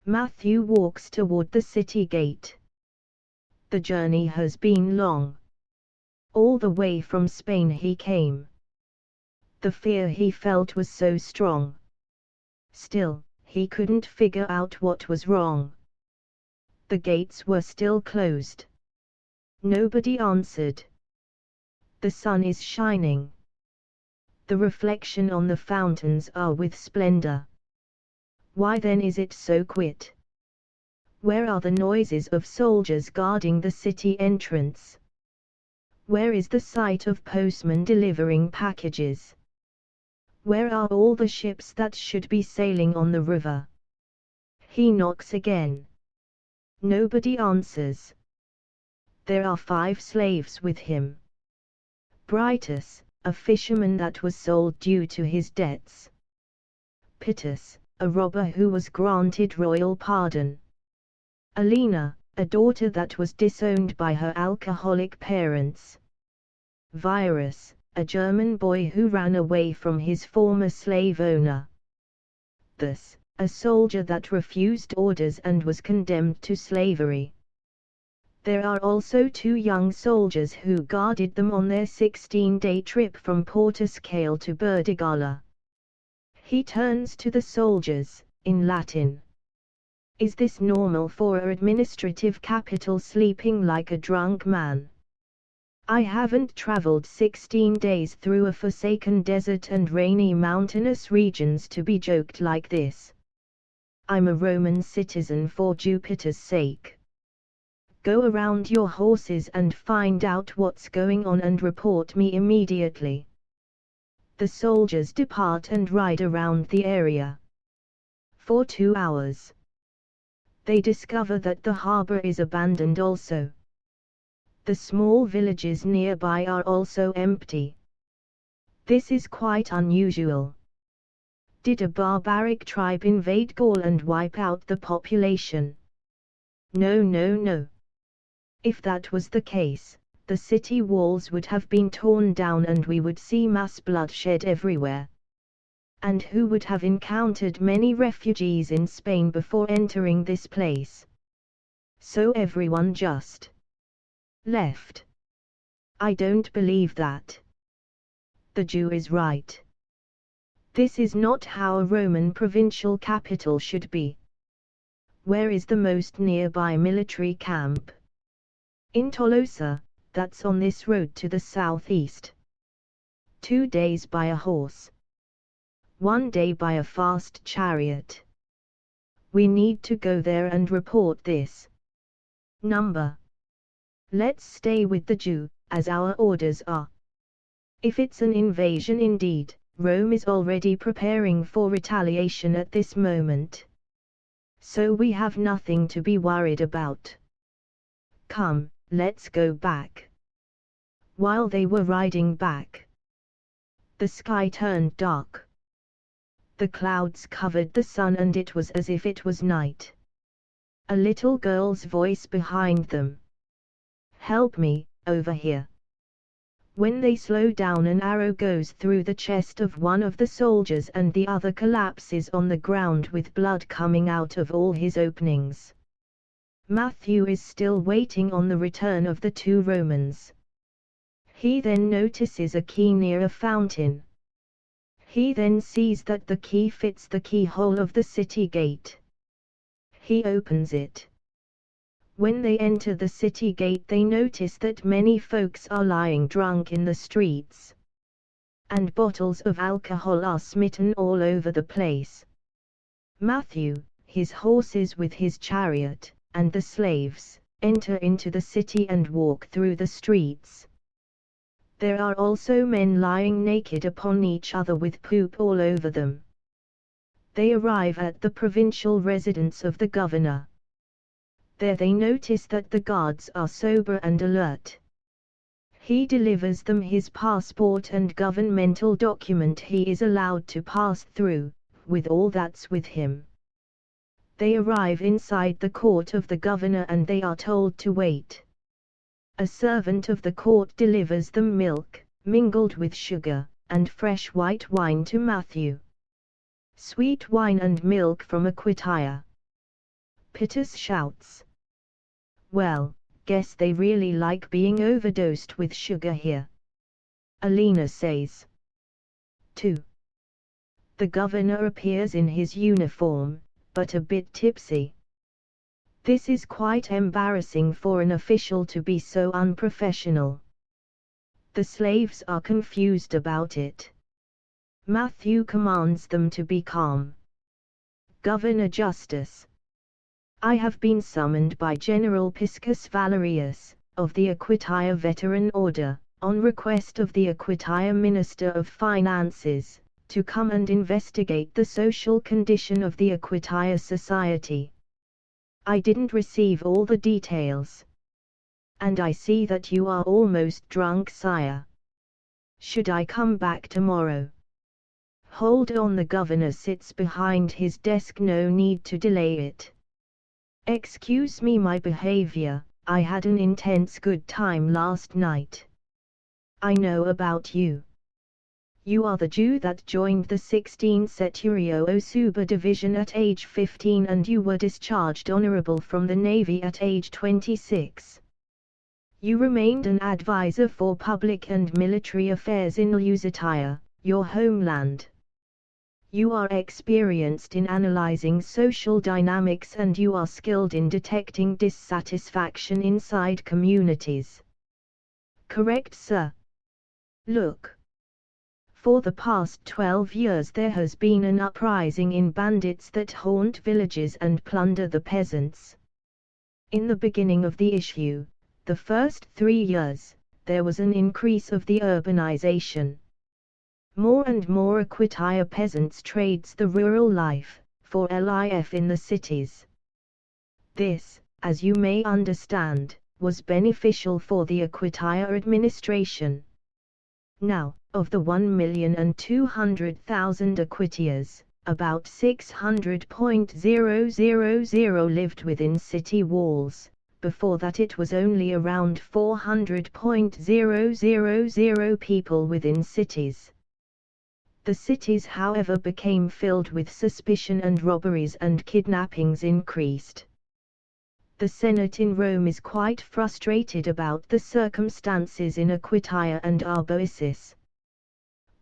Matthew walks toward the city gate. The journey has been long. All the way from Spain he came. The fear he felt was so strong. Still, he couldn't figure out what was wrong. The gates were still closed. Nobody answered. The sun is shining. The reflection on the fountains are with splendor. Why then is it so quiet? Where are the noises of soldiers guarding the city entrance? Where is the sight of postmen delivering packages? Where are all the ships that should be sailing on the river? He knocks again. Nobody answers. There are 5 slaves with him. Britus, a fisherman that was sold due to his debts. Pittus, a robber who was granted royal pardon. Alina, a daughter that was disowned by her alcoholic parents. Virus, a German boy who ran away from his former slave owner. Thus, a soldier that refused orders and was condemned to slavery. There are also 2 young soldiers who guarded them on their 16-day trip from Portiscale to Burdigala. He turns to the soldiers, in Latin. Is this normal for an administrative capital sleeping like a drunk man? I haven't traveled 16 days through a forsaken desert and rainy mountainous regions to be joked like this. I'm a Roman citizen for Jupiter's sake. Go around your horses and find out what's going on and report me immediately. The soldiers depart and ride around the area. For 2 hours. They discover that the harbor is abandoned also. The small villages nearby are also empty. This is quite unusual. Did a barbaric tribe invade Gaul and wipe out the population? No, no, no. If that was the case, the city walls would have been torn down and we would see mass bloodshed everywhere. And who would have encountered many refugees in Spain before entering this place? So everyone just left. I don't believe that. The Jew is right. This is not how a Roman provincial capital should be. Where is the most nearby military camp? In Tolosa, that's on this road to the southeast. 2 days by a horse. 1 day by a fast chariot. We need to go there and report this. Number. Let's stay with the Jew, as our orders are. If it's an invasion indeed, Rome is already preparing for retaliation at this moment. So we have nothing to be worried about. Come, let's go back. While they were riding back, the sky turned dark. The clouds covered the sun and it was as if it was night. A little girl's voice behind them. Help me, over here. When they slow down, an arrow goes through the chest of one of the soldiers and the other collapses on the ground with blood coming out of all his openings. Matthew is still waiting on the return of the 2 Romans. He then notices a key near a fountain. He then sees that the key fits the keyhole of the city gate. He opens it. When they enter the city gate, they notice that many folks are lying drunk in the streets. And bottles of alcohol are smitten all over the place. Matthew, his horses with his chariot, and the slaves, enter into the city and walk through the streets. There are also men lying naked upon each other with poop all over them. They arrive at the provincial residence of the governor. There they notice that the guards are sober and alert. He delivers them his passport and governmental document he is allowed to pass through, with all that's with him. They arrive inside the court of the governor and they are told to wait. A servant of the court delivers them milk, mingled with sugar, and fresh white wine to Matthew. Sweet wine and milk from Aquitania. Pitters shouts. Well, guess they really like being overdosed with sugar here. Alina says. 2. The governor appears in his uniform, but a bit tipsy. This is quite embarrassing for an official to be so unprofessional. The slaves are confused about it. Matthew commands them to be calm. Governor Justice. I have been summoned by General Piscus Valerius, of the Aquitania Veteran Order, on request of the Aquitania Minister of Finances, to come and investigate the social condition of the Aquitania society. I didn't receive all the details. And I see that you are almost drunk, sire. Should I come back tomorrow? Hold on, the governor sits behind his desk, no need to delay it. Excuse me my behavior, I had an intense good time last night. I know about you. You are the Jew that joined the 16th Centurio Osuba Division at age 15 and you were discharged honorable from the Navy at age 26. You remained an advisor for public and military affairs in Lusitania, your homeland. You are experienced in analyzing social dynamics and you are skilled in detecting dissatisfaction inside communities. Correct, sir? Look. For the past 12 years there has been an uprising in bandits that haunt villages and plunder the peasants. In the beginning of the issue, the first 3 years, there was an increase of the urbanization. More and more Aquitania peasants trades the rural life, for life in the cities. This, as you may understand, was beneficial for the Aquitania administration. Now, of the 1,200,000 Aquitians, about 600,000 lived within city walls. Before that it was only around 400,000 people within cities. The cities, however, became filled with suspicion and robberies and kidnappings increased. The Senate in Rome is quite frustrated about the circumstances in Aquitania and Arboisis.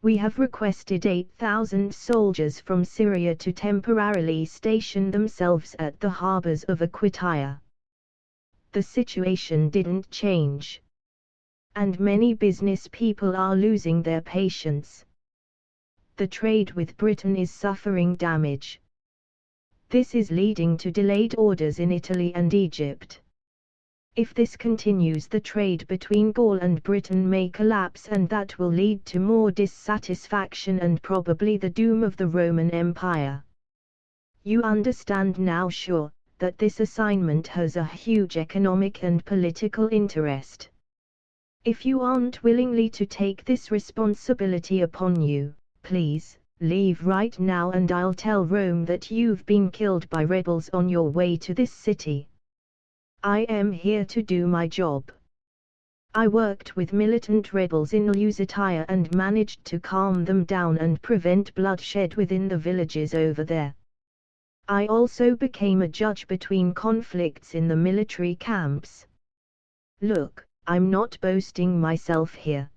We have requested 8,000 soldiers from Syria to temporarily station themselves at the harbors of Aquitania. The situation didn't change. And many business people are losing their patience. The trade with Britain is suffering damage. This is leading to delayed orders in Italy and Egypt. If this continues, the trade between Gaul and Britain may collapse, and that will lead to more dissatisfaction and probably the doom of the Roman Empire. You understand now, sure, that this assignment has a huge economic and political interest. If you aren't willingly to take this responsibility upon you, please, leave right now and I'll tell Rome that you've been killed by rebels on your way to this city. I am here to do my job. I worked with militant rebels in Lusitania and managed to calm them down and prevent bloodshed within the villages over there. I also became a judge between conflicts in the military camps. Look, I'm not boasting myself here.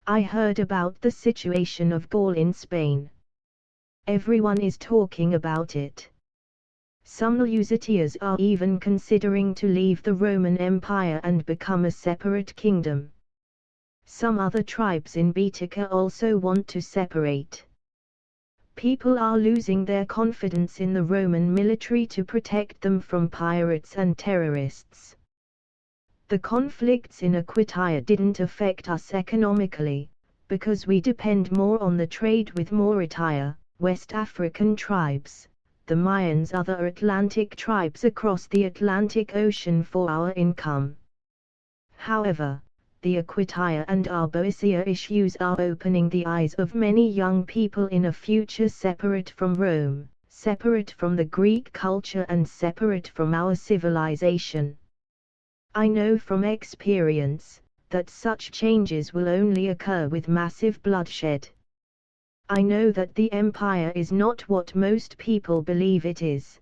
I heard about the situation of Gaul in Spain. Everyone is talking about it. Some Lusitians are even considering to leave the Roman Empire and become a separate kingdom. Some other tribes in Baetica also want to separate. People are losing their confidence in the Roman military to protect them from pirates and terrorists. The conflicts in Aquitania didn't affect us economically, because we depend more on the trade with Mauritania, West African tribes, the Mayans, other Atlantic tribes across the Atlantic Ocean for our income. However, the Aquitania and Arboisia issues are opening the eyes of many young people in a future separate from Rome, separate from the Greek culture and separate from our civilization. I know from experience that such changes will only occur with massive bloodshed. I know that the empire is not what most people believe it is.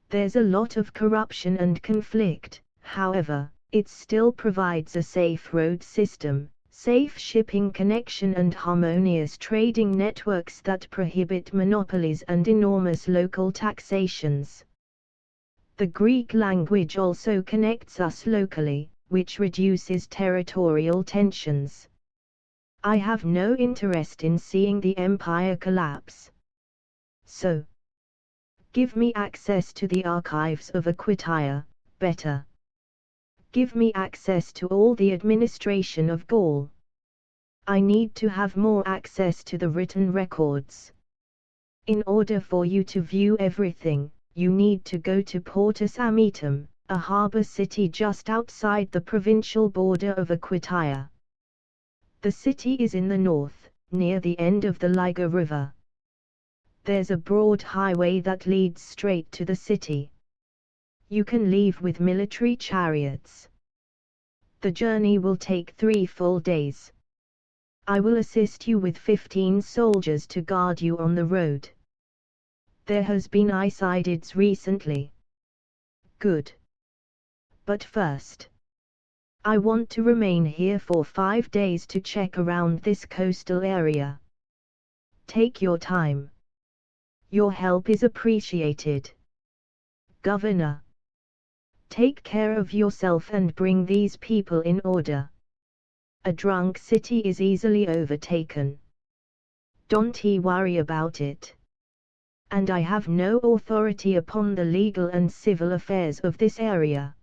There's a lot of corruption and conflict, however, it still provides a safe road system, safe shipping connection and harmonious trading networks that prohibit monopolies and enormous local taxations. The Greek language also connects us locally, which reduces territorial tensions. I have no interest in seeing the empire collapse. So, give me access to the archives of Aquitania, better. Give me access to all the administration of Gaul. I need to have more access to the written records. In order for you to view everything, you need to go to Portus Ametum, a harbour city just outside the provincial border of Aquitania. The city is in the north, near the end of the Liger River. There's a broad highway that leads straight to the city. You can leave with military chariots. The journey will take 3 full days. I will assist you with 15 soldiers to guard you on the road. There has been incides recently. Good. But first, I want to remain here for 5 days to check around this coastal area. Take your time. Your help is appreciated. Governor, take care of yourself and bring these people in order. A drunk city is easily overtaken. Don't worry about it. And I have no authority upon the legal and civil affairs of this area.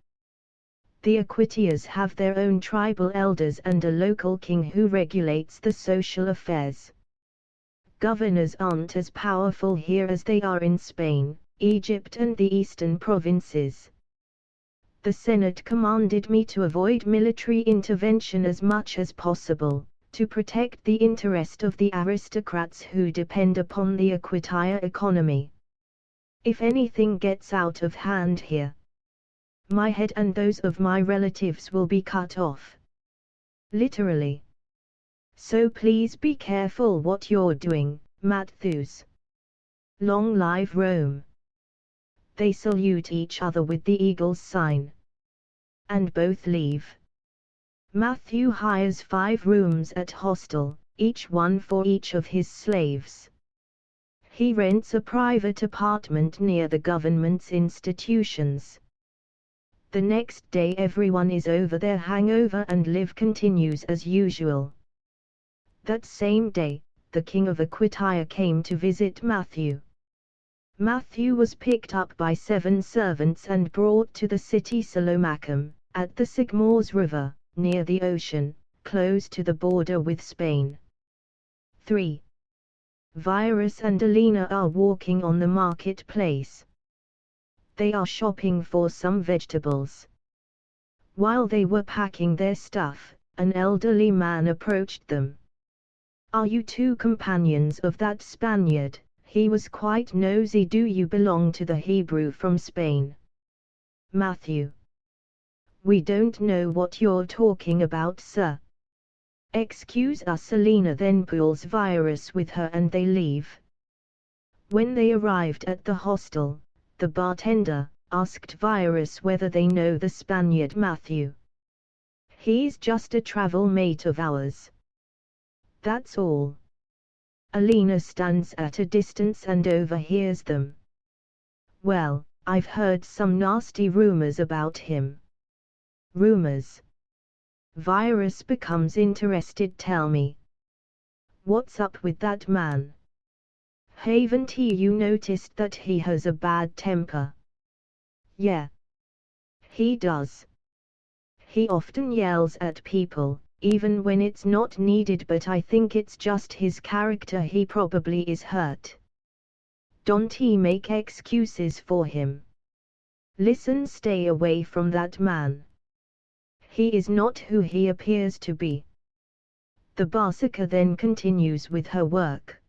The Aquitians have their own tribal elders and a local king who regulates the social affairs. Governors aren't as powerful here as they are in Spain, Egypt and the eastern provinces. The Senate commanded me to avoid military intervention as much as possible, to protect the interest of the aristocrats who depend upon the Aquitania economy. If anything gets out of hand here, my head and those of my relatives will be cut off. Literally. So please be careful what you're doing, Matthews. Long live Rome. They salute each other with the eagle's sign. And both leave. Matthew hires 5 rooms at hostel, each one for each of his slaves. He rents a private apartment near the government's institutions. The next day everyone is over their hangover and life continues as usual. That same day, the king of Aquitania came to visit Matthew. Matthew was picked up by 7 servants and brought to the city Salomacum, at the Sigmaurs River, near the ocean, close to the border with Spain. 3. Virus and Alina are walking on the marketplace. They are shopping for some vegetables. While they were packing their stuff, an elderly man approached them. "Are you 2 companions of that Spaniard?" He was quite nosy. "Do you belong to the Hebrew from Spain?" Matthew: "We don't know what you're talking about, sir." "Excuse us." Alina then pulls Virus with her and they leave. When they arrived at the hostel, the bartender asked Virus whether they know the Spaniard Matthew. "He's just a travel mate of ours. That's all." Alina stands at a distance and overhears them. "Well, I've heard some nasty rumors about him." "Rumors?" Virus becomes interested. "Tell me. What's up with that man? Haven't you noticed that he has a bad temper?" "Yeah. He does. He often yells at people, even when it's not needed, but I think it's just his character. He probably is hurt. Don't make excuses for him. Listen, stay away from that man. He is not who he appears to be." The barsica then continues with her work,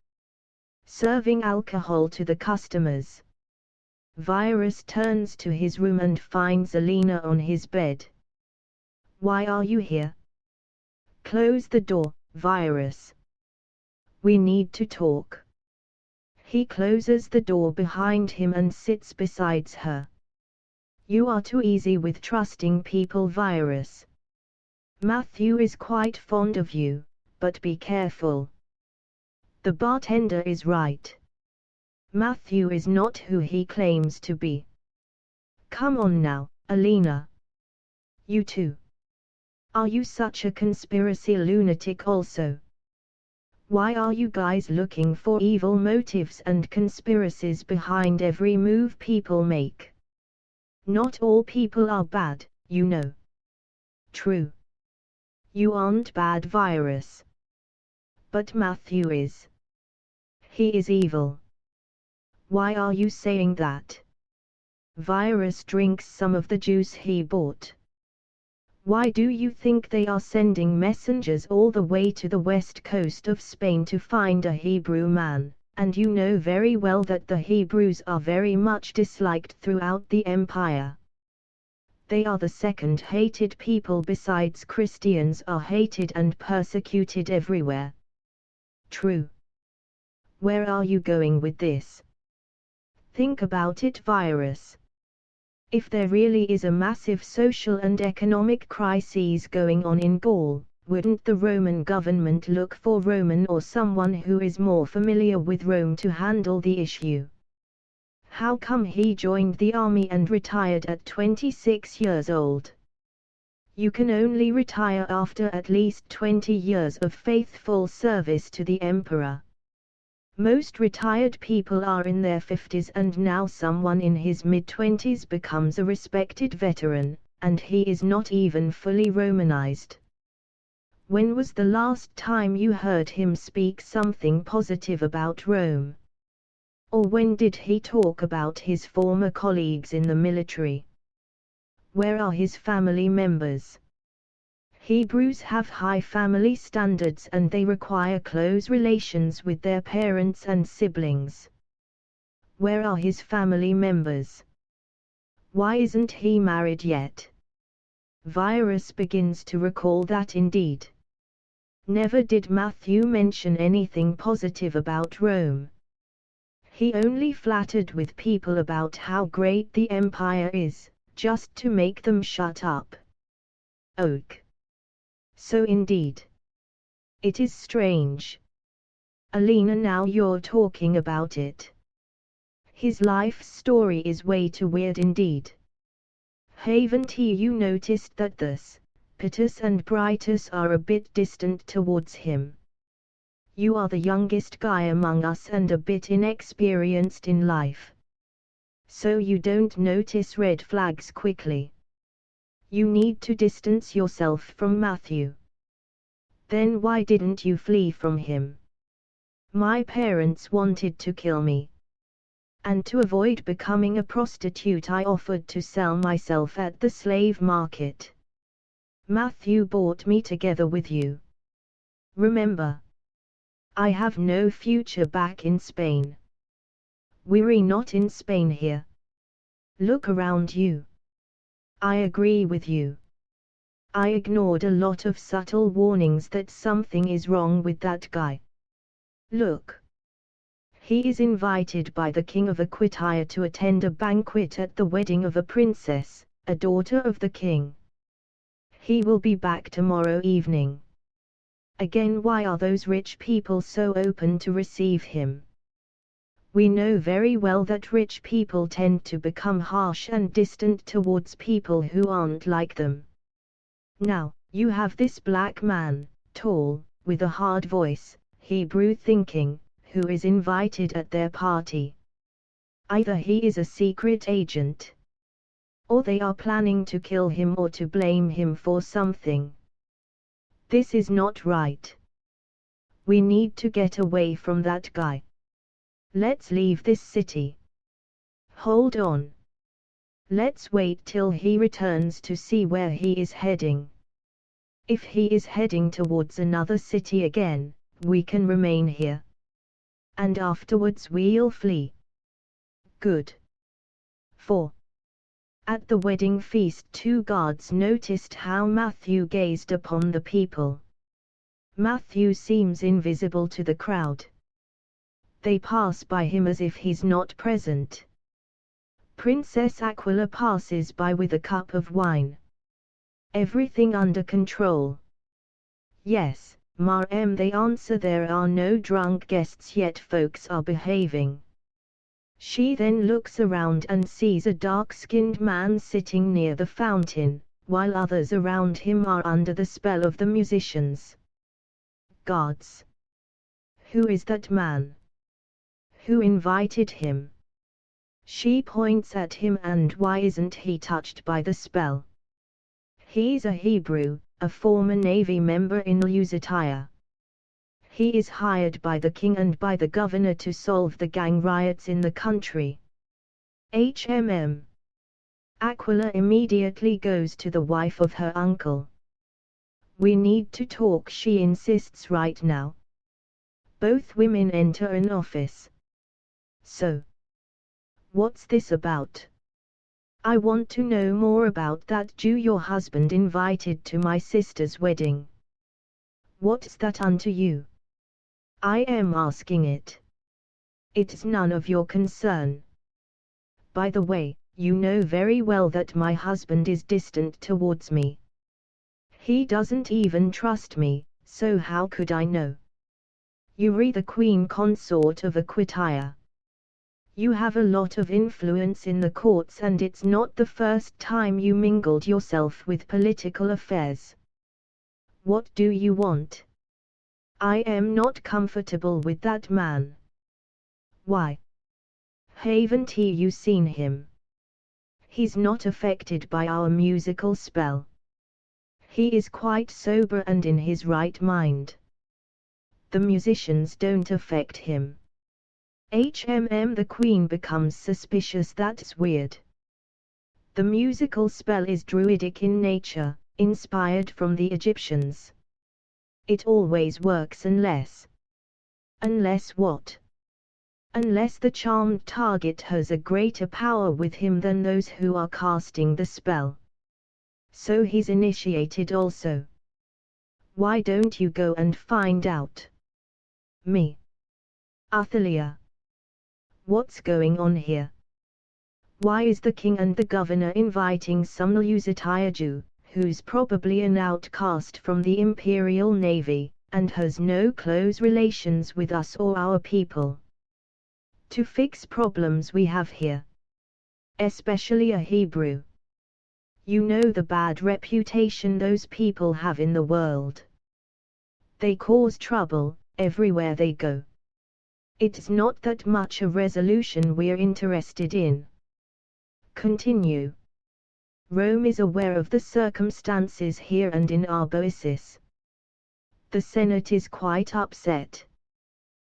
serving alcohol to the customers. Virus turns to his room and finds Alina on his bed. "Why are you here? Close the door, Virus." We need to talk. He closes the door behind him and sits beside her. You are too easy with trusting people, Virus. Matthew is quite fond of you, but be careful. The bartender is right. Matthew is not who he claims to be. Come on now, Alina. You too. Are you such a conspiracy lunatic also? Why are you guys looking for evil motives and conspiracies behind every move people make? Not all people are bad, you know. True. You aren't bad, Virus. But Matthew is. He is evil. Why are you saying that? Virus drinks some of the juice he bought. Why do you think they are sending messengers all the way to the west coast of Spain to find a Hebrew man, and you know very well that the Hebrews are very much disliked throughout the empire. They are the second hated people besides Christians are hated and persecuted everywhere. True. Where are you going with this? Think about it, Virus. If there really is a massive social and economic crisis going on in Gaul, wouldn't the Roman government look for Roman or someone who is more familiar with Rome to handle the issue? How come he joined the army and retired at 26 years old? You can only retire after at least 20 years of faithful service to the emperor. Most retired people are in their 50s, and now someone in his mid-20s becomes a respected veteran, and he is not even fully Romanized. When was the last time you heard him speak something positive about Rome? Or when did he talk about his former colleagues in the military? Where are his family members? Hebrews have high family standards and they require close relations with their parents and siblings. Where are his family members? Why isn't he married yet? Virus begins to recall that indeed. Never did Matthew mention anything positive about Rome. He only flattered with people about how great the empire is, just to make them shut up. Oak. So indeed. It is strange. Alina, now you're talking about it. His life story is way too weird indeed. Haven't you noticed that thus, Pitus and Britus are a bit distant towards him? You are the youngest guy among us and a bit inexperienced in life. So you don't notice red flags quickly. You need to distance yourself from Matthew. Then why didn't you flee from him? My parents wanted to kill me. And to avoid becoming a prostitute I offered to sell myself at the slave market. Matthew bought me together with you. Remember. I have no future back in Spain. We're not in Spain here. Look around you. I agree with you. I ignored a lot of subtle warnings that something is wrong with that guy. Look. He is invited by the king of Aquitania to attend a banquet at the wedding of a princess, a daughter of the king. He will be back tomorrow evening. Again, why are those rich people so open to receive him? We know very well that rich people tend to become harsh and distant towards people who aren't like them. Now, you have this black man, tall, with a hard voice, Hebrew thinking, who is invited at their party. Either he is a secret agent, or they are planning to kill him or to blame him for something. This is not right. We need to get away from that guy. Let's leave this city. Hold on. Let's wait till he returns to see where he is heading. If he is heading towards another city again, we can remain here. And afterwards we'll flee. Good. 4. At the wedding feast, 2 guards noticed how Matthew gazed upon the people. Matthew seems invisible to the crowd. They pass by him as if he's not present. Princess Aquila passes by with a cup of wine. Everything under control. Yes, ma'am, they answer, there are no drunk guests yet, folks are behaving. She then looks around and sees a dark-skinned man sitting near the fountain, while others around him are under the spell of the musicians. Guards. Who is that man? Who invited him? She points at him, and why isn't he touched by the spell? He's a Hebrew, a former Navy member in Lusitania. He is hired by the king and by the governor to solve the gang riots in the country. Aquila immediately goes to the wife of her uncle. We need to talk, she insists, right now. Both women enter an office. So, what's this about? I want to know more about that Jew your husband invited to my sister's wedding. What's that unto you? I am asking it. It's none of your concern. By the way, you know very well that my husband is distant towards me. He doesn't even trust me, so how could I know? You're the queen consort of Aquitania. You have a lot of influence in the courts, and it's not the first time you mingled yourself with political affairs. What do you want? I am not comfortable with that man. Why? Haven't you seen him? He's not affected by our musical spell. He is quite sober and in his right mind. The musicians don't affect him. The queen becomes suspicious. That's weird. The musical spell is druidic in nature, inspired from the Egyptians. It always works unless what? Unless the charmed target has a greater power with him than those who are casting the spell. So he's initiated also. Why don't you go and find out? Me? Athalia. What's going on here? Why is the king and the governor inviting some Lusitania Jew, who's probably an outcast from the Imperial Navy, and has no close relations with us or our people? To fix problems we have here. Especially a Hebrew. You know the bad reputation those people have in the world. They cause trouble, everywhere they go. It's not that much a resolution we're interested in. Continue. Rome is aware of the circumstances here and in Arboesis. The Senate is quite upset.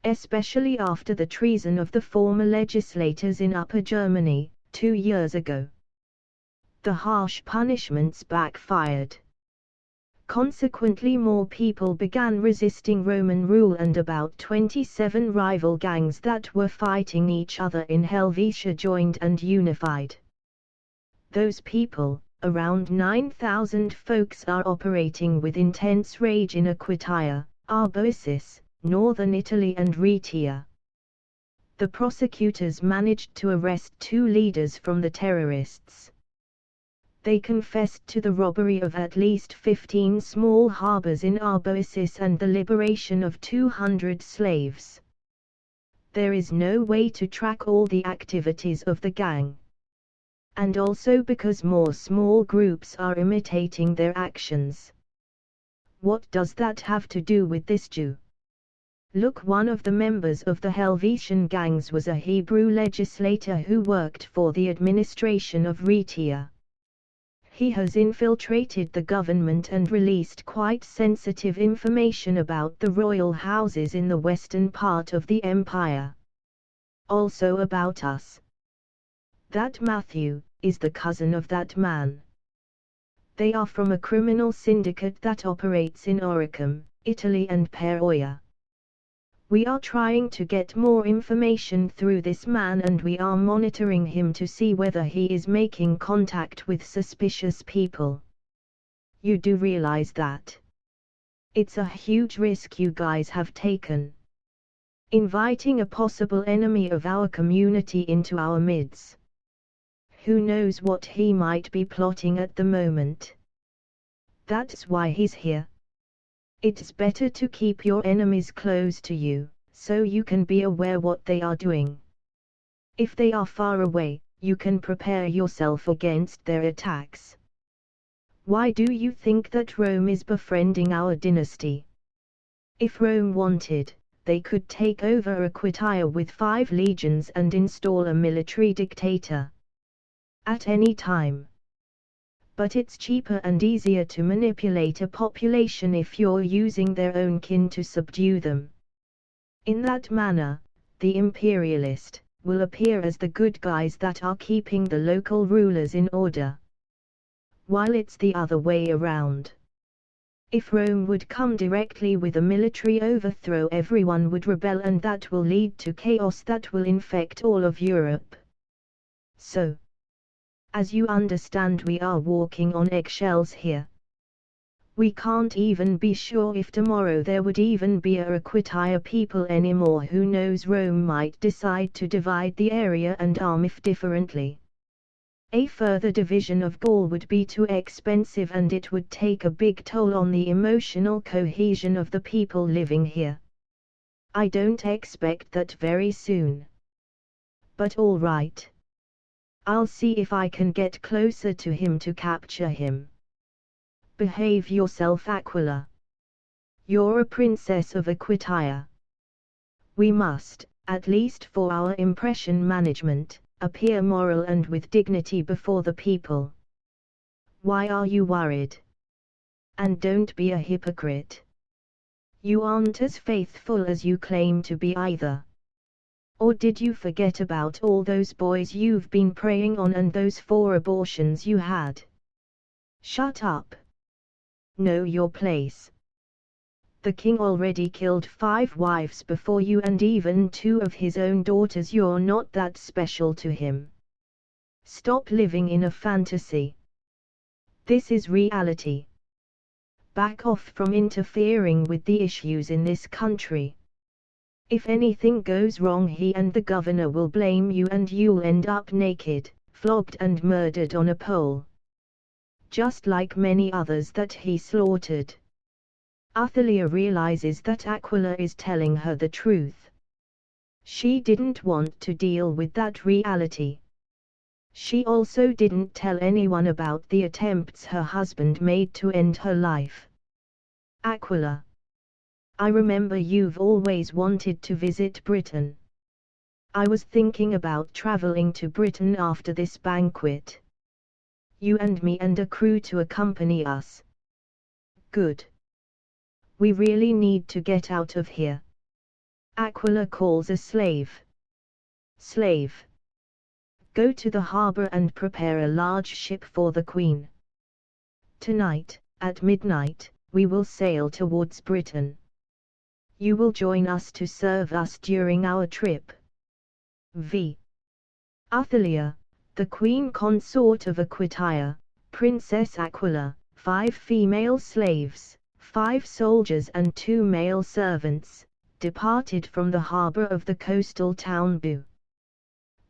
Especially after the treason of the former legislators in Upper Germany, 2 years ago. The harsh punishments backfired. Consequently, more people began resisting Roman rule, and about 27 rival gangs that were fighting each other in Helvetia joined and unified. Those people, around 9,000 folks, are operating with intense rage in Aquitania, Arboesis, northern Italy and Rhaetia. The prosecutors managed to arrest 2 leaders from the terrorists. They confessed to the robbery of at least 15 small harbors in Arboesis and the liberation of 200 slaves. There is no way to track all the activities of the gang. And also because more small groups are imitating their actions. What does that have to do with this Jew? Look, one of the members of the Helvetian gangs was a Hebrew legislator who worked for the administration of Rhaetia. He has infiltrated the government and released quite sensitive information about the royal houses in the western part of the empire. Also about us. That Matthew is the cousin of that man. They are from a criminal syndicate that operates in Oricum, Italy and Peoria. We are trying to get more information through this man, and we are monitoring him to see whether he is making contact with suspicious people. You do realize that? It's a huge risk you guys have taken. Inviting a possible enemy of our community into our midst. Who knows what he might be plotting at the moment? That's why he's here. It's better to keep your enemies close to you, so you can be aware what they are doing. If they are far away, you can prepare yourself against their attacks. Why do you think that Rome is befriending our dynasty? If Rome wanted, they could take over Aquitania with 5 legions and install a military dictator. At any time. But it's cheaper and easier to manipulate a population if you're using their own kin to subdue them. In that manner, the imperialist will appear as the good guys that are keeping the local rulers in order. While it's the other way around. If Rome would come directly with a military overthrow, everyone would rebel, and that will lead to chaos that will infect all of Europe. So, as you understand, we are walking on eggshells here. We can't even be sure if tomorrow there would even be a Aquitania people anymore. Who knows, Rome might decide to divide the area and arm if differently. A further division of Gaul would be too expensive, and it would take a big toll on the emotional cohesion of the people living here. I don't expect that very soon. But all right. I'll see if I can get closer to him to capture him. Behave yourself, Aquila. You're a princess of Aquitania. We must, at least for our impression management, appear moral and with dignity before the people. Why are you worried? And don't be a hypocrite. You aren't as faithful as you claim to be either. Or did you forget about all those boys you've been preying on and those 4 abortions you had? Shut up. Know your place. The king already killed 5 wives before you, and even 2 of his own daughters. You're not that special to him. Stop living in a fantasy. This is reality. Back off from interfering with the issues in this country. If anything goes wrong, he and the governor will blame you, and you'll end up naked, flogged and murdered on a pole. Just like many others that he slaughtered. Athalia realizes that Aquila is telling her the truth. She didn't want to deal with that reality. She also didn't tell anyone about the attempts her husband made to end her life. Aquila, I remember you've always wanted to visit Britain. I was thinking about traveling to Britain after this banquet. You and me and a crew to accompany us. Good. We really need to get out of here. Aquila calls a slave. Slave. Go to the harbor and prepare a large ship for the Queen. Tonight, at midnight, we will sail towards Britain. You will join us to serve us during our trip. V. Athalia, the Queen Consort of Aquitania, Princess Aquila, 5 female slaves, 5 soldiers and 2 male servants, departed from the harbor of the coastal town Bu.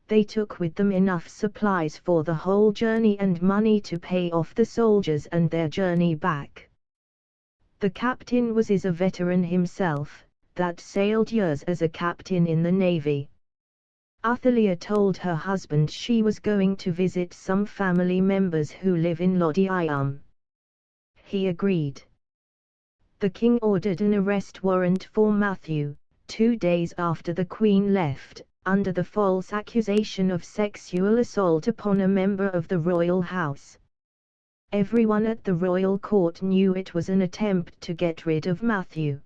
They took with them enough supplies for the whole journey and money to pay off the soldiers and their journey back. The captain was a veteran himself, that sailed years as a captain in the navy. Athalia told her husband she was going to visit some family members who live in Lodium. He agreed. The king ordered an arrest warrant for Matthew, 2 days after the Queen left, under the false accusation of sexual assault upon a member of the royal house. Everyone at the royal court knew it was an attempt to get rid of Matthew.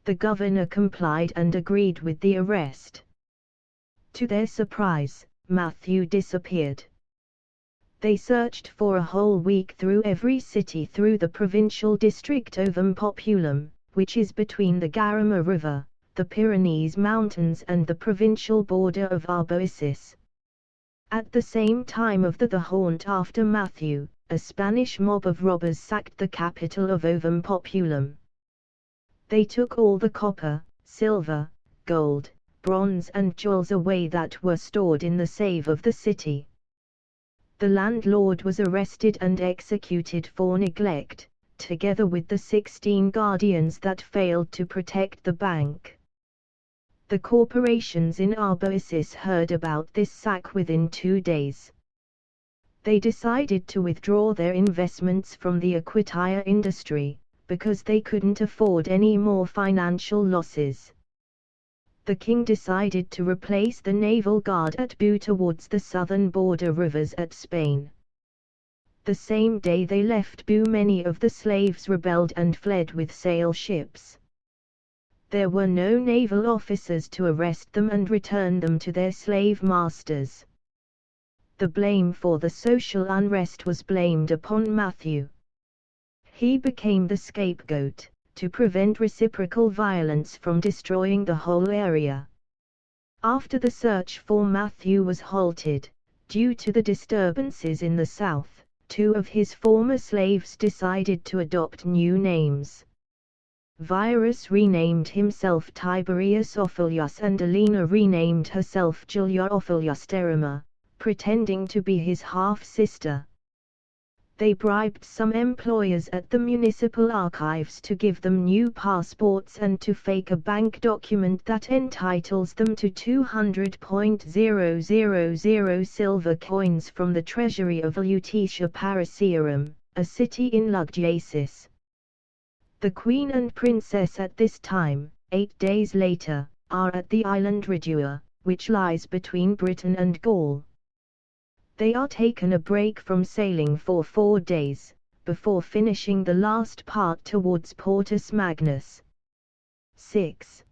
The governor complied and agreed with the arrest. To their surprise, Matthew disappeared. They searched for a whole week through every city through the provincial district of Impopulum, which is between the Garama River, the Pyrenees Mountains and the provincial border of Arboisis. At the same time of the haunt after Matthew, a Spanish mob of robbers sacked the capital of Ovum Populum. They took all the copper, silver, gold, bronze and jewels away that were stored in the safe of the city. The landlord was arrested and executed for neglect, together with the 16 guardians that failed to protect the bank. The corporations in Arboisis heard about this sack within 2 days. They decided to withdraw their investments from the Aquitania industry, because they couldn't afford any more financial losses. The king decided to replace the naval guard at Boo towards the southern border rivers at Spain. The same day they left Boo, many of the slaves rebelled and fled with sail ships. There were no naval officers to arrest them and return them to their slave masters. The blame for the social unrest was blamed upon Matthew. He became the scapegoat, to prevent reciprocal violence from destroying the whole area. After the search for Matthew was halted, due to the disturbances in the south, 2 of his former slaves decided to adopt new names. Virus renamed himself Tiberius Ophelius and Alina renamed herself Julia Ophelius Derima, pretending to be his half-sister. They bribed some employers at the municipal archives to give them new passports and to fake a bank document that entitles them to 200,000 silver coins from the treasury of Lutetia Parasiarum, a city in Lugdunensis. The queen and princess at this time, 8 days later, are at the island Ridua, which lies between Britain and Gaul. They are taken a break from sailing for 4 days, before finishing the last part towards Portus Magnus. 6.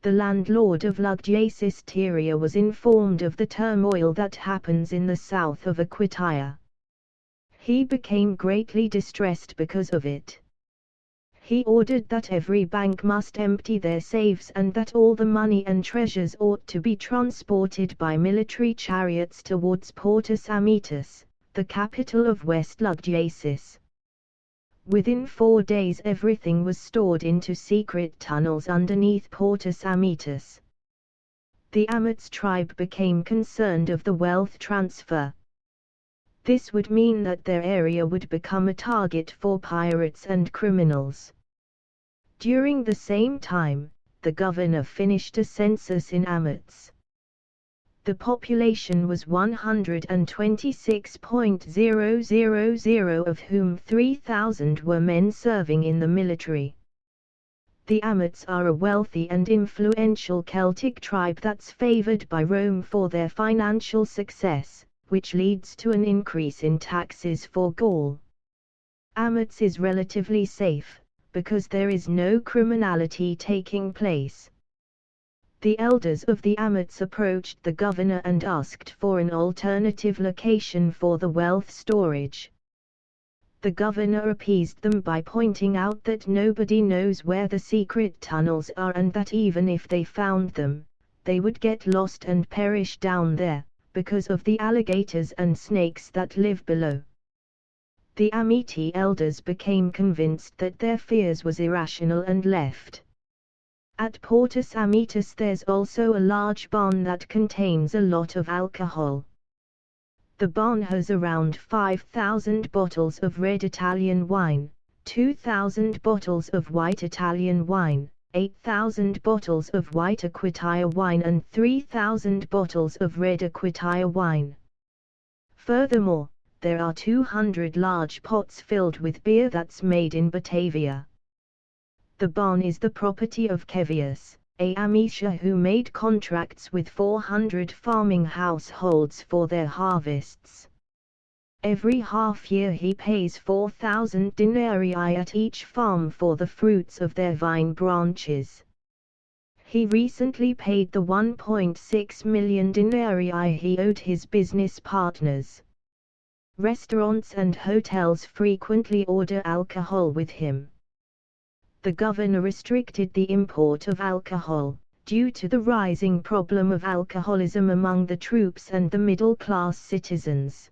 The landlord of Lugdunensis Tyria was informed of the turmoil that happens in the south of Aquitania. He became greatly distressed because of it. He ordered that every bank must empty their safes and that all the money and treasures ought to be transported by military chariots towards Portus Ametus, the capital of West Lugdunensis. Within 4 days everything was stored into secret tunnels underneath Portus Ametus. The amots tribe became concerned of the wealth transfer. This would mean that their area would become a target for pirates and criminals. During the same time, the governor finished a census in amots. The population was 126,000, of whom 3,000 were men serving in the military. The amots are a wealthy and influential Celtic tribe that's favored by Rome for their financial success, which leads to an increase in taxes for Gaul. Amots is relatively safe, because there is no criminality taking place. The elders of the amots approached the governor and asked for an alternative location for the wealth storage. The governor appeased them by pointing out that nobody knows where the secret tunnels are and that even if they found them, they would get lost and perish down there, because of the alligators and snakes that live below. The Amiti elders became convinced that their fears was irrational and left. At Portus Ametus there's also a large barn that contains a lot of alcohol. The barn has around 5,000 bottles of red Italian wine, 2,000 bottles of white Italian wine, 8,000 bottles of white Aquitania wine and 3,000 bottles of red Aquitania wine. Furthermore, there are 200 large pots filled with beer that's made in Batavia. The barn is the property of Kevius, a Amicia who made contracts with 400 farming households for their harvests. Every half year he pays 4,000 denarii at each farm for the fruits of their vine branches. He recently paid the 1.6 million denarii he owed his business partners. Restaurants and hotels frequently order alcohol with him. The governor restricted the import of alcohol, due to the rising problem of alcoholism among the troops and the middle-class citizens.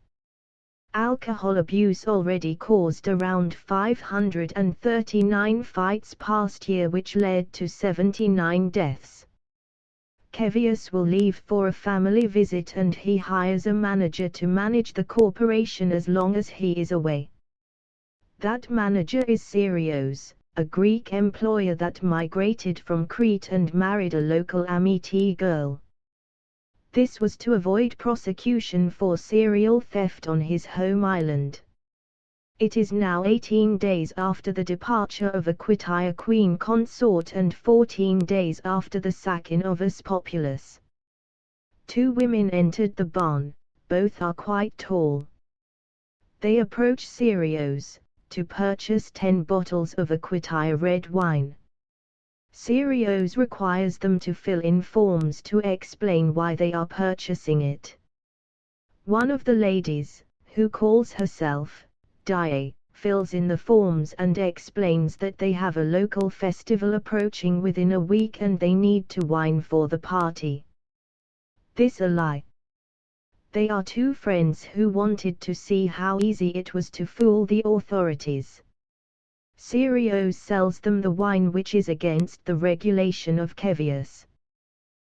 Alcohol abuse already caused around 539 fights past year, which led to 79 deaths. Kevius will leave for a family visit and he hires a manager to manage the corporation as long as he is away. That manager is Syrios, a Greek employer that migrated from Crete and married a local Amiti girl. This was to avoid prosecution for serial theft on his home island. It is now 18 days after the departure of Aquitania queen consort and 14 days after the sacking of As Populus. Two women entered the barn, both are quite tall. They approach Syrios, to purchase 10 bottles of Aquitania red wine. Syrios requires them to fill in forms to explain why they are purchasing it. One of the ladies, who calls herself Dia, fills in the forms and explains that they have a local festival approaching within a week and they need to wine for the party. This a lie. They are two friends who wanted to see how easy it was to fool the authorities. Syrios sells them the wine, which is against the regulation of Kevius.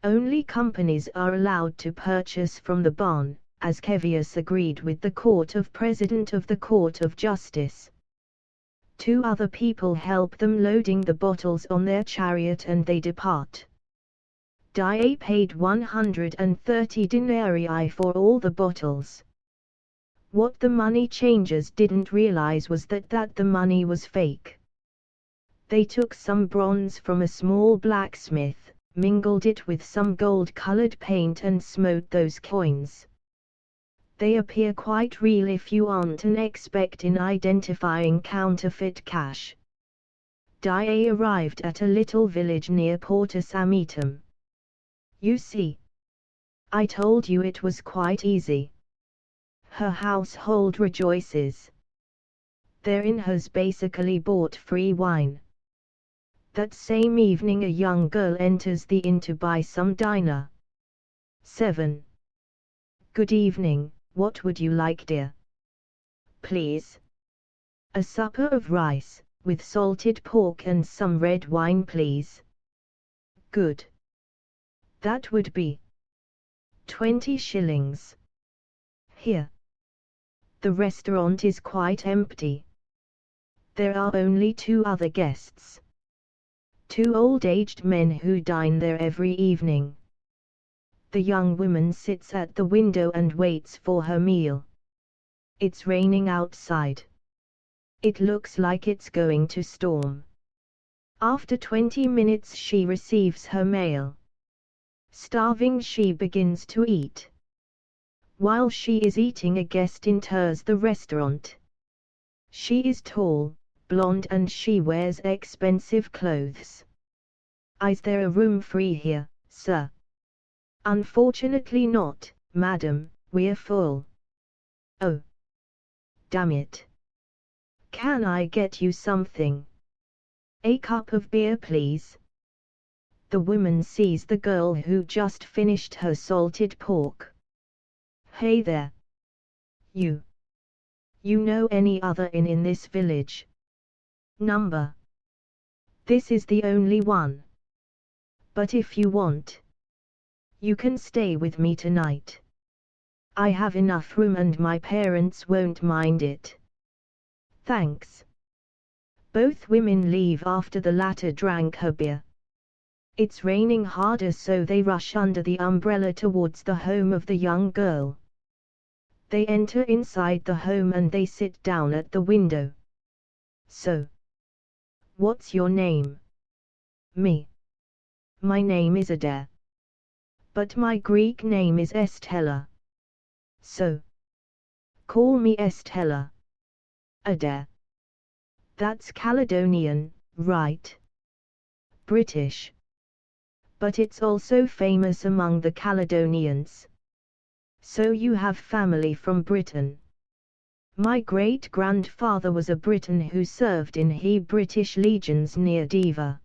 Only companies are allowed to purchase from the barn, as Kevius agreed with the Court of President of the Court of Justice. Two other people help them loading the bottles on their chariot and they depart. Dia paid 130 denarii for all the bottles. What the money changers didn't realize was that the money was fake. They took some bronze from a small blacksmith, mingled it with some gold-colored paint and smote those coins. They appear quite real if you aren't an expert in identifying counterfeit cash. Dia arrived at a little village near Portus Amitum. You see, I told you it was quite easy. Her household rejoices. Their inn has basically bought free wine. That same evening a young girl enters the inn to buy some dinner. 7. Good evening, what would you like, dear? Please. A supper of rice, with salted pork and some red wine, please. Good. That would be 20 shillings. Here. The restaurant is quite empty. There are only 2 other guests. 2 old-aged men who dine there every evening. The young woman sits at the window and waits for her meal. It's raining outside. It looks like it's going to storm. After 20 minutes she receives her mail. Starving, she begins to eat. While she is eating, a guest enters the restaurant. She is tall, blonde and she wears expensive clothes. Is there a room free here, sir? Unfortunately not, madam, we're full. Oh. Damn it. Can I get you something? A cup of beer, please. The woman sees the girl who just finished her salted pork. Hey there. You know any other inn in this village? Number. This is the only one. But if you want, you can stay with me tonight. I have enough room and my parents won't mind it. Thanks. Both women leave after the latter drank her beer. It's raining harder, so they rush under the umbrella towards the home of the young girl. They enter inside the home and they sit down at the window. So, what's your name? Me. My name is Adair. But my Greek name is Estella. So, call me Estella. Adair. That's Caledonian, right? British. But it's also famous among the Caledonians. So you have family from Britain. My great-grandfather was a Briton who served in the British legions near Diva.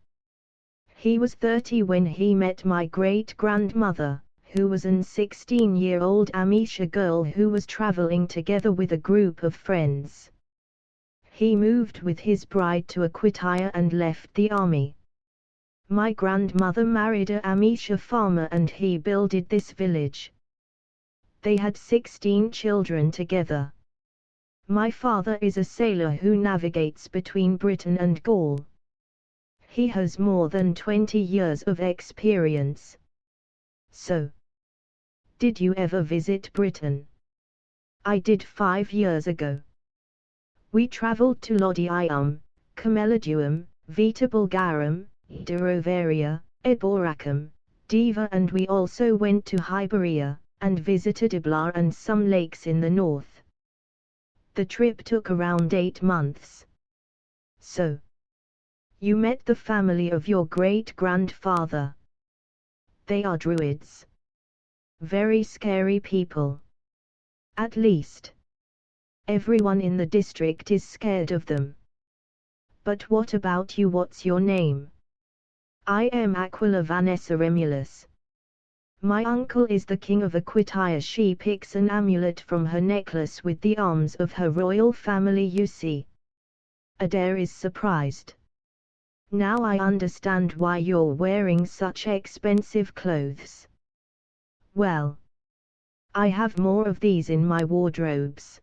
He was 30 when he met my great-grandmother, who was an 16-year-old Amish girl who was traveling together with a group of friends. He moved with his bride to Aquitania and left the army. My grandmother married a Amish farmer and he builded this village. They had 16 children together. My father is a sailor who navigates between Britain and Gaul. He has more than 20 years of experience. So, did you ever visit Britain? I did 5 years ago. We travelled to Lodium, Cameloduum, Vita Bulgarum, Derovaria, Eboracum, Diva, and we also went to Hyberia, and visited Ibla and some lakes in the north. The trip took around 8 months. So, you met the family of your great-grandfather. They are druids. Very scary people. At least, everyone in the district is scared of them. But what about you? What's your name? I am Aquila Vanessa Remulus. My uncle is the king of Aquitania. She picks an amulet from her necklace with the arms of her royal family, you see. Adair is surprised. Now I understand why you're wearing such expensive clothes. Well, I have more of these in my wardrobes.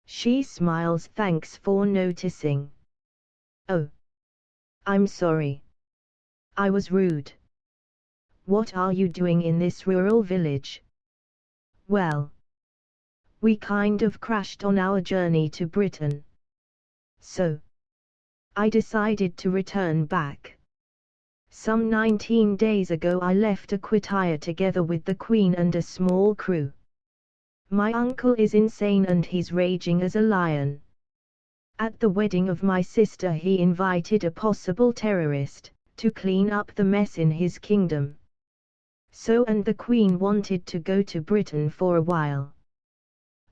She smiles. Thanks for noticing. Oh, I'm sorry. I was rude. What are you doing in this rural village? Well, we kind of crashed on our journey to Britain. So, I decided to return back. Some 19 days ago I left Aquitania together with the Queen and a small crew. My uncle is insane and he's raging as a lion. At the wedding of my sister he invited a possible terrorist to clean up the mess in his kingdom. So and the Queen wanted to go to Britain for a while.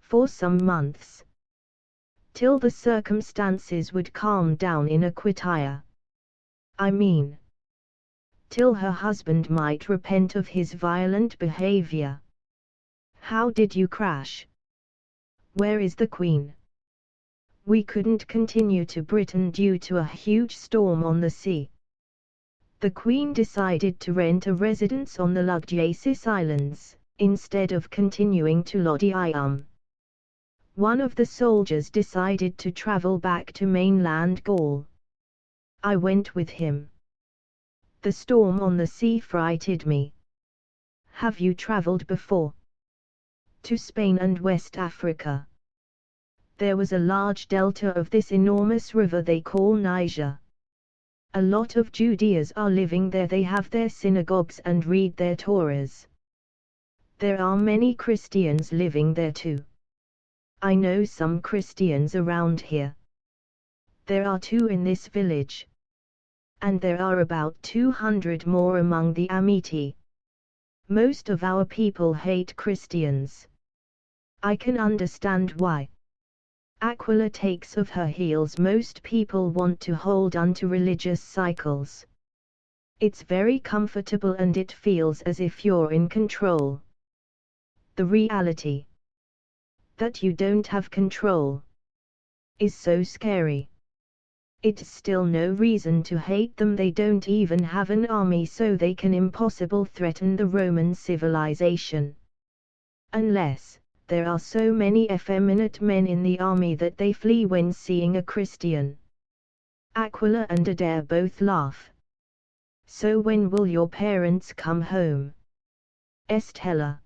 For some months. Till the circumstances would calm down in Aquitania. I mean, till her husband might repent of his violent behavior. How did you crash? Where is the Queen? We couldn't continue to Britain due to a huge storm on the sea. The Queen decided to rent a residence on the Lugdiasis Islands, instead of continuing to Lodium. One of the soldiers decided to travel back to mainland Gaul. I went with him. The storm on the sea frightened me. Have you traveled before? To Spain and West Africa. There was a large delta of this enormous river they call Niger. A lot of Judeans are living there. They have their synagogues and read their Torahs. There are many Christians living there too. I know some Christians around here. There are 2 in this village. And there are about 200 more among the Amiti. Most of our people hate Christians. I can understand why. Aquila takes off her heels. Most people want to hold on to religious cycles. It's very comfortable and it feels as if you're in control. The reality that you don't have control is so scary. It's still no reason to hate them. They don't even have an army, so they can impossible threaten the Roman civilization. Unless there are so many effeminate men in the army that they flee when seeing a Christian. Aquila and Adair both laugh. So when will your parents come home? Estella.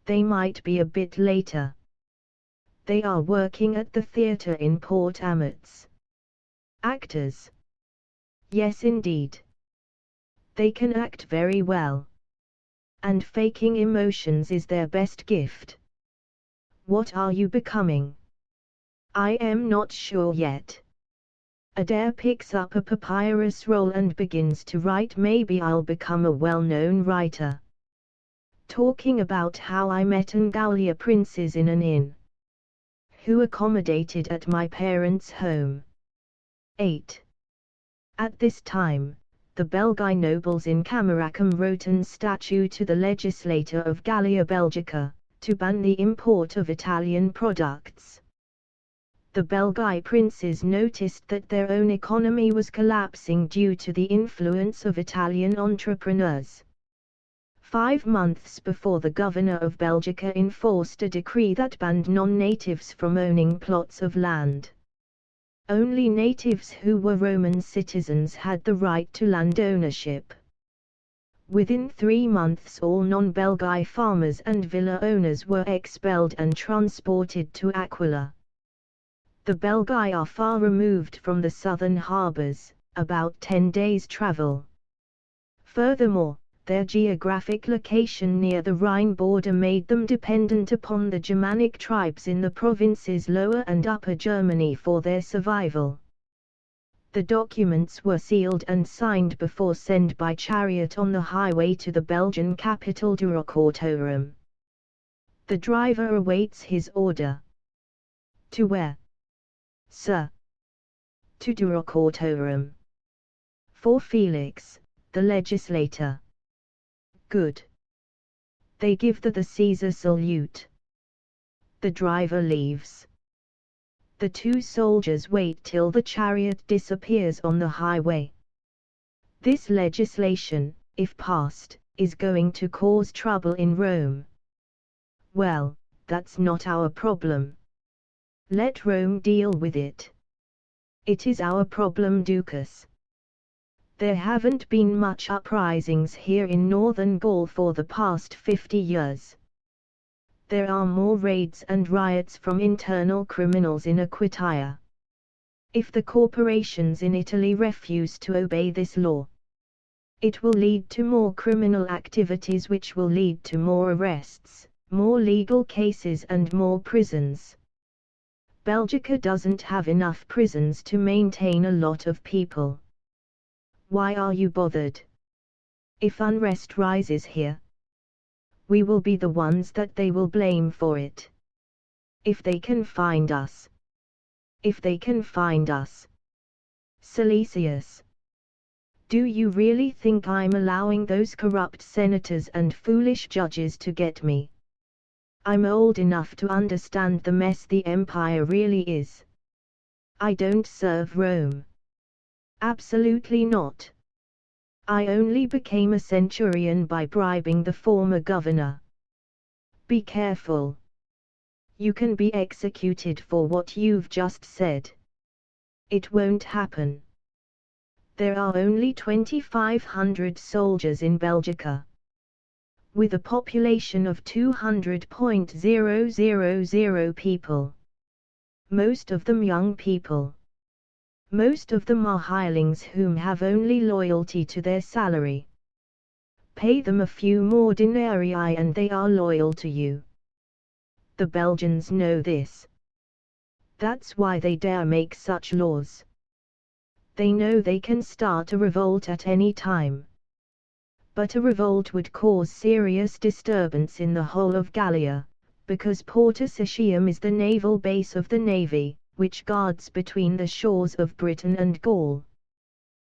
They might be a bit later. They are working at the theatre in Port Amots. Actors. Yes, indeed. They can act very well. And faking emotions is their best gift. What are you becoming? I am not sure yet. Adair picks up a papyrus roll and begins to write. Maybe I'll become a well-known writer. Talking about how I met Angalia princes in an inn. Who accommodated at my parents' home. 8. At this time, the Belgae nobles in Camaracum wrote an statute to the legislator of Gallia Belgica, to ban the import of Italian products. The Belgae princes noticed that their own economy was collapsing due to the influence of Italian entrepreneurs. 5 months before, the governor of Belgica enforced a decree that banned non-natives from owning plots of land. Only natives who were Roman citizens had the right to land ownership. Within 3 months, all non-Belgae farmers and villa owners were expelled and transported to Aquila. The Belgae are far removed from the southern harbors, about 10 days' travel. Furthermore, their geographic location near the Rhine border made them dependent upon the Germanic tribes in the provinces Lower and Upper Germany for their survival. The documents were sealed and signed before sent by chariot on the highway to the Belgian capital Durocortorum. The driver awaits his order. To where? Sir. To Durocortorum. For Felix, the legislator. Good. They give the Caesar salute. The driver leaves. The 2 soldiers wait till the chariot disappears on the highway. This legislation, if passed, is going to cause trouble in Rome. Well, that's not our problem. Let Rome deal with it. It is our problem, Ducas. There haven't been much uprisings here in northern Gaul for the past 50 years. There are more raids and riots from internal criminals in Aquitania. If the corporations in Italy refuse to obey this law, it will lead to more criminal activities, which will lead to more arrests, more legal cases and more prisons. Belgica doesn't have enough prisons to maintain a lot of people. Why are you bothered? If unrest rises here, we will be the ones that they will blame for it. If they can find us. If they can find us. Silesius. Do you really think I'm allowing those corrupt senators and foolish judges to get me? I'm old enough to understand the mess the empire really is. I don't serve Rome. Absolutely not. I only became a centurion by bribing the former governor. Be careful. You can be executed for what you've just said. It won't happen. There are only 2,500 soldiers in Belgica. With a population of 200,000 people. Most of them young people. Most of them are hirelings whom have only loyalty to their salary. Pay them a few more denarii and they are loyal to you. The Belgians know this. That's why they dare make such laws. They know they can start a revolt at any time. But a revolt would cause serious disturbance in the whole of Gallia, because Porta Sicilium is the naval base of the navy, which guards between the shores of Britain and Gaul.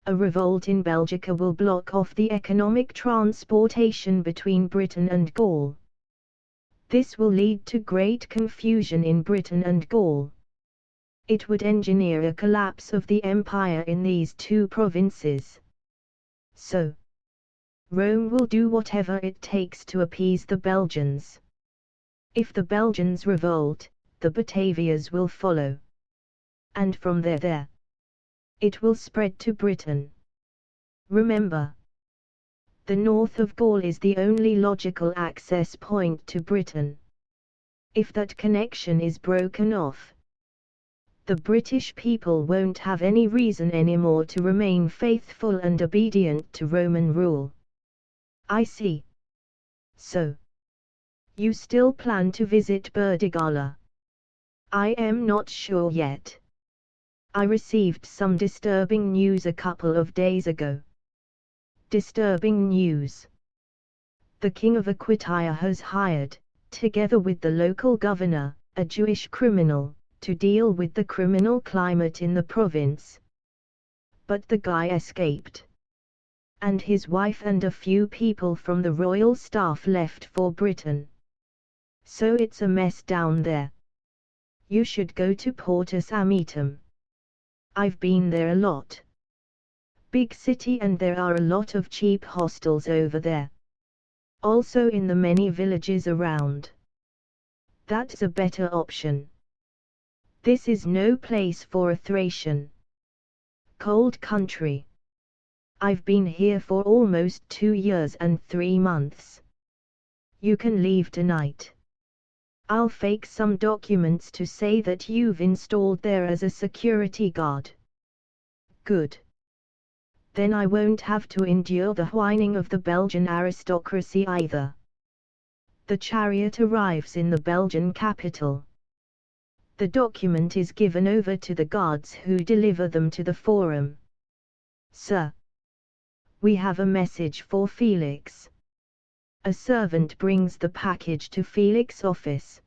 A revolt in Belgica will block off the economic transportation between Britain and Gaul. This will lead to great confusion in Britain and Gaul. It would engineer a collapse of the empire in these 2 provinces. So, Rome will do whatever it takes to appease the Belgians. If the Belgians revolt, the Batavias will follow. And from there, it will spread to Britain. Remember, the north of Gaul is the only logical access point to Britain. If that connection is broken off, the British people won't have any reason anymore to remain faithful and obedient to Roman rule. I see. So, you still plan to visit Burdigala? I am not sure yet. I received some disturbing news a couple of days ago. Disturbing news. The king of Aquitania has hired, together with the local governor, a Jewish criminal, to deal with the criminal climate in the province. But the guy escaped. and his wife and a few people from the royal staff left for Britain. So it's a mess down there. You should go to Portus Ametum. I've been there a lot. Big city, and there are a lot of cheap hostels over there. Also in the many villages around. That's a better option. This is no place for a Thracian. Cold country. I've been here for almost 2 years and 3 months. You can leave tonight. I'll fake some documents to say that you've installed there as a security guard. Good. Then I won't have to endure the whining of the Belgian aristocracy either. The chariot arrives in the Belgian capital. The document is given over to the guards who deliver them to the forum. Sir, we have a message for Felix. A servant brings the package to Felix's office.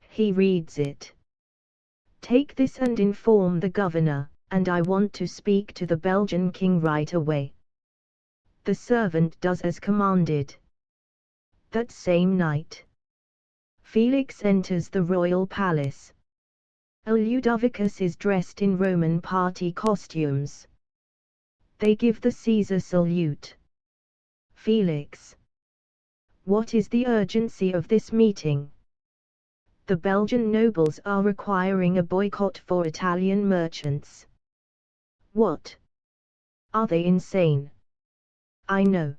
He reads it. Take this and inform the governor, and I want to speak to the Belgian king right away. The servant does as commanded. That same night, Felix enters the royal palace. Ludovicus is dressed in Roman party costumes. They give the Caesar salute. Felix. What is the urgency of this meeting? The Belgian nobles are requiring a boycott for Italian merchants. What? Are they insane? I know.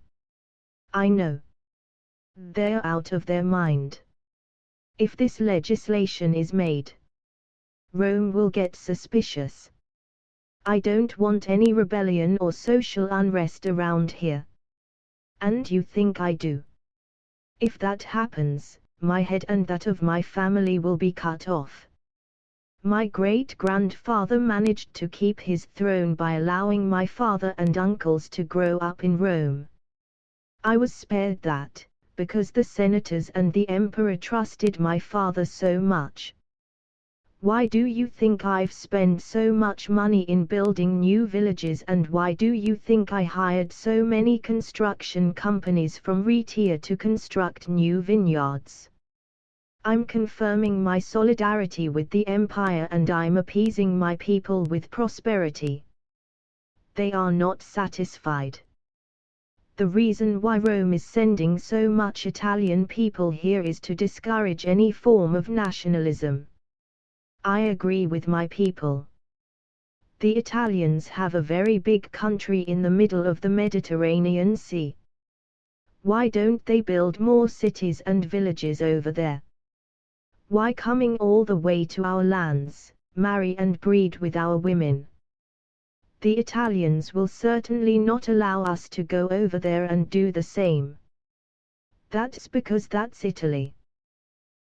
I know. They're out of their mind. If this legislation is made, Rome will get suspicious. I don't want any rebellion or social unrest around here. And you think I do? If that happens, my head and that of my family will be cut off. My great-grandfather managed to keep his throne by allowing my father and uncles to grow up in Rome. I was spared that, because the senators and the emperor trusted my father so much. Why do you think I've spent so much money in building new villages, and why do you think I hired so many construction companies from Rhaetia to construct new vineyards? I'm confirming my solidarity with the empire, and I'm appeasing my people with prosperity. They are not satisfied. The reason why Rome is sending so much Italian people here is to discourage any form of nationalism. I agree with my people. The Italians have a very big country in the middle of the Mediterranean Sea. Why don't they build more cities and villages over there? Why coming all the way to our lands, marry and breed with our women? The Italians will certainly not allow us to go over there and do the same. That's because that's Italy.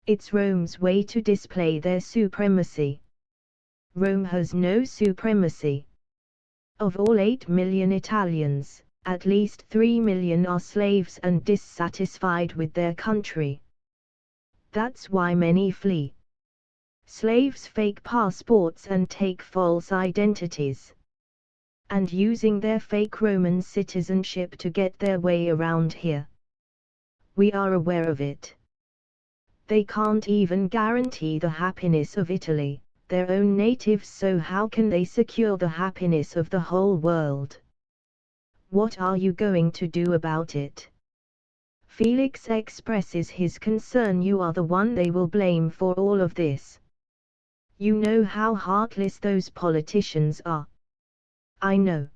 It's Rome's way to display their supremacy. Rome has no supremacy. Of all 8 million Italians, at least 3 million are slaves and dissatisfied with their country. That's why many flee. Slaves fake passports and take false identities. And using their fake Roman citizenship to get their way around here. We are aware of it. They can't even guarantee the happiness of Italy, their own natives, so how can they secure the happiness of the whole world? What are you going to do about it? Felix expresses his concern. You are the one they will blame for all of this. You know how heartless those politicians are. I know.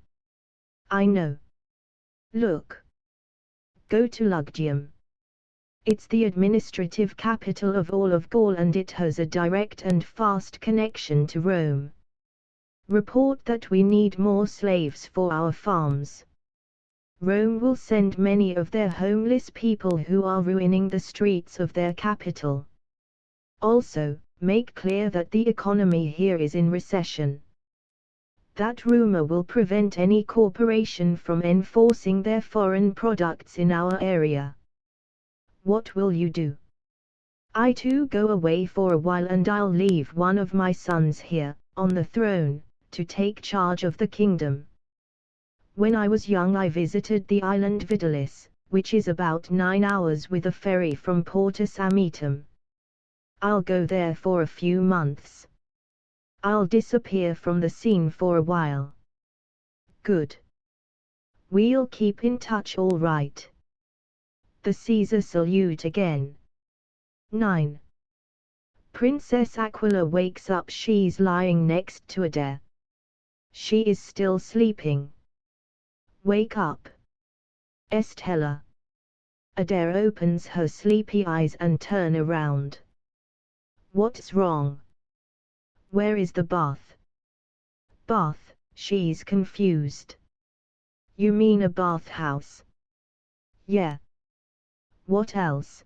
I know. Look. Go to Lugdunum. It's the administrative capital of all of Gaul, and it has a direct and fast connection to Rome. Report that we need more slaves for our farms. Rome will send many of their homeless people who are ruining the streets of their capital. Also, make clear that the economy here is in recession. That rumor will prevent any corporation from enforcing their foreign products in our area. What will you do? I too go away for a while, and I'll leave one of my sons here, on the throne, to take charge of the kingdom. When I was young I visited the island Vitalis, which is about 9 hours with a ferry from Porto Sametum. I'll go there for a few months. I'll disappear from the scene for a while. Good. We'll keep in touch, all right. The Caesar salute again. 9. Princess Aquila wakes up. She's lying next to Adair. She is still sleeping. Wake up, Estella. Adair opens her sleepy eyes and turn around. What's wrong? Where is the bath? Bath, she's confused. You mean a bathhouse? Yeah. What else?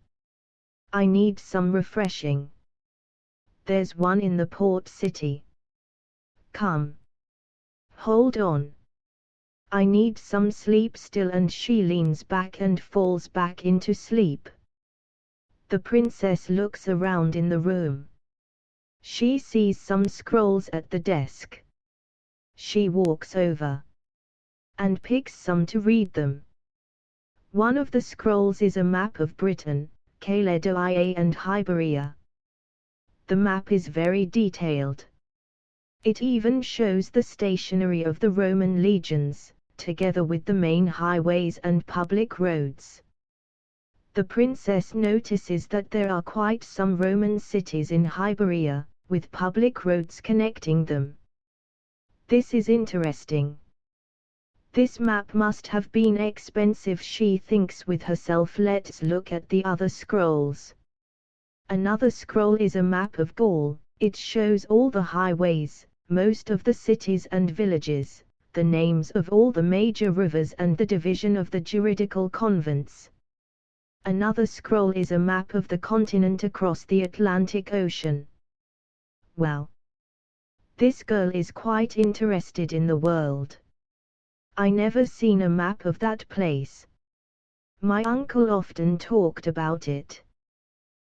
I need some refreshing. There's one in the port city. Come. Hold on. I need some sleep still, and she leans back and falls back into sleep. The princess looks around in the room. She sees some scrolls at the desk. She walks over and picks some to read them. One of the scrolls is a map of Britain, Caledonia and Hiberia. The map is very detailed. It even shows the stationery of the Roman legions, together with the main highways and public roads. The princess notices that there are quite some Roman cities in Hiberia, with public roads connecting them. This is interesting. This map must have been expensive, she thinks with herself. Let's look at the other scrolls. Another scroll is a map of Gaul. It shows all the highways, most of the cities and villages, the names of all the major rivers and the division of the juridical convents. Another scroll is a map of the continent across the Atlantic Ocean. Wow! This girl is quite interested in the world. I never seen a map of that place. My uncle often talked about it.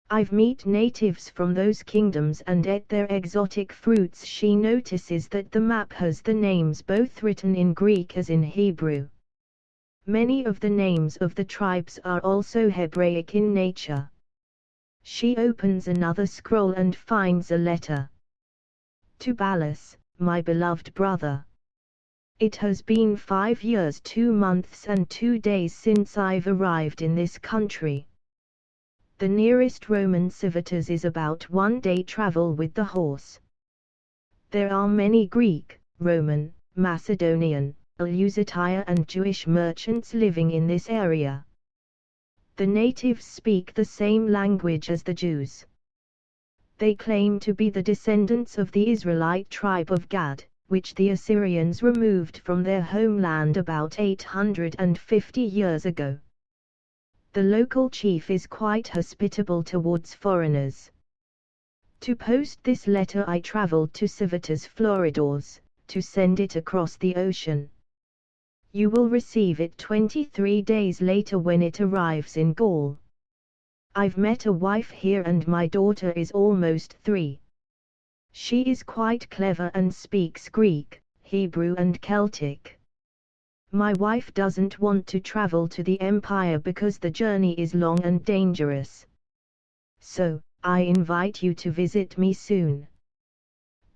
I've met natives from those kingdoms and ate their exotic fruits. She notices that the map has the names both written in Greek as in Hebrew. Many of the names of the tribes are also Hebraic in nature. She opens another scroll and finds a letter. To Ballas, my beloved brother. It has been 5 years, 2 months and 2 days since I've arrived in this country. The nearest Roman civitas is about 1 day travel with the horse. There are many Greek, Roman, Macedonian, Lusitania and Jewish merchants living in this area. The natives speak the same language as the Jews. They claim to be the descendants of the Israelite tribe of Gad, which the Assyrians removed from their homeland about 850 years ago. The local chief is quite hospitable towards foreigners. To post this letter I traveled to Civitas Floridors, to send it across the ocean. You will receive it 23 days later when it arrives in Gaul. I've met a wife here and my daughter is almost 3. She is quite clever and speaks Greek, Hebrew and Celtic. My wife doesn't want to travel to the empire because the journey is long and dangerous. So, I invite you to visit me soon.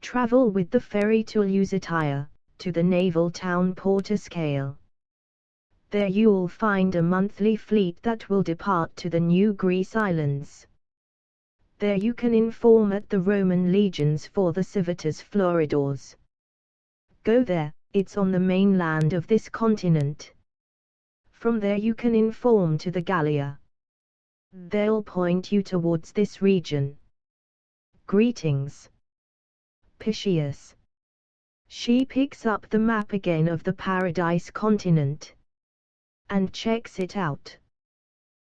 Travel with the ferry to Lusitania, to the naval town Portiscale. There you'll find a monthly fleet that will depart to the New Greece Islands. There you can inform at the Roman legions for the Civitas Floridors. Go there, it's on the mainland of this continent. From there you can inform to the Gallia. They'll point you towards this region. Greetings. Pythias. She picks up the map again of the Paradise continent and checks it out.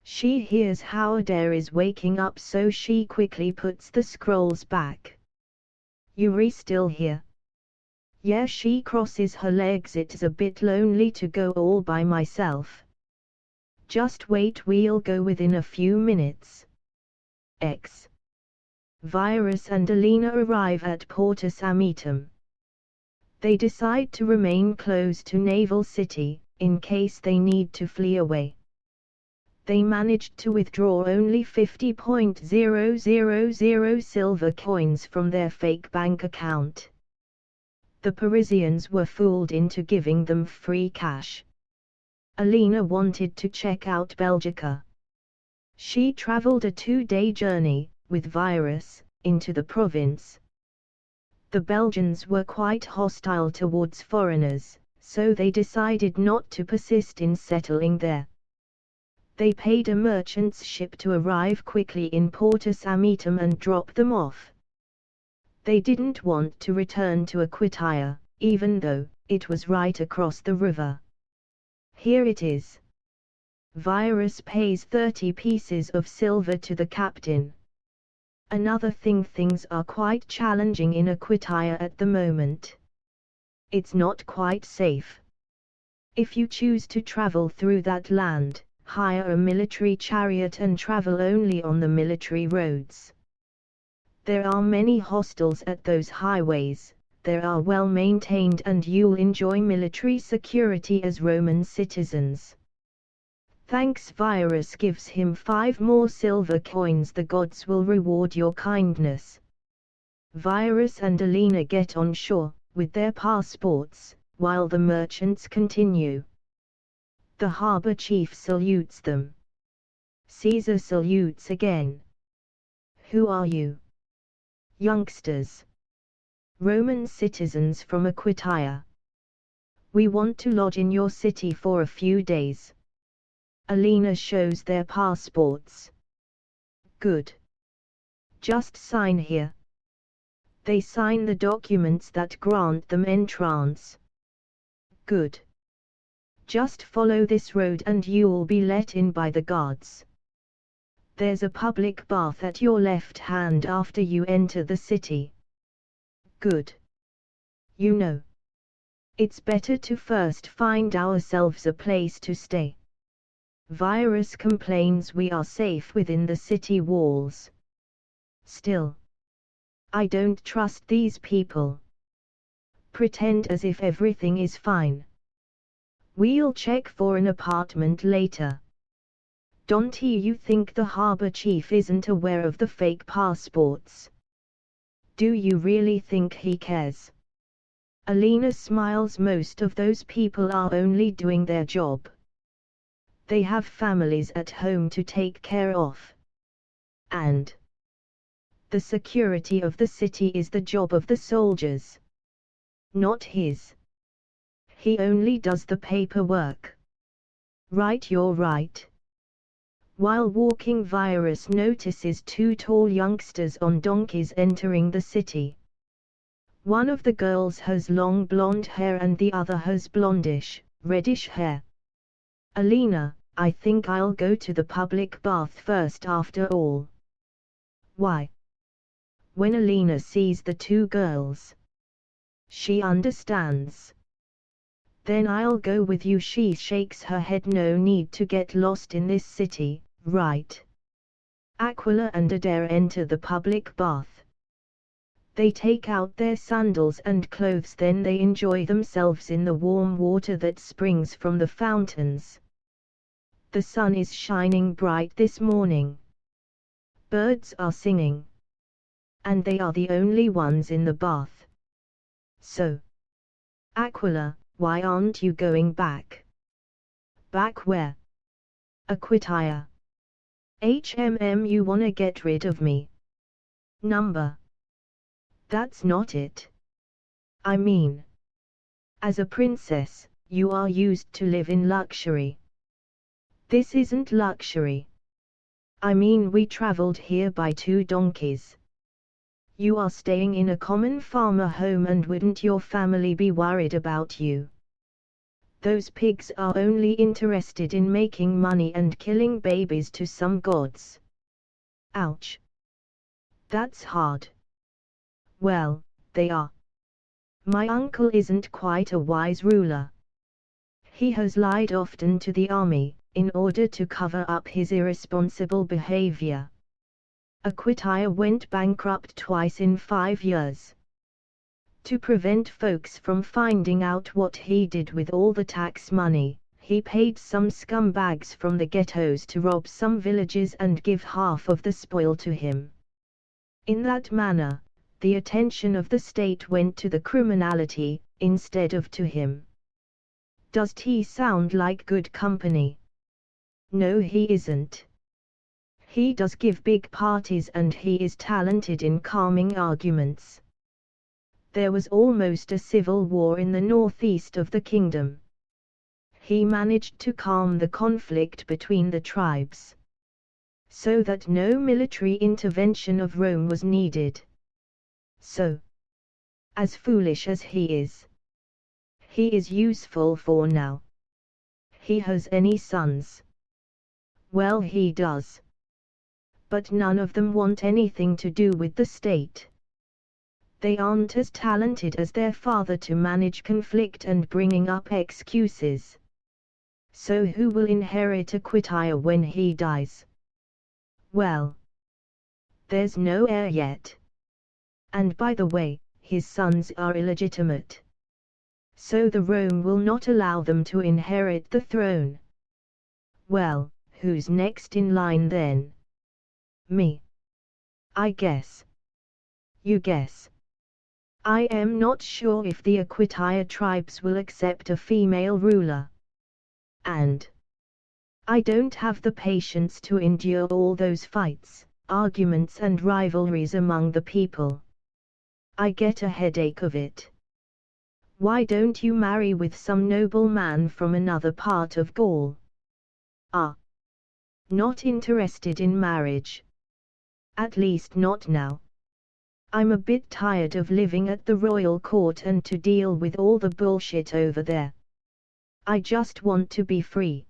She hears how Adair is waking up, so she quickly puts the scrolls back. Yuri still here? Yeah, she crosses her legs. It's a bit lonely to go all by myself. Just wait, we'll go within a few minutes. X. Virus and Alina arrive at Porto Sametum. They decide to remain close to naval city, in case they need to flee away. They managed to withdraw only 50,000 silver coins from their fake bank account. The Parisians were fooled into giving them free cash. Alina wanted to check out Belgica. She traveled a 2-day journey, with virus, into the province. The Belgians were quite hostile towards foreigners, so they decided not to persist in settling there. They paid a merchant's ship to arrive quickly in Porto Samitum and drop them off. They didn't want to return to Aquitania, even though it was right across the river. Here it is. Virus pays 30 pieces of silver to the captain. Another thing, things are quite challenging in Aquitania at the moment. It's not quite safe. If you choose to travel through that land, hire a military chariot and travel only on the military roads. There are many hostels at those highways, they are well maintained and you'll enjoy military security as Roman citizens. Thanks, Virus gives him 5 more silver coins. The gods will reward your kindness. Virus and Alina get on shore, with their passports, while the merchants continue. The harbor chief salutes them. Caesar salutes again. Who are you? Youngsters. Roman citizens from Aquitania. We want to lodge in your city for a few days. Alina shows their passports. Good. Just sign here. They sign the documents that grant them entrance. Good. Just follow this road and you'll be let in by the guards. There's a public bath at your left hand after you enter the city. Good. You know, it's better to first find ourselves a place to stay. Virus complains we are safe within the city walls. Still, I don't trust these people. Pretend as if everything is fine. We'll check for an apartment later. Don't you think the harbor chief isn't aware of the fake passports? Do you really think he cares? Alina smiles. Most of those people are only doing their job. They have families at home to take care of. And the security of the city is the job of the soldiers, not his. He only does the paperwork. Right, you're right. While walking, Virus notices 2 tall youngsters on donkeys entering the city. One of the girls has long blonde hair and the other has blondish, reddish hair. Alina, I think I'll go to the public bath first after all. Why? When Alina sees the 2 girls, she understands. Then I'll go with you. She shakes her head. No need to get lost in this city, right? Aquila and Adair enter the public bath. They take out their sandals and clothes, then they enjoy themselves in the warm water that springs from the fountains. The sun is shining bright this morning. Birds are singing. And they are the only ones in the bath. So, Aquila, why aren't you going back? Back where? Aquitania. You wanna get rid of me? Number. That's not it. I mean, as a princess, you are used to live in luxury. This isn't luxury. I mean, we traveled here by 2 donkeys. You are staying in a common farmer home, and wouldn't your family be worried about you? Those pigs are only interested in making money and killing babies to some gods. Ouch. That's hard. Well, they are. My uncle isn't quite a wise ruler. He has lied often to the army, in order to cover up his irresponsible behavior. Aquitania went bankrupt twice in 5 years. To prevent folks from finding out what he did with all the tax money, he paid some scumbags from the ghettos to rob some villages and give half of the spoil to him. In that manner, the attention of the state went to the criminality, instead of to him. Does he sound like good company? No, he isn't. He does give big parties and he is talented in calming arguments. There was almost a civil war in the northeast of the kingdom. He managed to calm the conflict between the tribes, so that no military intervention of Rome was needed. So, as foolish as he is useful for now. He has any sons? Well, he does. But none of them want anything to do with the state. They aren't as talented as their father to manage conflict and bringing up excuses. So who will inherit Aquitania when he dies? Well, there's no heir yet. And by the way, his sons are illegitimate. So the Rome will not allow them to inherit the throne. Well, who's next in line then? Me. I guess. You guess. I am not sure if the Aquitania tribes will accept a female ruler. And I don't have the patience to endure all those fights, arguments and rivalries among the people. I get a headache of it. Why don't you marry with some noble man from another part of Gaul? Ah. Not interested in marriage. At least not now. I'm a bit tired of living at the royal court and to deal with all the bullshit over there. I just want to be free.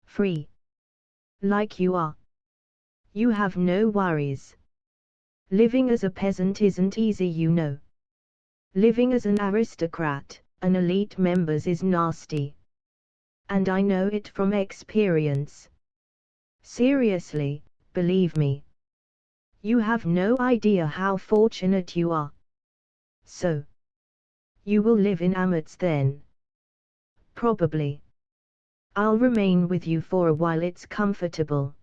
Free. Like you are. You have no worries. Living as a peasant isn't easy, you know. Living as an aristocrat, an elite members is nasty. And I know it from experience. Seriously, believe me. You have no idea how fortunate you are. So, you will live in amost then? Probably. I'll remain with you for a while, it's comfortable.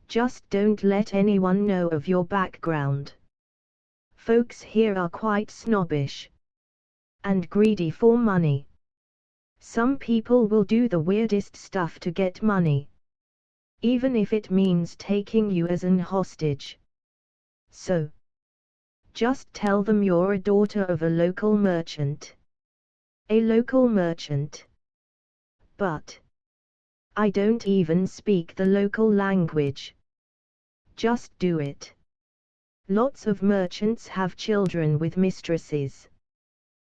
Just don't let anyone know of your background. Folks here are quite snobbish. And greedy for money. Some people will do the weirdest stuff to get money. Even if it means taking you as an hostage. So, just tell them you're a daughter of a local merchant. A local merchant. But I don't even speak the local language. Just do it. Lots of merchants have children with mistresses.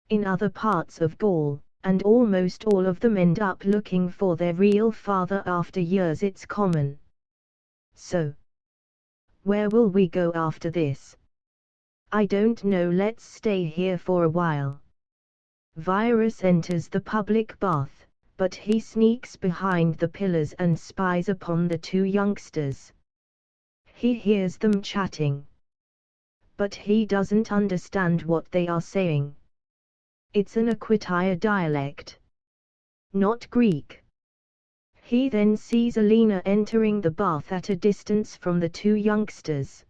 In other parts of Gaul, and almost all of them end up looking for their real father after years, it's common. So, where will we go after this? I don't know, let's stay here for a while. Virus enters the public bath, but he sneaks behind the pillars and spies upon the two youngsters. He hears them chatting. But he doesn't understand what they are saying. It's an Aquitania dialect. Not Greek. He then sees Alina entering the bath at a distance from the two youngsters.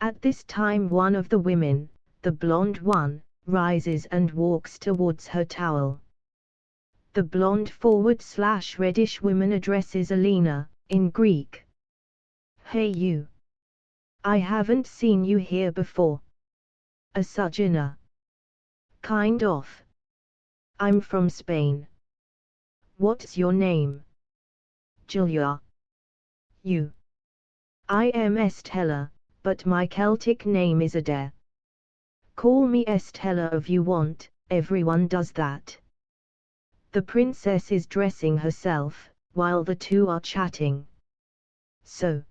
At this time one of the women, the blonde one, rises and walks towards her towel. The blonde /reddish woman addresses Alina, in Greek. Hey you. I haven't seen you here before. A sojourner. Kind of. I'm from Spain. What's your name? Julia. You. I am Estella, but my Celtic name is Adair. Call me Estella if you want, everyone does that. The princess is dressing herself, while the two are chatting. So,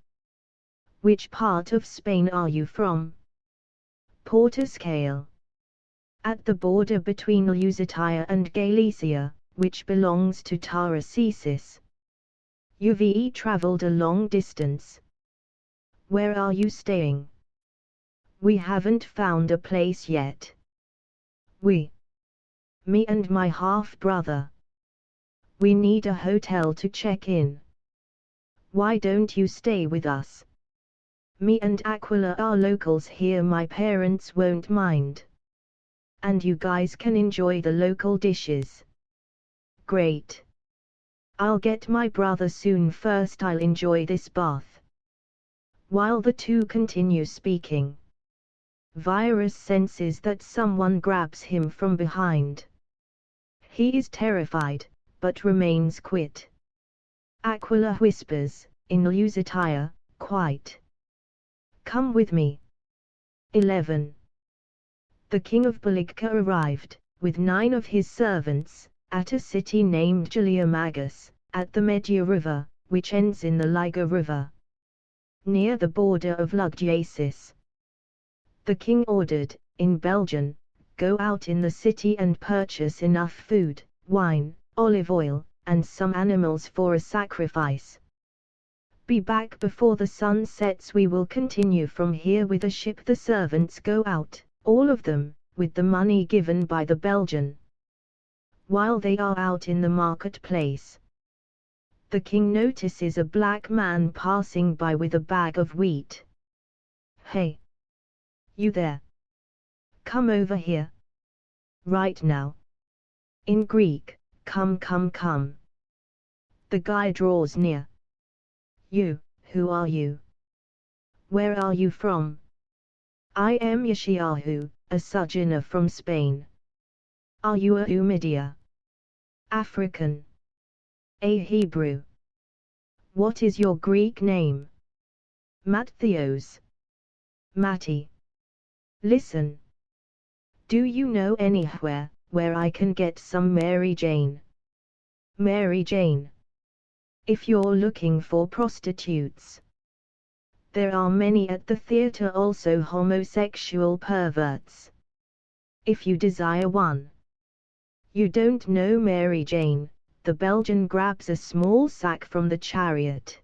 which part of Spain are you from? Portugal. At the border between Lusitania and Galicia, which belongs to Tarracesis. You've traveled a long distance. Where are you staying? We haven't found a place yet. Me and my half-brother. We need a hotel to check in. Why don't you stay with us? Me and Aquila are locals here, my parents won't mind. And you guys can enjoy the local dishes. Great. I'll get my brother soon, first I'll enjoy this bath. While the two continue speaking, Virus senses that someone grabs him from behind. He is terrified, but remains quiet. Aquila whispers, in Lusitania, "Quite. Come with me." 11. The king of Burdigala arrived, with 9 of his servants, at a city named Galeamagus, at the Media River, which ends in the Liga River, near the border of Lugdunensis. The king ordered, in Belgian, "Go out in the city and purchase enough food, wine, olive oil, and some animals for a sacrifice. Be back before the sun sets. We will continue from here with a ship." The servants go out, all of them, with the money given by the Belgian. While they are out in the marketplace, the king notices a black man passing by with a bag of wheat. "Hey! You there! Come over here! Right now!" In Greek, "Come, come, come." The guy draws near. "You, who are you? Where are you from?" "I am Yeshayahu, a sojourner from Spain." "Are you a Umidia? African? A Hebrew? What is your Greek name?" "Matthios." "Matty. Listen. Do you know anywhere where I can get some Mary Jane?" "Mary Jane? If you're looking for prostitutes, there are many at the theater, also homosexual perverts. If you desire one." "You don't know Mary Jane." The Belgian grabs a small sack from the chariot.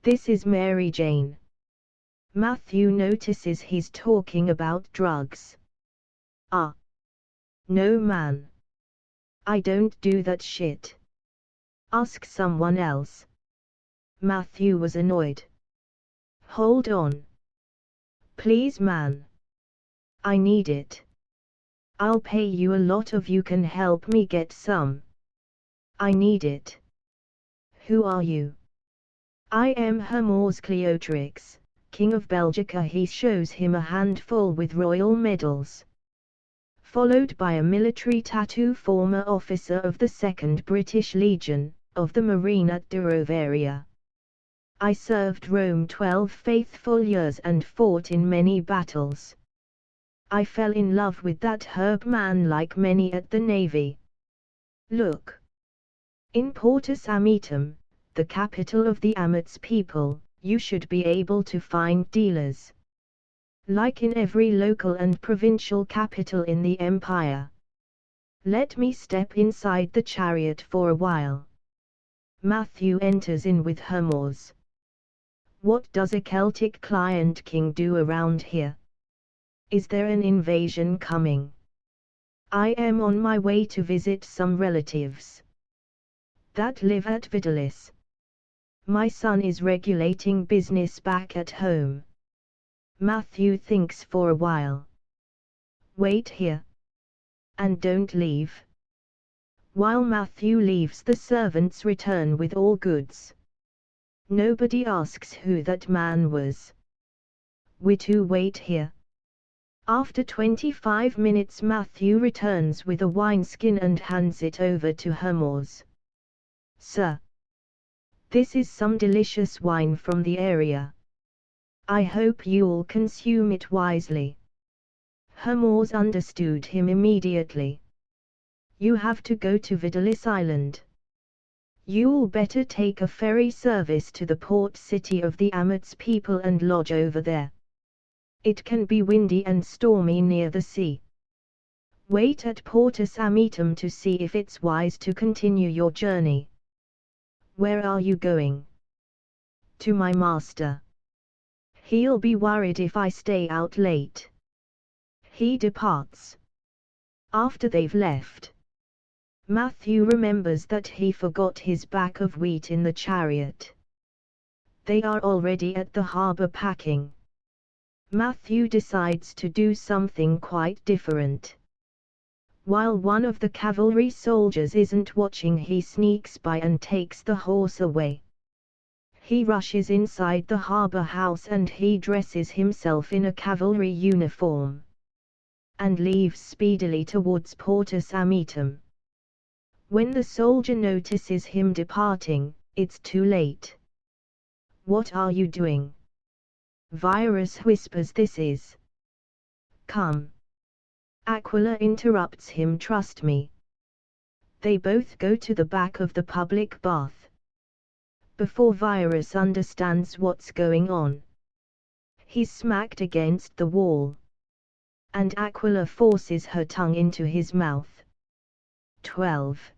"This is Mary Jane." Matthew notices he's talking about drugs. "Ah. No man. I don't do that shit. Ask someone else." Matthew was annoyed. "Hold on. Please man. I need it. I'll pay you a lot if you can help me get some. I need it." "Who are you?" "I am Hermos Cleotrix, king of Belgica." He shows him a handful with royal medals, followed by a military tattoo, former officer of the 2nd British Legion, of the Marine at de Roveria. "I served Rome 12 faithful years and fought in many battles. I fell in love with that herb man like many at the Navy. Look. In Portus Ametum, the capital of the Amots people, you should be able to find dealers. Like in every local and provincial capital in the empire. Let me step inside the chariot for a while." Matthew enters in with Hermos. "What does a Celtic client king do around here? Is there an invasion coming?" "I am on my way to visit some relatives that live at Vitalis. My son is regulating business back at home." Matthew thinks for a while. "Wait here. And don't leave." While Matthew leaves, the servants return with all goods. Nobody asks who that man was. "We too wait here." After 25 minutes Matthew returns with a wineskin and hands it over to Hermos. "Sir, this is some delicious wine from the area. I hope you'll consume it wisely." Hermos understood him immediately. "You have to go to Vitalis Island. You'll better take a ferry service to the port city of the Amots people and lodge over there. It can be windy and stormy near the sea. Wait at Portus Ametum to see if it's wise to continue your journey." "Where are you going?" "To my master. He'll be worried if I stay out late." He departs. After they've left, Matthew remembers that he forgot his bag of wheat in the chariot. They are already at the harbor packing. Matthew decides to do something quite different. While one of the cavalry soldiers isn't watching, he sneaks by and takes the horse away. He rushes inside the harbor house and he dresses himself in a cavalry uniform and leaves speedily towards Portus Amitum. When the soldier notices him departing, it's too late. "What are you doing?" Virus whispers. "This is." "Come." Aquila interrupts him. "Trust me." They both go to the back of the public bath. Before Virus understands what's going on, he's smacked against the wall, and Aquila forces her tongue into his mouth. 12.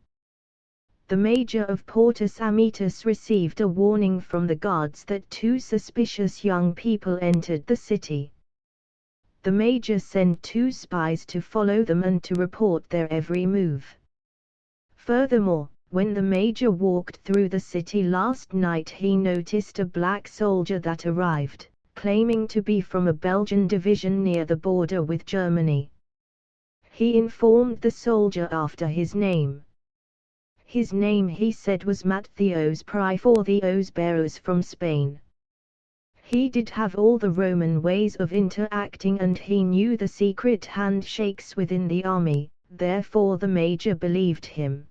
The major of Portus Amitus received a warning from the guards that two suspicious young people entered the city. The major sent 2 spies to follow them and to report their every move. Furthermore, when the major walked through the city last night, he noticed a black soldier that arrived, claiming to be from a Belgian division near the border with Germany. He informed the soldier after his name. His name, he said, was Matthios Prifortheos Beros from Spain. He did have all the Roman ways of interacting and he knew the secret handshakes within the army, therefore the major believed him.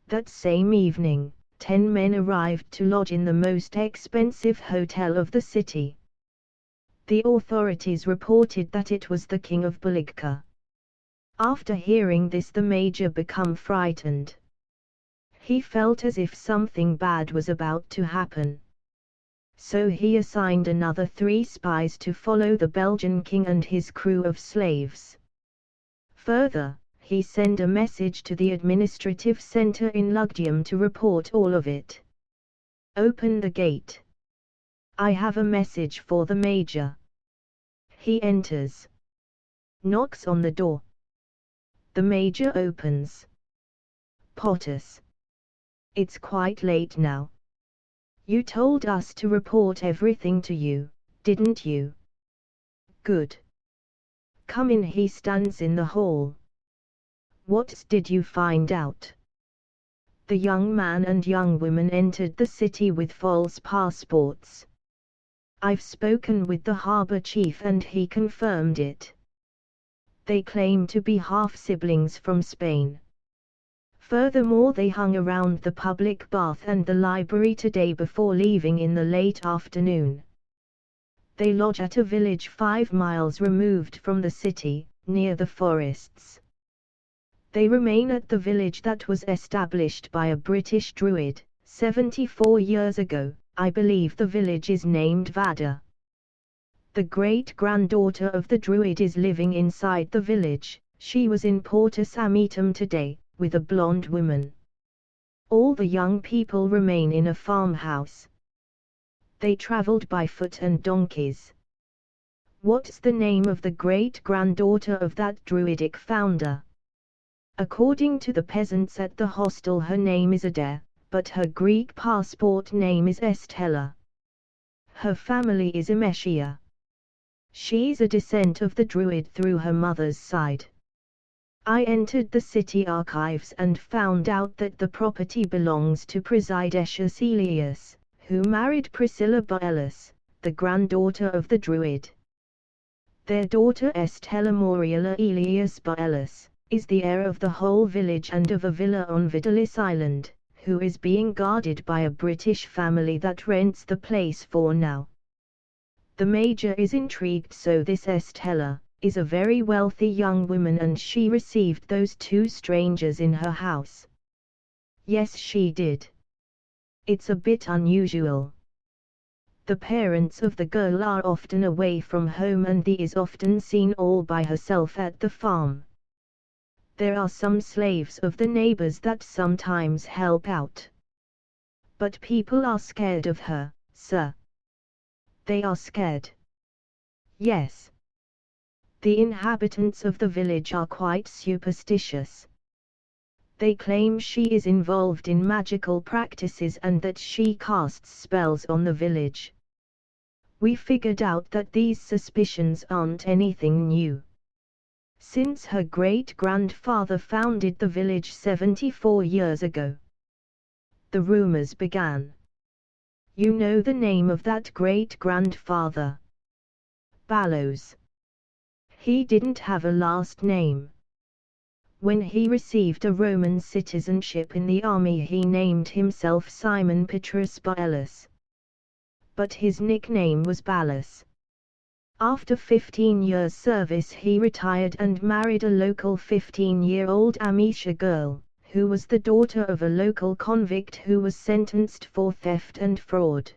That same evening, 10 men arrived to lodge in the most expensive hotel of the city. The authorities reported that it was the king of Burdigala. After hearing this, the major became frightened. He felt as if something bad was about to happen. So he assigned another 3 spies to follow the Belgian king and his crew of slaves. Further, he sent a message to the administrative center in Lugdunum to report all of it. "Open the gate. I have a message for the major." He enters. Knocks on the door. The major opens. "Portus. It's quite late now. You told us to report everything to you, didn't you?" "Good. Come in." He stands in the hall. "What did you find out?" The young man and young woman entered the city with false passports. "I've spoken with the harbor chief and he confirmed it. They claim to be half-siblings from Spain. Furthermore, they hung around the public bath and the library today before leaving in the late afternoon. They lodge at a village 5 miles removed from the city, near the forests. They remain at the village that was established by a British druid, 74 years ago. I believe the village is named Vada. The great-granddaughter of the druid is living inside the village. She was in Portus Amitum today, with a blonde woman. All the young people remain in a farmhouse. They traveled by foot and donkeys." "What's the name of the great-granddaughter of that druidic founder?" "According to the peasants at the hostel, her name is Adair, but her Greek passport name is Estella. Her family is Emeshia. She's a descent of the druid through her mother's side. I entered the city archives and found out that the property belongs to Prasidesius Elias, who married Priscilla Baellus, the granddaughter of the druid. Their daughter Estella Moriela Elias Baellus is the heir of the whole village and of a villa on Vitalis Island, who is being guarded by a British family that rents the place for now." The major is intrigued. "So this Estella is a very wealthy young woman and she received those 2 strangers in her house?" "Yes, she did. It's a bit unusual. The parents of the girl are often away from home and she is often seen all by herself at the farm. There are some slaves of the neighbors that sometimes help out. But people are scared of her, sir." "They are scared?" "Yes. The inhabitants of the village are quite superstitious. They claim she is involved in magical practices and that she casts spells on the village. We figured out that these suspicions aren't anything new. Since her great-grandfather founded the village 74 years ago, the rumors began. You know the name of that great-grandfather? Ballos. He didn't have a last name. When he received a Roman citizenship in the army, he named himself Simon Petrus Ballos. But his nickname was Ballos. After 15 years' service he retired and married a local 15-year-old Amish girl, who was the daughter of a local convict who was sentenced for theft and fraud.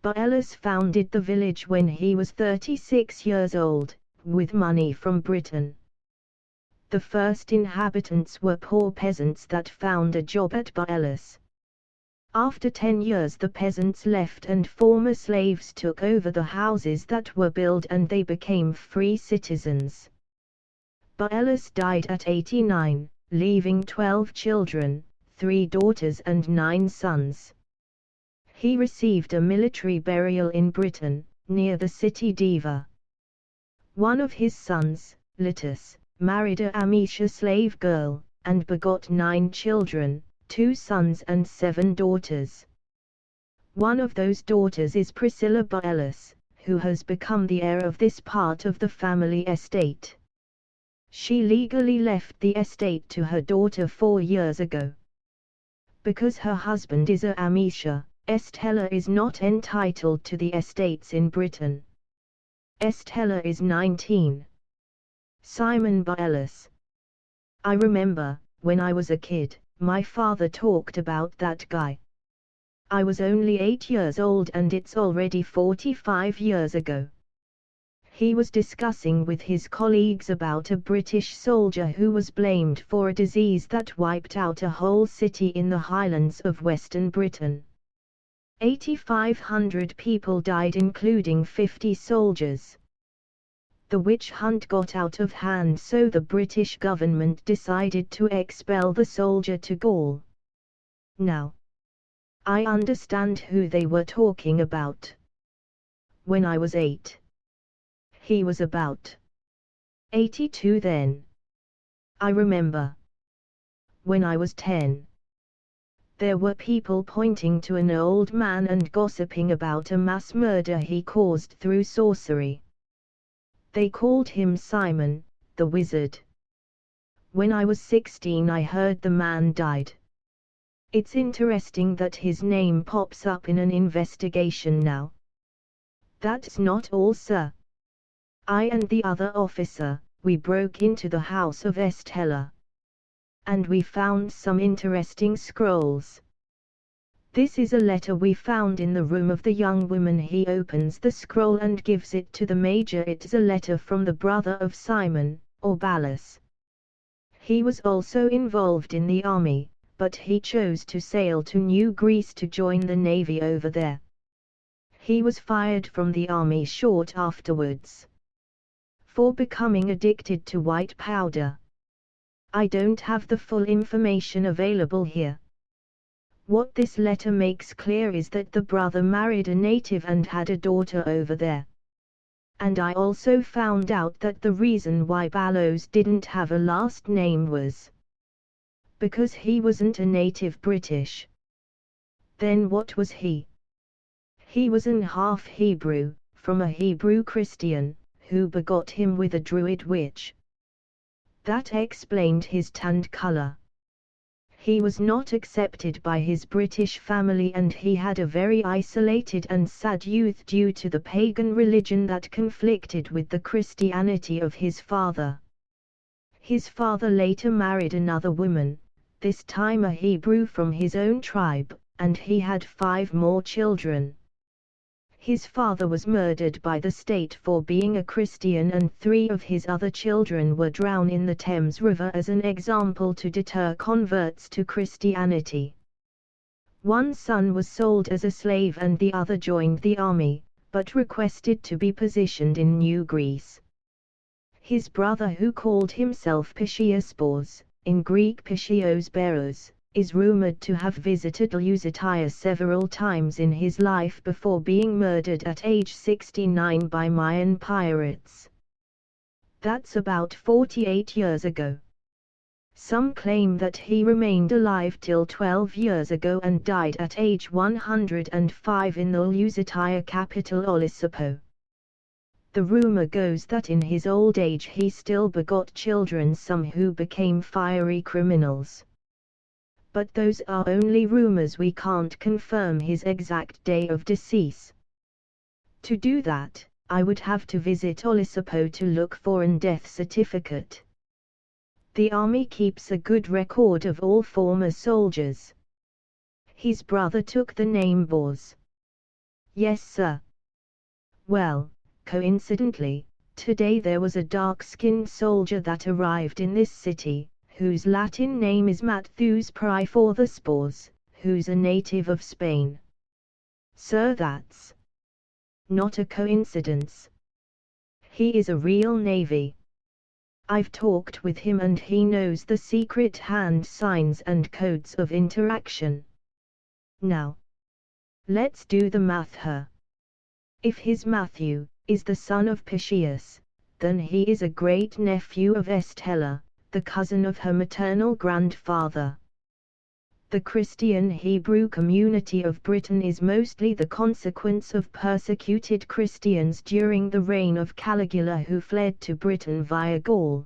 Ballos founded the village when he was 36 years old, with money from Britain. The first inhabitants were poor peasants that found a job at Ballos. After 10 years the peasants left and former slaves took over the houses that were built and they became free citizens. Ballos died at 89, leaving 12 children, 3 daughters and 9 sons. He received a military burial in Britain, near the city Diva. One of his sons, Litus, married a Amish slave girl, and begot 9 children, 2 sons and 7 daughters. One of those daughters is Priscilla Ballos, who has become the heir of this part of the family estate. She legally left the estate to her daughter 4 years ago. Because her husband is a Amisha, Estella is not entitled to the estates in Britain. Estella is 19. Simon Ballos. I remember, when I was a kid, my father talked about that guy. I was only 8 years old and it's already 45 years ago. He was discussing with his colleagues about a British soldier who was blamed for a disease that wiped out a whole city in the Highlands of Western Britain. 8,500 people died, including 50 soldiers. The witch hunt got out of hand, so the British government decided to expel the soldier to Gaul. Now, I understand who they were talking about. When I was 8. He was about 82 then. I remember. When I was 10. There were people pointing to an old man and gossiping about a mass murder he caused through sorcery. They called him Simon, the wizard. When I was 16 I heard the man died. It's interesting that his name pops up in an investigation now. That's not all, sir. I and the other officer, we broke into the house of Estella. And we found some interesting scrolls. This is a letter we found in the room of the young woman. He opens the scroll and gives it to the major. It's a letter from the brother of Simon, or Ballos. He was also involved in the army, but he chose to sail to New Greece to join the navy over there. He was fired from the army short afterwards for becoming addicted to white powder. I don't have the full information available here. What this letter makes clear is that the brother married a native and had a daughter over there. And I also found out that the reason why Ballos didn't have a last name was because he wasn't a native British. Then what was he? He was an half Hebrew, from a Hebrew Christian, who begot him with a Druid witch. That explained his tanned color. He was not accepted by his British family and he had a very isolated and sad youth due to the pagan religion that conflicted with the Christianity of his father. His father later married another woman, this time a Hebrew from his own tribe, and he had 5 more children. His father was murdered by the state for being a Christian and 3 of his other children were drowned in the Thames River as an example to deter converts to Christianity. One son was sold as a slave and the other joined the army, but requested to be positioned in New Greece. His brother, who called himself Piscius, in Greek Piscios Beros, is rumored to have visited Lusitania several times in his life before being murdered at age 69 by Mayan pirates. That's about 48 years ago. Some claim that he remained alive till 12 years ago and died at age 105 in the Lusitania capital Olisipo. The rumor goes that in his old age he still begot children, some who became fiery criminals. But those are only rumors, we can't confirm his exact day of decease. To do that, I would have to visit Olisipo to look for an death certificate. The army keeps a good record of all former soldiers. His brother took the name Bors. Yes, sir. Well, coincidentally, today there was a dark-skinned soldier that arrived in this city, whose Latin name is Matthews Pry for the Spores, who's a native of Spain. Sir, that's not a coincidence. He is a real navy. I've talked with him and he knows the secret hand signs and codes of interaction. Now, let's do the math here. If his Matthew is the son of Piscius, then he is a great-nephew of Estella, the cousin of her maternal grandfather. The Christian Hebrew community of Britain is mostly the consequence of persecuted Christians during the reign of Caligula, who fled to Britain via Gaul.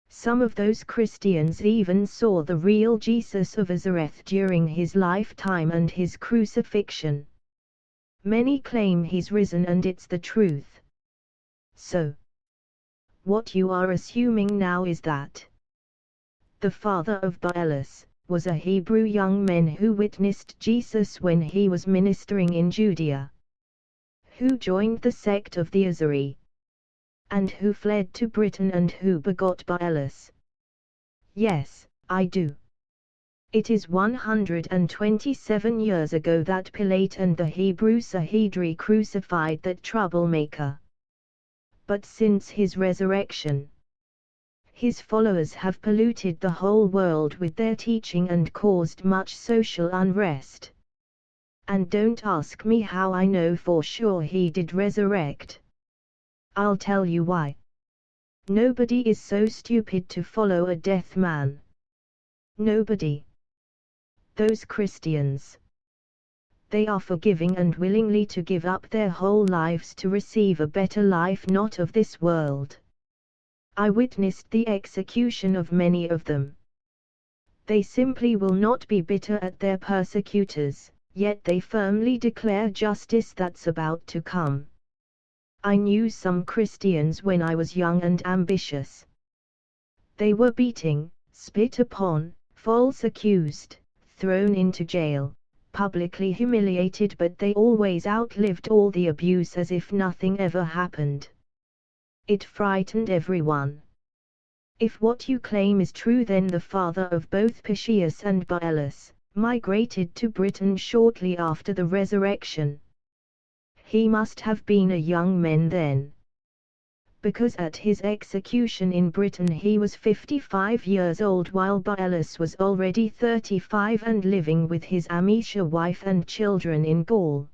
Some of those Christians even saw the real Jesus of Nazareth during his lifetime and his crucifixion. Many claim he's risen, and it's the truth. So, what you are assuming now is that the father of Barellus was a Hebrew young man who witnessed Jesus when he was ministering in Judea, who joined the sect of the Azari, and who fled to Britain and who begot Barellus. Yes, I do. It is 127 years ago that Pilate and the Hebrew Sahedri crucified that troublemaker. But since his resurrection, his followers have polluted the whole world with their teaching and caused much social unrest. And don't ask me how I know for sure he did resurrect. I'll tell you why. Nobody is so stupid to follow a death man. Nobody. Those Christians. They are forgiving and willingly to give up their whole lives to receive a better life not of this world. I witnessed the execution of many of them. They simply will not be bitter at their persecutors, yet they firmly declare justice that's about to come. I knew some Christians when I was young and ambitious. They were beating, spit upon, false accused, thrown into jail, publicly humiliated, but they always outlived all the abuse as if nothing ever happened. It frightened everyone. If what you claim is true, then the father of both Piscius and Barellus migrated to Britain shortly after the resurrection. He must have been a young man then, because at his execution in Britain he was 55 years old, while Barellus was already 35 and living with his Amicia wife and children in Gaul.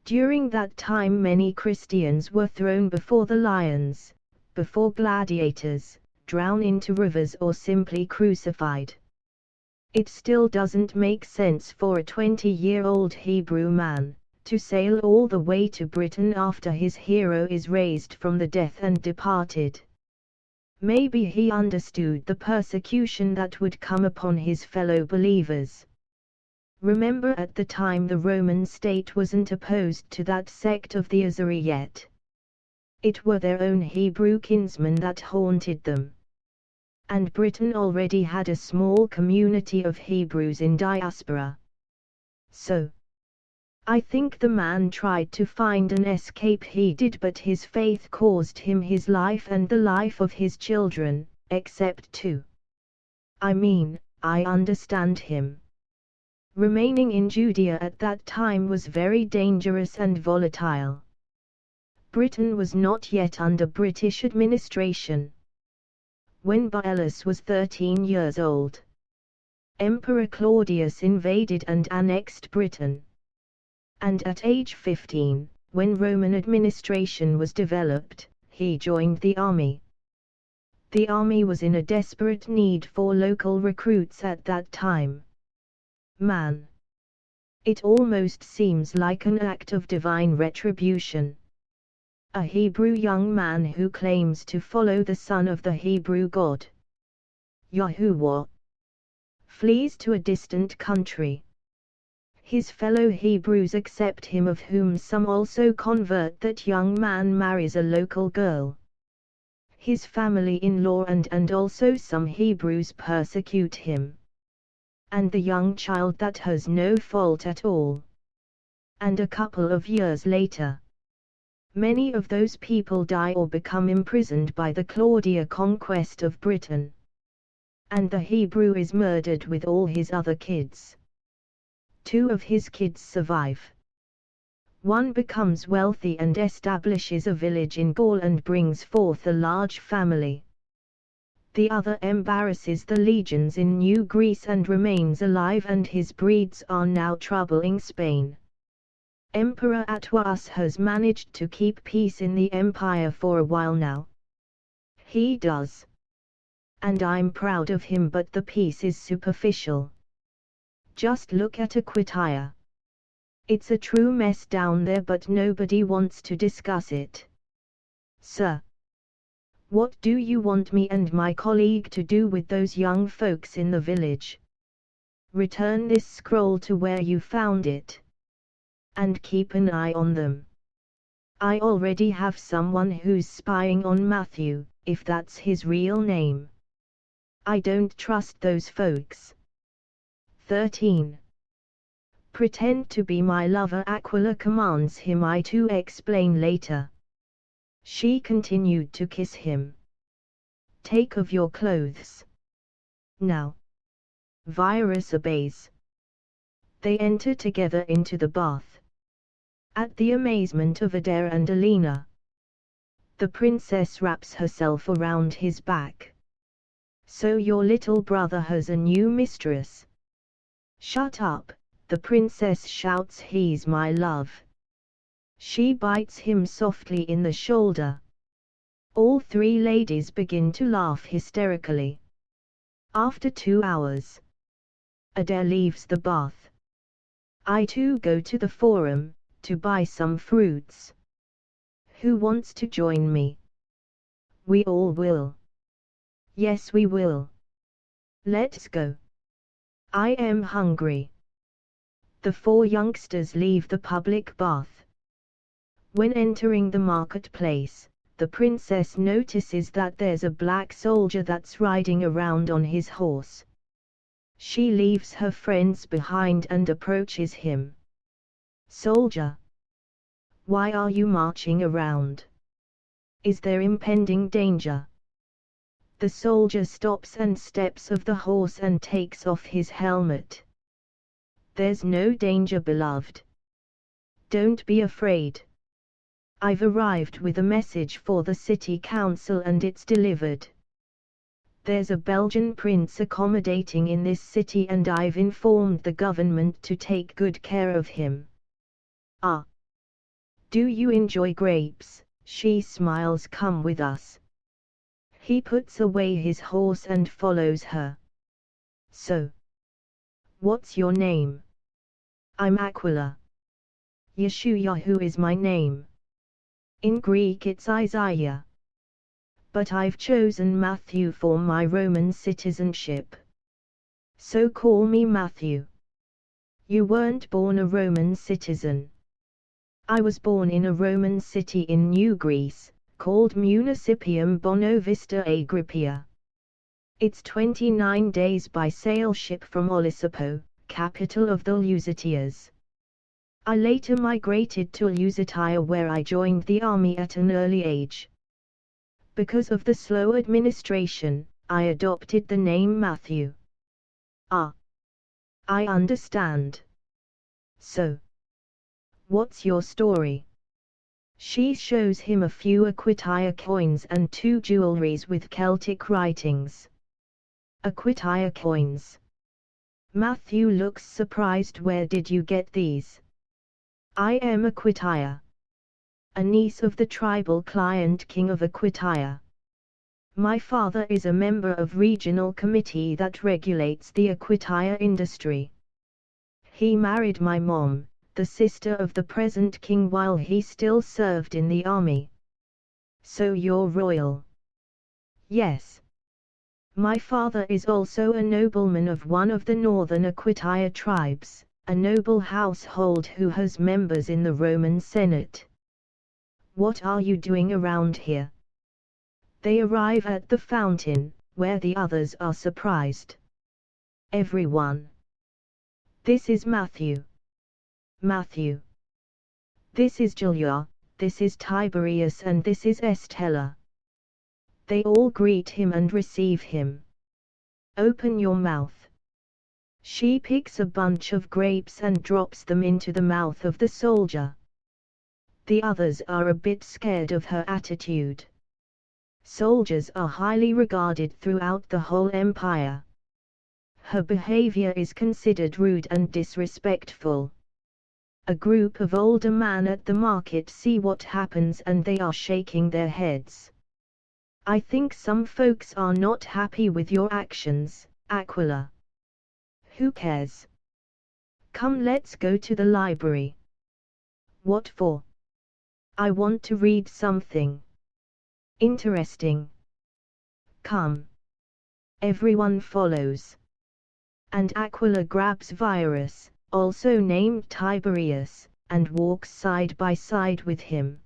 During that time many Christians were thrown before the lions, before gladiators, drowned into rivers, or simply crucified. It still doesn't make sense for a 20-year-old Hebrew man to sail all the way to Britain after his hero is raised from the death and departed. Maybe he understood the persecution that would come upon his fellow believers. Remember, at the time the Roman state wasn't opposed to that sect of the Azari yet. It were their own Hebrew kinsmen that haunted them. And Britain already had a small community of Hebrews in diaspora. So, I think the man tried to find an escape, he did, but his faith caused him his life and the life of his children, except two. I mean, I understand him. Remaining in Judea at that time was very dangerous and volatile. Britain was not yet under British administration. When Burdigala was 13 years old, Emperor Claudius invaded and annexed Britain. And at age 15, when Roman administration was developed, he joined the army. The army was in a desperate need for local recruits at that time. Man! It almost seems like an act of divine retribution. A Hebrew young man who claims to follow the son of the Hebrew God, Yahuwah, flees to a distant country. His fellow Hebrews accept him, of whom some also convert. That young man marries a local girl. His family-in-law and also some Hebrews persecute him. And the young child that has no fault at all. And a couple of years later, many of those people die or become imprisoned by the Claudia conquest of Britain. And the Hebrew is murdered with all his other kids. 2 of his kids survive. One becomes wealthy and establishes a village in Gaul and brings forth a large family. The other embarrasses the legions in New Greece and remains alive, and his breeds are now troubling Spain. Emperor Atwas has managed to keep peace in the empire for a while now. He does. And I'm proud of him, but the peace is superficial. Just look at Aquitania. It's a true mess down there, but nobody wants to discuss it. Sir, what do you want me and my colleague to do with those young folks in the village? Return this scroll to where you found it. And keep an eye on them. I already have someone who's spying on Matthew, if that's his real name. I don't trust those folks. 13. Pretend to be my lover, Aquila commands him. I to explain later. She continued to kiss him. Take off your clothes. Now. Virus obeys. They enter together into the bath. At the amazement of Adair and Alina, the princess wraps herself around his back. So your little brother has a new mistress? Shut up, the princess shouts. He's my love. She bites him softly in the shoulder. All 3 ladies begin to laugh hysterically. After 2 hours, Adair leaves the bath. I too go to the forum, to buy some fruits. Who wants to join me? We all will. Yes, we will. Let's go. I am hungry. The 4 youngsters leave the public bath. When entering the marketplace, the princess notices that there's a black soldier that's riding around on his horse. She leaves her friends behind and approaches him. Soldier, why are you marching around? Is there impending danger? The soldier stops and steps off the horse and takes off his helmet. There's no danger, beloved. Don't be afraid. I've arrived with a message for the city council and it's delivered. There's a Belgian prince accommodating in this city and I've informed the government to take good care of him. Ah! Do you enjoy grapes? She smiles. Come with us. He puts away his horse and follows her. So, what's your name? I'm Aquila. Yeshuyahu is my name. In Greek it's Isaiah. But I've chosen Matthew for my Roman citizenship. So call me Matthew. You weren't born a Roman citizen. I was born in a Roman city in New Greece, called Municipium Bonovista Agrippia. It's 29 days by sail ship from Olisipo, capital of the Lusitias. I later migrated to Lusitania, where I joined the army at an early age. Because of the slow administration, I adopted the name Matthew. Ah! I understand. So, what's your story? She shows him a few Aquitania coins and 2 jewelries with Celtic writings. Aquitania coins. Matthew looks surprised. Where did you get these? I am Aquitania, a niece of the tribal client king of Aquitania. My father is a member of regional committee that regulates the Aquitania industry. He married my mom, the sister of the present king, while he still served in the army. So you're royal? Yes. My father is also a nobleman of one of the northern Aquitania tribes, a noble household who has members in the Roman Senate. What are you doing around here? They arrive at the fountain, where the others are surprised. Everyone. This is Matthew. Matthew. This is Julia, this is Tiberius, and this is Estella. They all greet him and receive him. Open your mouth. She picks a bunch of grapes and drops them into the mouth of the soldier. The others are a bit scared of her attitude. Soldiers are highly regarded throughout the whole empire. Her behavior is considered rude and disrespectful. A group of older men at the market see what happens and they are shaking their heads. I think some folks are not happy with your actions, Aquila. Who cares? Come, let's go to the library. What for? I want to read something interesting. Come. Everyone follows. And Aquila grabs Virus, also named Tiberius, and walks side by side with him.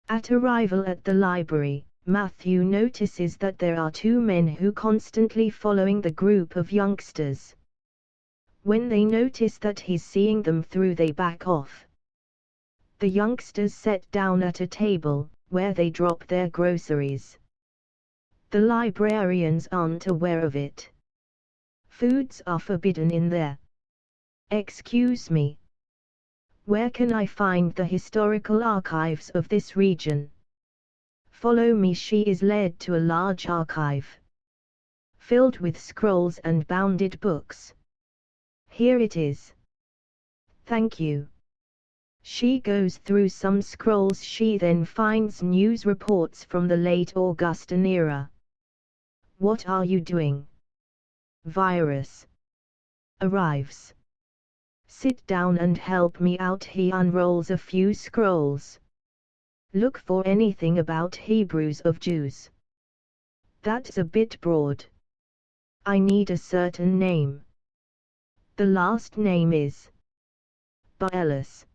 At arrival at the library, Matthew notices that there are 2 men who constantly following the group of youngsters. When they notice that he's seeing them through, they back off. The youngsters sit down at a table, where they drop their groceries. The librarians aren't aware of it. Foods are forbidden in there. Excuse me. Where can I find the historical archives of this region? Follow me. She is led to a large archive, filled with scrolls and bounded books. Here it is. Thank you. She goes through some scrolls. She then finds news reports from the late Augustan era. What are you doing? Virus arrives. Sit down and help me out. He unrolls a few scrolls. Look for anything about Hebrews of Jews. That's a bit broad. I need a certain name. The last name is Baelis.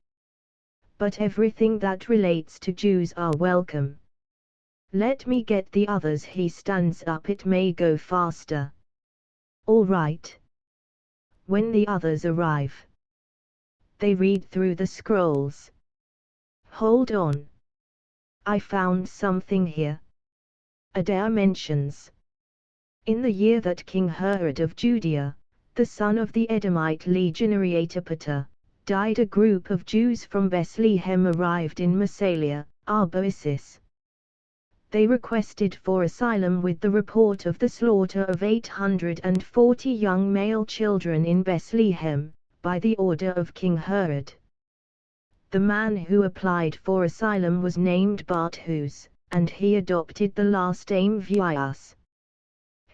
But everything that relates to Jews are welcome. Let me get the others. He stands up. It may go faster. All right. When the others arrive, they read through the scrolls. Hold on. I found something here. Adair mentions. In the year that King Herod of Judea, the son of the Edomite legionary Antipater, died, a group of Jews from Bethlehem arrived in Massalia, Arboisis. They requested for asylum with the report of the slaughter of 840 young male children in Bethlehem, by the order of King Herod. The man who applied for asylum was named Barthus, and he adopted the last name Vias.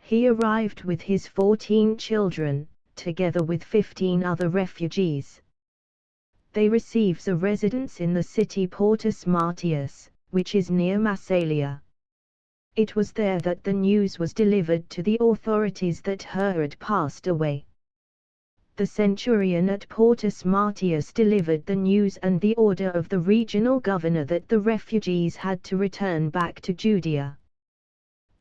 He arrived with his 14 children, together with 15 other refugees. They receives a residence in the city Portus Martius, which is near Massalia. It was there that the news was delivered to the authorities that Herod passed away. The centurion at Portus Martius delivered the news and the order of the regional governor that the refugees had to return back to Judea.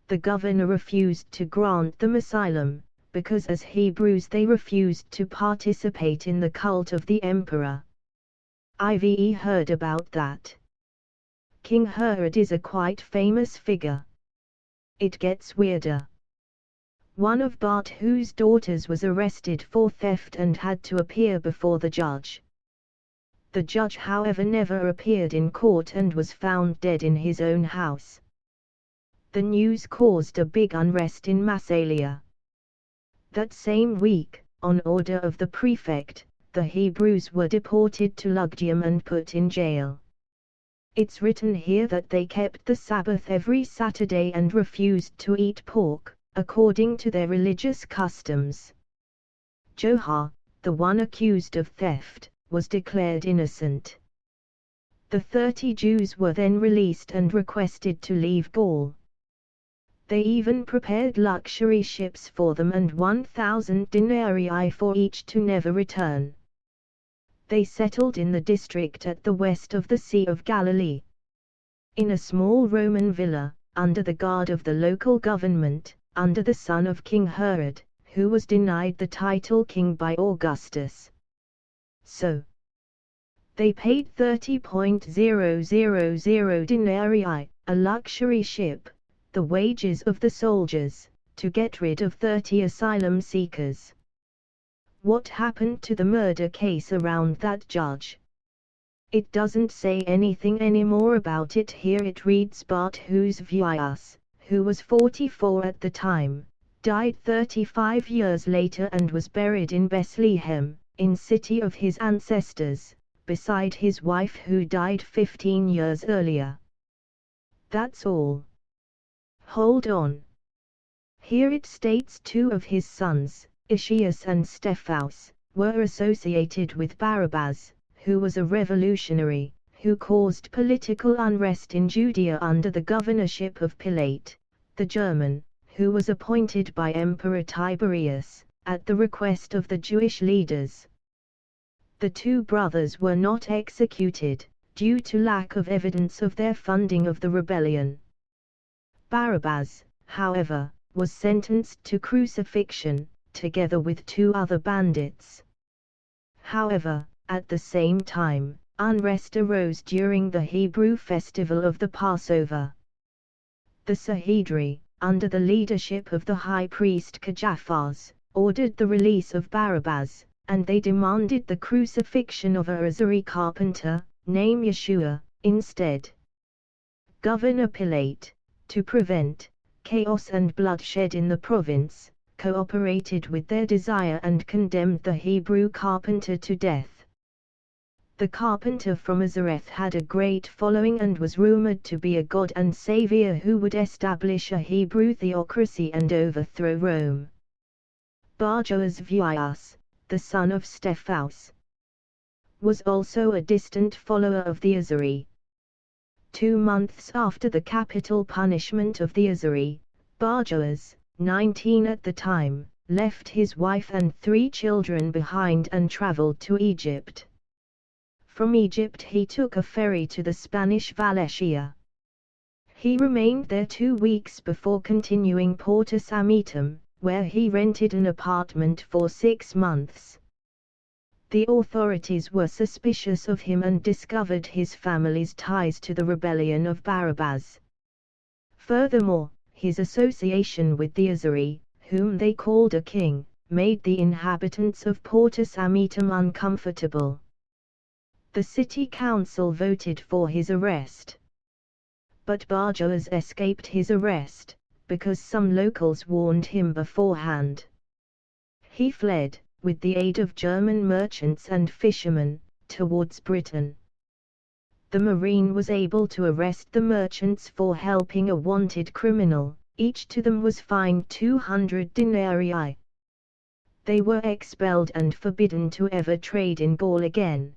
The governor refused to grant them asylum, because as Hebrews they refused to participate in the cult of the emperor. I've heard about that. King Herod is a quite famous figure. It gets weirder. One of Barthus's daughters was arrested for theft and had to appear before the judge. The judge however never appeared in court and was found dead in his own house. The news caused a big unrest in Massalia. That same week, on order of the prefect, the Hebrews were deported to Lugdunum and put in jail. It's written here that they kept the Sabbath every Saturday and refused to eat pork, according to their religious customs. Johar, the one accused of theft, was declared innocent. The 30 Jews were then released and requested to leave Gaul. They even prepared luxury ships for them and 1,000 denarii for each to never return. They settled in the district at the west of the Sea of Galilee. In a small Roman villa, under the guard of the local government, under the son of King Herod, who was denied the title king by Augustus. So, they paid 30,000 denarii, a luxury ship, the wages of the soldiers, to get rid of 30 asylum seekers. What happened to the murder case around that judge? It doesn't say anything anymore about it here. It reads Barthus Vius, who was 44 at the time, died 35 years later and was buried in Bethlehem, in city of his ancestors, beside his wife who died 15 years earlier. That's all. Hold on. Here it states 2 of his sons, Ischias and Stephaus, were associated with Barabbas, who was a revolutionary, who caused political unrest in Judea under the governorship of Pilate, the German, who was appointed by Emperor Tiberius, at the request of the Jewish leaders. The 2 brothers were not executed, due to lack of evidence of their funding of the rebellion. Barabbas, however, was sentenced to crucifixion, together with 2 other bandits. However, at the same time, unrest arose during the Hebrew festival of the Passover. The Sanhedrin, under the leadership of the high priest Caiaphas, ordered the release of Barabbas, and they demanded the crucifixion of a Azari carpenter, named Yeshua, instead. Governor Pilate, to prevent chaos and bloodshed in the province, cooperated with their desire and condemned the Hebrew carpenter to death. The carpenter from Nazareth had a great following and was rumored to be a god and savior who would establish a Hebrew theocracy and overthrow Rome. Barjoas Vius, the son of Stephaus, was also a distant follower of the Azari. 2 months after the capital punishment of the Azari, Barjoas, 19 at the time, left his wife and 3 children behind and traveled to Egypt. From Egypt he took a ferry to the Spanish Valencia. He remained there 2 weeks before continuing Porta Samitum, where he rented an apartment for 6 months. The authorities were suspicious of him and discovered his family's ties to the rebellion of Barabbas. Furthermore, his association with the Azari, whom they called a king, made the inhabitants of Porta Samitum uncomfortable. The city council voted for his arrest. But Barjoas escaped his arrest, because some locals warned him beforehand. He fled, with the aid of German merchants and fishermen, towards Britain. The marine was able to arrest the merchants for helping a wanted criminal, each to them was fined 200 denarii. They were expelled and forbidden to ever trade in Gaul again.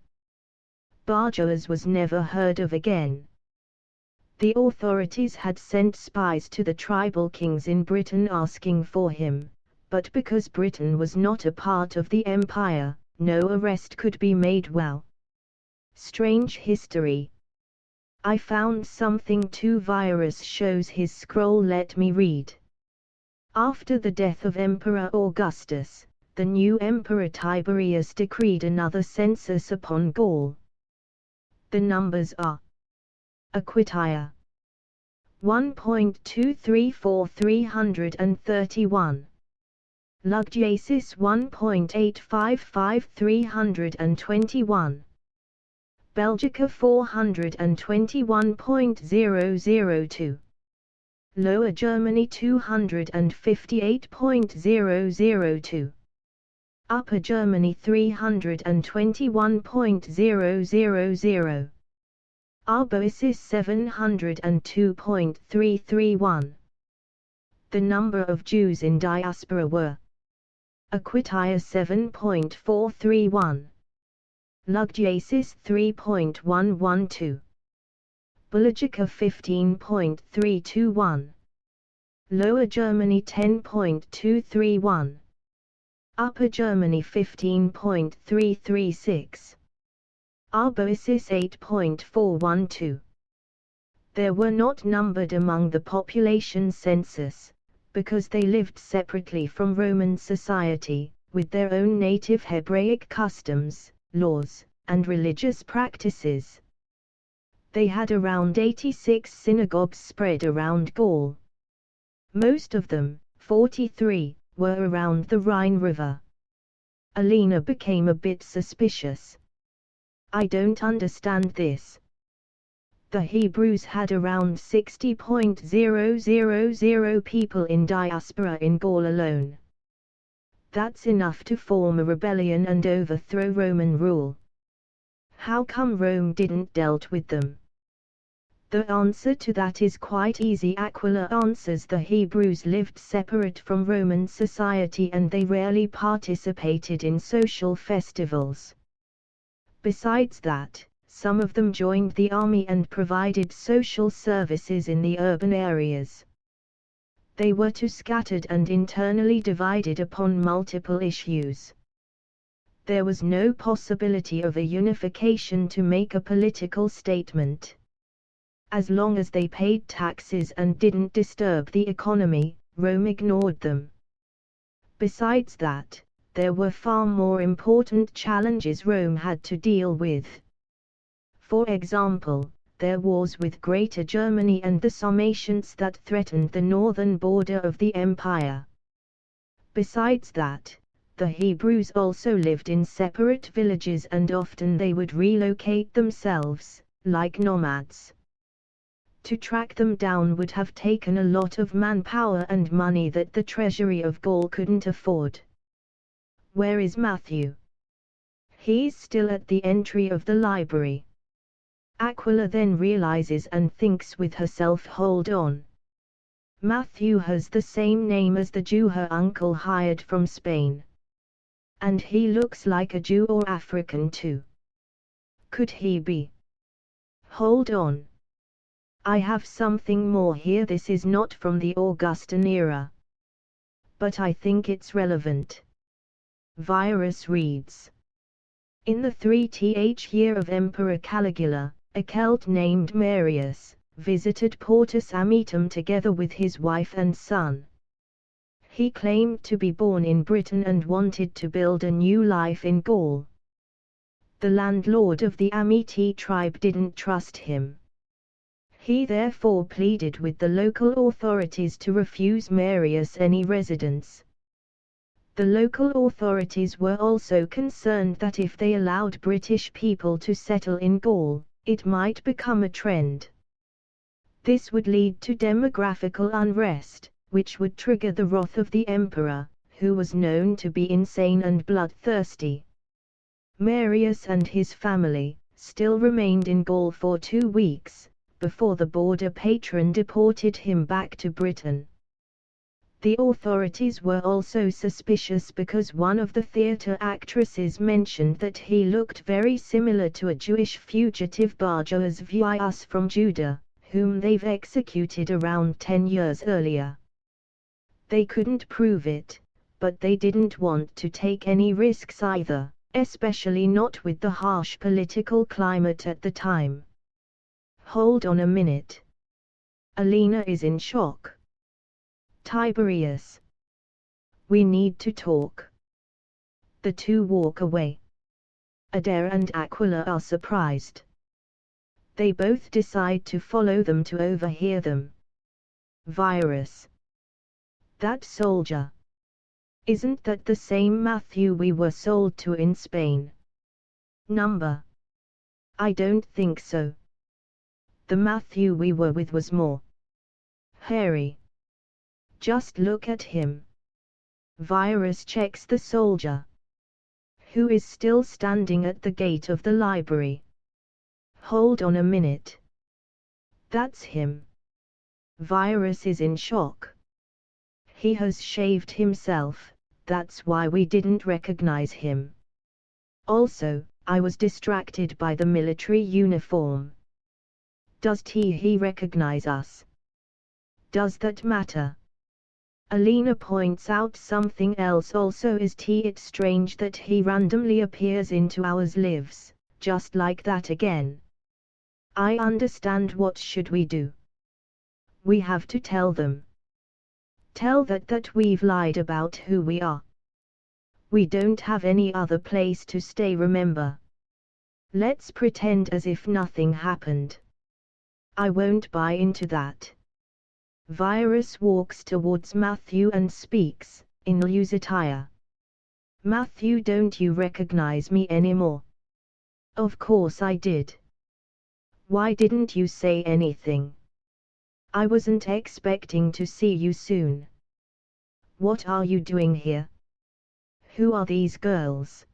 Barjoas was never heard of again. The authorities had sent spies to the tribal kings in Britain asking for him, but because Britain was not a part of the empire, no arrest could be made. Well, strange history. I found something too. Virus shows his scroll. Let me read. After the death of Emperor Augustus, the new Emperor Tiberius decreed another census upon Gaul. The numbers are: Aquitania 1.234331, Lugdunum 1.855 321, Belgica 421.002. Lower Germany 258.002. Upper Germany 321.000. Arboisis 702.331. The number of Jews in diaspora were: Aquitania 7.431. Lugdiasis 3.112. Burdigala 15.321. Lower Germany 10.231. Upper Germany 15.336. Arboisis 8.412. They were not numbered among the population census, because they lived separately from Roman society, with their own native Hebraic customs, laws, and religious practices. They had around 86 synagogues spread around Gaul. Most of them, 43, were around the Rhine River. Alina became a bit suspicious. I don't understand this. The Hebrews had around 60,000 people in diaspora in Gaul alone. That's enough to form a rebellion and overthrow Roman rule. How come Rome didn't dealt with them? The answer to that is quite easy. Aquila answers the Hebrews lived separate from Roman society and they rarely participated in social festivals. Besides that, some of them joined the army and provided social services in the urban areas. They were too scattered and internally divided upon multiple issues. There was no possibility of a unification to make a political statement. As long as they paid taxes and didn't disturb the economy, Rome ignored them. Besides that, there were far more important challenges Rome had to deal with. For example, their wars with Greater Germany and the Sarmatians that threatened the northern border of the empire. Besides that, the Hebrews also lived in separate villages and often they would relocate themselves, like nomads. To track them down would have taken a lot of manpower and money that the treasury of Gaul couldn't afford. Where is Matthew? He's still at the entry of the library. Aquila then realizes and thinks with herself, hold on. Matthew has the same name as the Jew her uncle hired from Spain. And he looks like a Jew or African too. Could he be? Hold on. I have something more here. This is not from the Augustan era. But I think it's relevant. Virus reads. In the 3th year of Emperor Caligula, a Celt named Marius visited Portus Amitum together with his wife and son. He claimed to be born in Britain and wanted to build a new life in Gaul. The landlord of the Amiti tribe didn't trust him. He therefore pleaded with the local authorities to refuse Marius any residence. The local authorities were also concerned that if they allowed British people to settle in Gaul, it might become a trend. This would lead to demographical unrest, which would trigger the wrath of the emperor, who was known to be insane and bloodthirsty. Marius and his family still remained in Gaul for 2 weeks, before the border patron deported him back to Britain. The authorities were also suspicious because one of the theatre actresses mentioned that he looked very similar to a Jewish fugitive Bar-Joas from Judah, whom they've executed around 10 years earlier. They couldn't prove it, but they didn't want to take any risks either, especially not with the harsh political climate at the time. Hold on a minute. Alina is in shock. Tiberius. We need to talk. The two walk away. Adair and Aquila are surprised. They both decide to follow them to overhear them. Virus. That soldier. Isn't that the same Matthew we were sold to in Spain? Number I don't think so. The Matthew we were with was more hairy. Just look at him. Virus checks the soldier, who is still standing at the gate of the library. Hold on a minute. That's him. Virus is in shock. He has shaved himself, that's why we didn't recognize him. Also, I was distracted by the military uniform. Does he recognize us? Does that matter? Alina points out something else also. It's strange that he randomly appears into our lives, just like that again. I understand. What should we do? We have to tell them. Tell that we've lied about who we are. We don't have any other place to stay, remember. Let's pretend as if nothing happened. I won't buy into that. Virus walks towards Matthew and speaks, in Lusitania. Matthew, don't you recognize me anymore? Of course I did. Why didn't you say anything? I wasn't expecting to see you soon. What are you doing here? Who are these girls?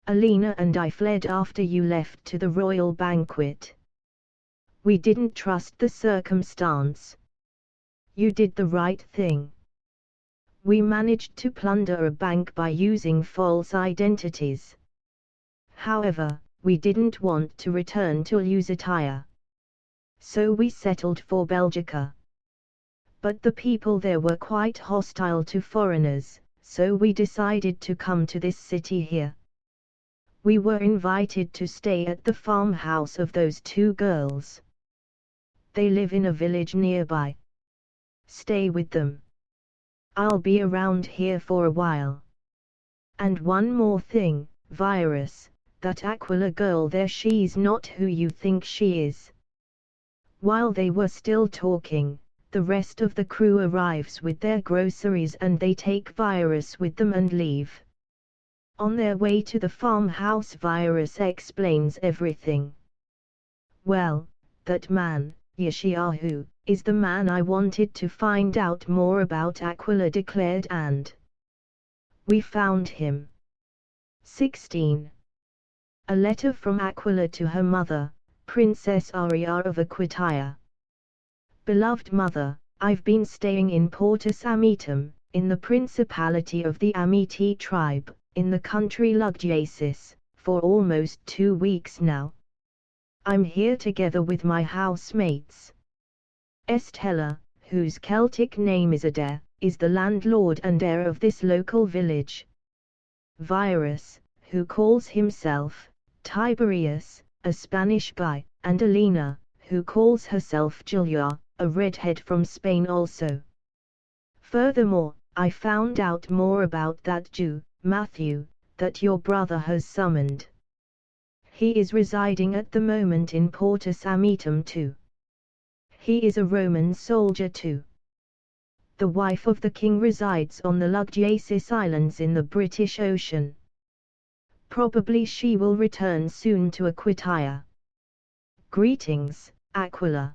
Alina and I fled after you left to the royal banquet. We didn't trust the circumstance. You did the right thing. We managed to plunder a bank by using false identities. However, we didn't want to return to Lusitania. So we settled for Belgica. But the people there were quite hostile to foreigners, so we decided to come to this city here. We were invited to stay at the farmhouse of those two girls. They live in a village nearby. Stay with them. I'll be around here for a while. And one more thing, Virus, that Aquila girl there, she's not who you think she is. While they were still talking, the rest of the crew arrives with their groceries and they take Virus with them and leave. On their way to the farmhouse, Virus explains everything. Well, that man, Yeshayahu, is the man I wanted to find out more about, Aquila declared, and we found him. 16. A letter from Aquila to her mother, Princess Aria of Aquitania. Beloved mother, I've been staying in Portus Amitum, in the principality of the Amiti tribe, in the country Luggiasis, for almost 2 weeks now. I'm here together with my housemates. Estella, whose Celtic name is Adair, is the landlord and heir of this local village. Virus, who calls himself Tiberius, a Spanish guy, and Alina, who calls herself Julia, a redhead from Spain also. Furthermore, I found out more about that Jew, Matthew, that your brother has summoned. He is residing at the moment in Portus Amitum too. He is a Roman soldier too. The wife of the king resides on the Luggiasis Islands in the British Ocean. Probably she will return soon to Aquitania. Greetings, Aquila.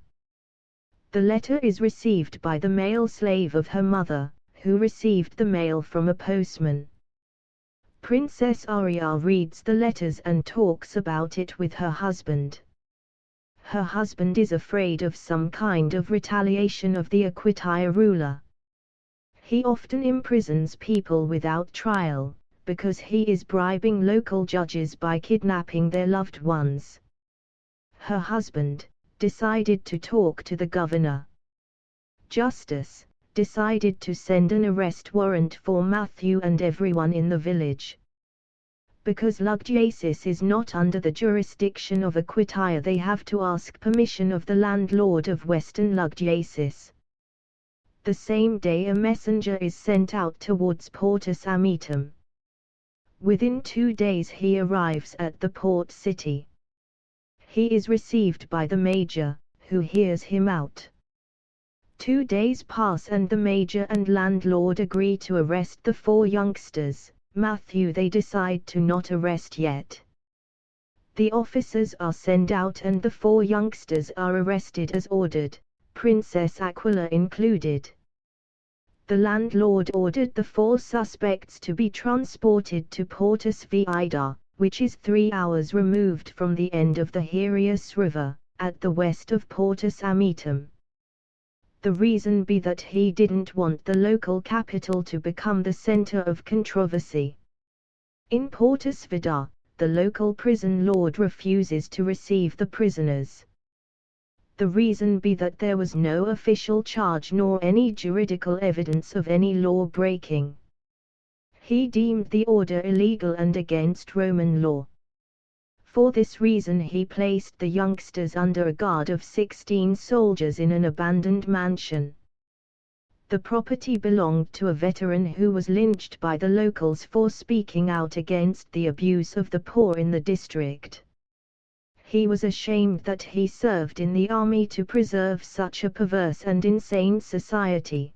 The letter is received by the male slave of her mother, who received the mail from a postman. Princess Aria reads the letters and talks about it with her husband. Her husband is afraid of some kind of retaliation of the Aquitania ruler. He often imprisons people without trial, because he is bribing local judges by kidnapping their loved ones. Her husband decided to talk to the governor. Justice decided to send an arrest warrant for Matthew and everyone in the village. Because Luggiasis is not under the jurisdiction of Aquitania, they have to ask permission of the landlord of Western Luggiasis. The same day a messenger is sent out towards Portus Amitum. Within 2 days he arrives at the port city. He is received by the major, who hears him out. 2 days pass and the major and landlord agree to arrest the 4 youngsters. Matthew they decide to not arrest yet. The officers are sent out and the 4 youngsters are arrested as ordered, Princess Aquila included. The landlord ordered the 4 suspects to be transported to Portus Viida, which is 3 hours removed from the end of the Herius River, at the west of Portus Amitum. The reason be that he didn't want the local capital to become the center of controversy. In Portus Viida, the local prison lord refuses to receive the prisoners. The reason be that there was no official charge nor any juridical evidence of any law breaking. He deemed the order illegal and against Roman law. For this reason he placed the youngsters under a guard of 16 soldiers in an abandoned mansion. The property belonged to a veteran who was lynched by the locals for speaking out against the abuse of the poor in the district. He was ashamed that he served in the army to preserve such a perverse and insane society.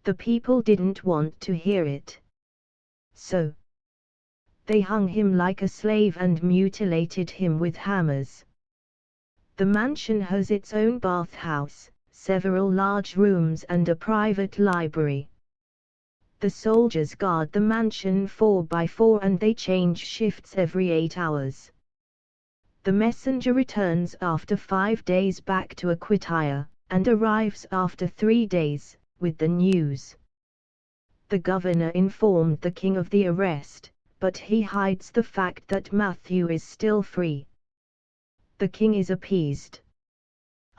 The people didn't want to hear it. So they hung him like a slave and mutilated him with hammers. The mansion has its own bathhouse, several large rooms and a private library. The soldiers guard the mansion 4 by 4 and they change shifts every 8 hours. The messenger returns after 5 days back to Aquitania, and arrives after 3 days, with the news. The governor informed the king of the arrest, but he hides the fact that Matthew is still free. The king is appeased.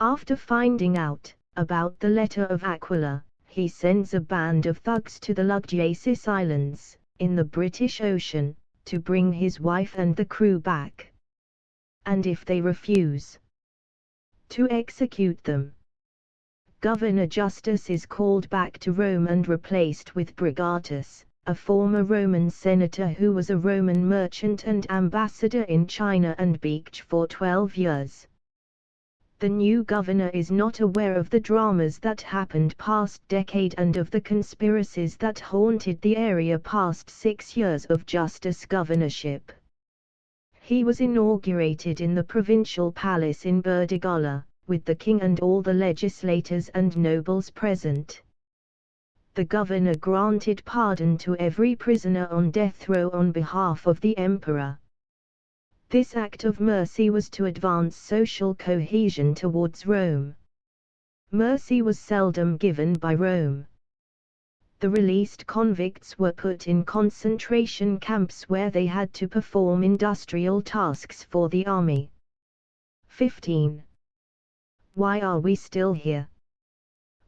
After finding out about the letter of Aquila, he sends a band of thugs to the Lugyasis Islands, in the British Ocean, to bring his wife and the crew back. And if they refuse, to execute them. Governor Justus is called back to Rome and replaced with Brigatus, a former Roman senator who was a Roman merchant and ambassador in China and Beach for 12 years. The new governor is not aware of the dramas that happened past decade and of the conspiracies that haunted the area past 6 years of Justus' governorship. He was inaugurated in the provincial palace in Burdigala, with the king and all the legislators and nobles present. The governor granted pardon to every prisoner on death row on behalf of the emperor. This act of mercy was to advance social cohesion towards Rome. Mercy was seldom given by Rome. The released convicts were put in concentration camps where they had to perform industrial tasks for the army. 15. Why are we still here?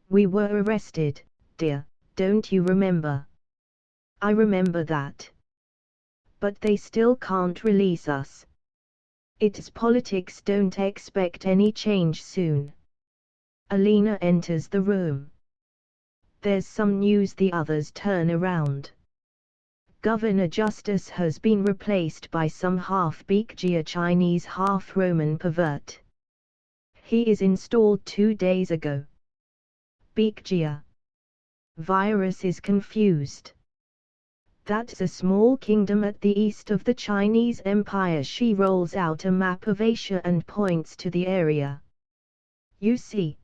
We were arrested, dear, don't you remember? I remember that. But they still can't release us. It's politics, don't expect any change soon. Alina enters the room. There's some news. The others turn around. Governor Justus has been replaced by some half-Beekjia Chinese half-Roman pervert. He is installed 2 days ago. Beekjia. Virus is confused. That's a small kingdom at the east of the Chinese Empire. She rolls out a map of Asia and points to the area. You see.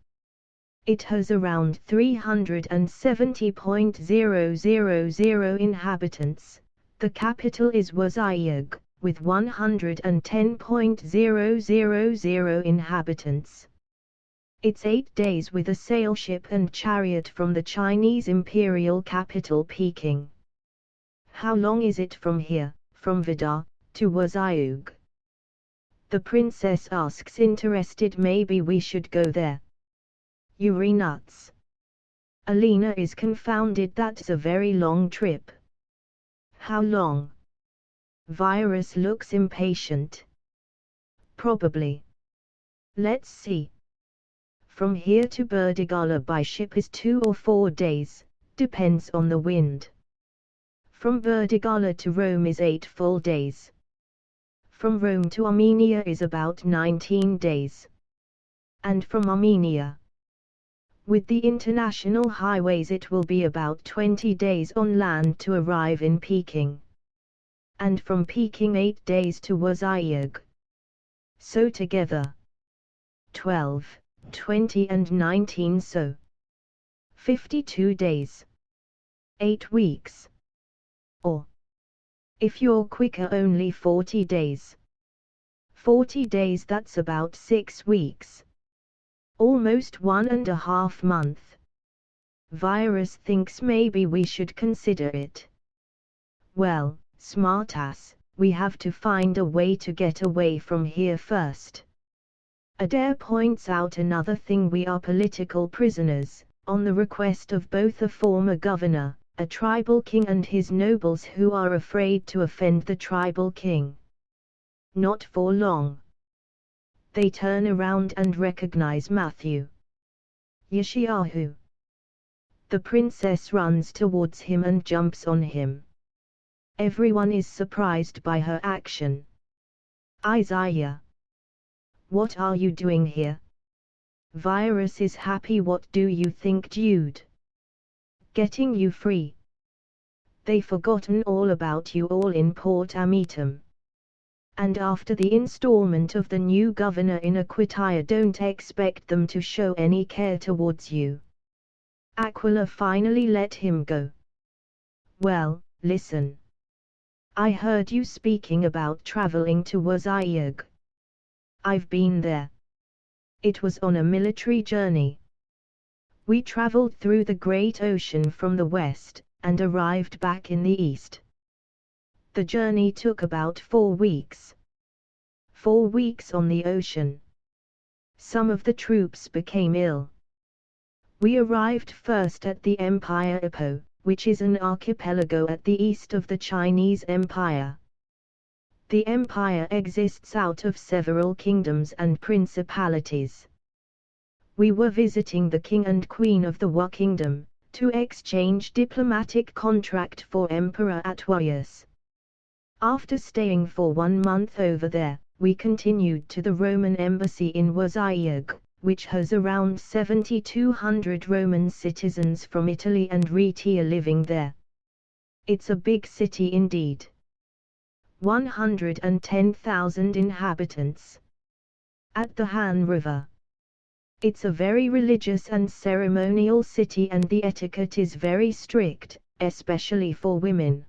It has around 370,000 inhabitants. The capital is Wazayag, with 110,000 inhabitants. It's 8 days with a sailship and chariot from the Chinese imperial capital Peking. How long is it from here, from Vida, to Wazayag? The princess asks, interested. Maybe we should go there. You're nuts. Alina is confounded. That's a very long trip. How long? Virus looks impatient. Probably. Let's see. From here to Burdigala by ship is 2 or 4 days, depends on the wind. From Burdigala to Rome is 8 full days. From Rome to Armenia is about 19 days. And from Armenia, with the international highways, it will be about 20 days on land to arrive in Peking. and from Peking 8 days to Wazayag. So together 12, 20 and 19, so 52 days. 8 weeks. Or, if you're quicker, only 40 days. 40 days, that's about 6 weeks. Almost 1.5 months. Virus thinks maybe we should consider it. Well, smartass, we have to find a way to get away from here first. Adair points out another thing: we are political prisoners, on the request of both a former governor, a tribal king, and his nobles who are afraid to offend the tribal king. Not for long. They turn around and recognize Matthew. Yeshayahu. The princess runs towards him and jumps on him. Everyone is surprised by her action. Isaiah. What are you doing here? Virus is happy. What do you think, Jude? Getting you free. They've forgotten all about you all in Port Amitum. And after the installment of the new governor in Aquitania, don't expect them to show any care towards you. Aquila finally let him go. Well, listen. I heard you speaking about traveling to Wazayag. I've been there. It was on a military journey. We traveled through the Great Ocean from the west, and arrived back in the east. The journey took about 4 weeks. 4 weeks on the ocean. Some of the troops became ill. We arrived first at the Empire Ipoh, which is an archipelago at the east of the Chinese Empire. The empire exists out of several kingdoms and principalities. We were visiting the king and queen of the Wa kingdom, to exchange diplomatic contract for Emperor Atwarius. After staying for 1 month over there, we continued to the Roman embassy in Wazayag, which has around 7,200 Roman citizens from Italy and Rhoetia living there. It's a big city indeed. 110,000 inhabitants. At the Han River. It's a very religious and ceremonial city, and the etiquette is very strict, especially for women.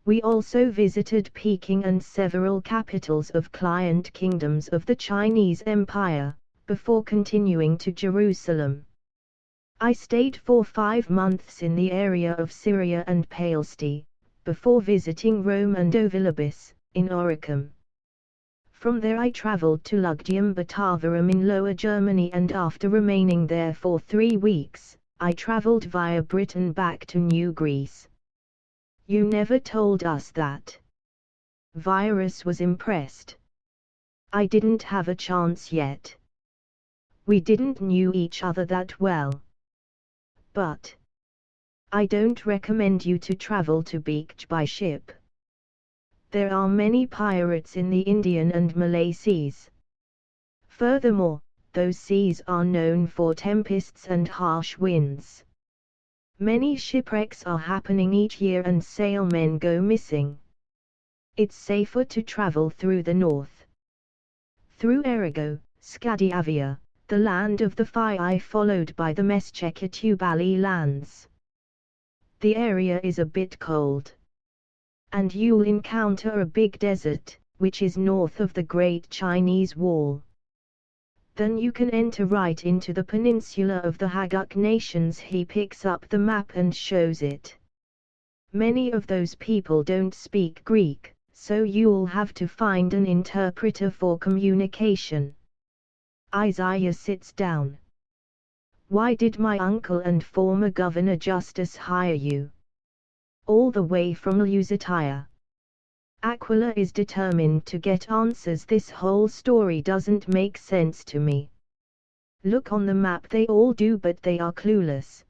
We also visited Peking and several capitals of client kingdoms of the Chinese Empire, before continuing to Jerusalem. I stayed for 5 months in the area of Syria and Palestine, before visiting Rome and Ovilibus, in Oricum. From there I traveled to Lugdunum Batavarum in Lower Germany, and after remaining there for 3 weeks, I traveled via Britain back to New Greece. You never told us that. Virus was impressed. I didn't have a chance yet. We didn't knew each other that well. But I don't recommend you to travel to beach by ship. There are many pirates in the Indian and Malay seas. Furthermore, those seas are known for tempests and harsh winds. Many shipwrecks are happening each year and sailmen go missing. It's safer to travel through the north. Through Erigo, Scandinavia, the land of the Phi, followed by the Mescheketubali lands. The area is a bit cold. And you'll encounter a big desert, which is north of the Great Chinese Wall. Then you can enter right into the peninsula of the Haguk nations. He picks up the map and shows it. Many of those people don't speak Greek, so you'll have to find an interpreter for communication. Isaiah sits down. Why did my uncle and former Governor Justus hire you? All the way from Lusitania. Aquila is determined to get answers. This whole story doesn't make sense to me. Look on the map, they all do, but they are clueless.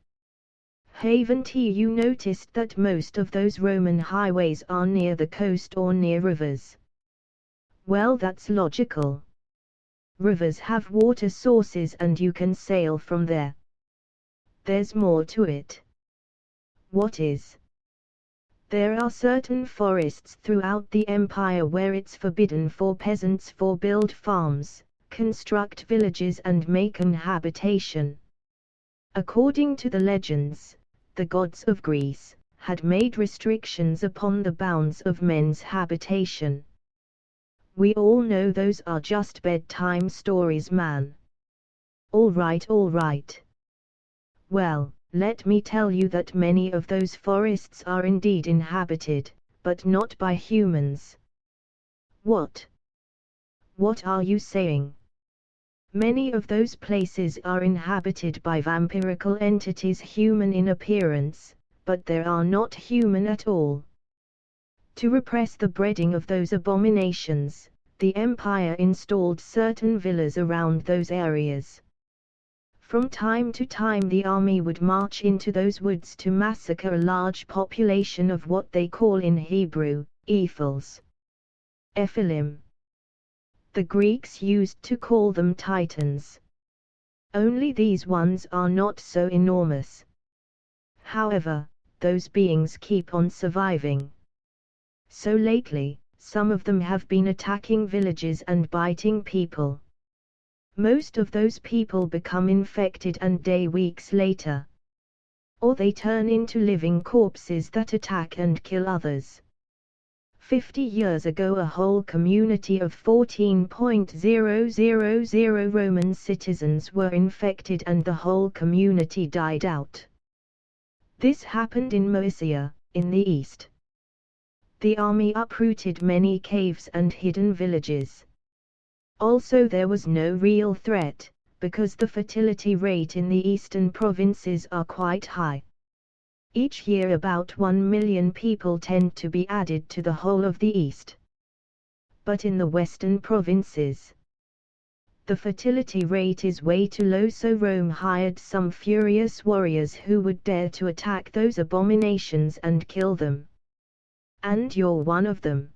Haven't you noticed that most of those Roman highways are near the coast or near rivers? Well, that's logical. Rivers have water sources and you can sail from there. There's more to it. What is? There are certain forests throughout the empire where it's forbidden for peasants to build farms, construct villages and make an habitation. According to the legends, the gods of Greece had made restrictions upon the bounds of men's habitation. We all know those are just bedtime stories, man. All right. Well, let me tell you that many of those forests are indeed inhabited, but not by humans. What? What are you saying? Many of those places are inhabited by vampirical entities, human in appearance, but they are not human at all. To repress the breeding of those abominations, the empire installed certain villas around those areas. From time to time the army would march into those woods to massacre a large population of what they call in Hebrew, ephils. Ephilim. The Greeks used to call them titans. Only these ones are not so enormous. However, those beings keep on surviving. So lately, some of them have been attacking villages and biting people. Most of those people become infected and die weeks later. Or they turn into living corpses that attack and kill others. 50 years ago a whole community of 14,000 Roman citizens were infected and the whole community died out. This happened in Moesia, in the east. The army uprooted many caves and hidden villages. Also there was no real threat, because the fertility rate in the eastern provinces are quite high. Each year about 1 million people tend to be added to the whole of the east. But in the western provinces, the fertility rate is way too low, so Rome hired some furious warriors who would dare to attack those abominations and kill them. And you're one of them.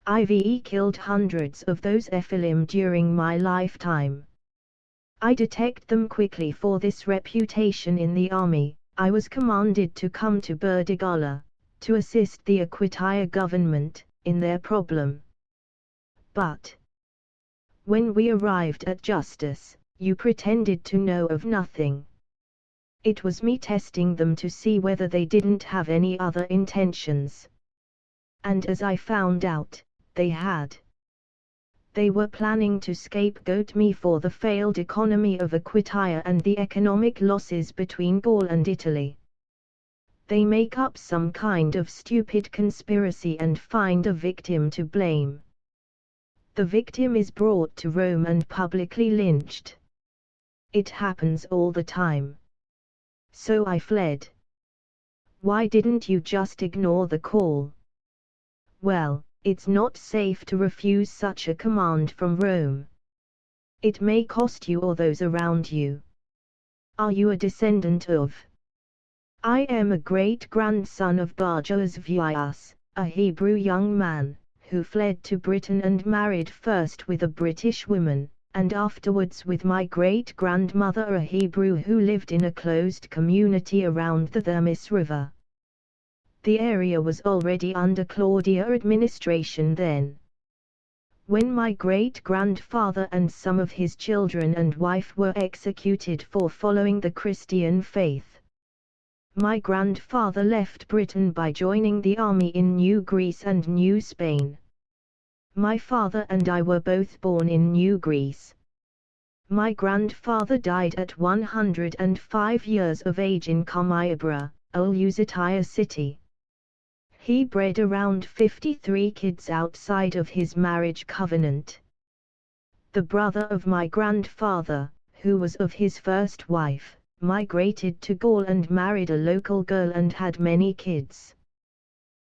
I've killed hundreds of those Ephilim during my lifetime. I detect them quickly. For this reputation in the army, I was commanded to come to Burdigala, to assist the Aquitania government in their problem. But when we arrived at justice, you pretended to know of nothing. It was me testing them to see whether they didn't have any other intentions. And as I found out, they had. They were planning to scapegoat me for the failed economy of Aquitania and the economic losses between Gaul and Italy. They make up some kind of stupid conspiracy and find a victim to blame. The victim is brought to Rome and publicly lynched. It happens all the time. So I fled. Why didn't you just ignore the call? Well, it's not safe to refuse such a command from Rome. It may cost you or those around you. Are you a descendant of? I am a great-grandson of Burdigala, a Hebrew young man, who fled to Britain and married first with a British woman, and afterwards with my great-grandmother, a Hebrew who lived in a closed community around the Thermis River. The area was already under Claudia administration then. When my great-grandfather and some of his children and wife were executed for following the Christian faith, my grandfather left Britain by joining the army in New Greece and New Spain. My father and I were both born in New Greece. My grandfather died at 105 years of age in Comaibra, Lusitania city. He bred around 53 kids outside of his marriage covenant. The brother of my grandfather, who was of his first wife, migrated to Gaul and married a local girl and had many kids.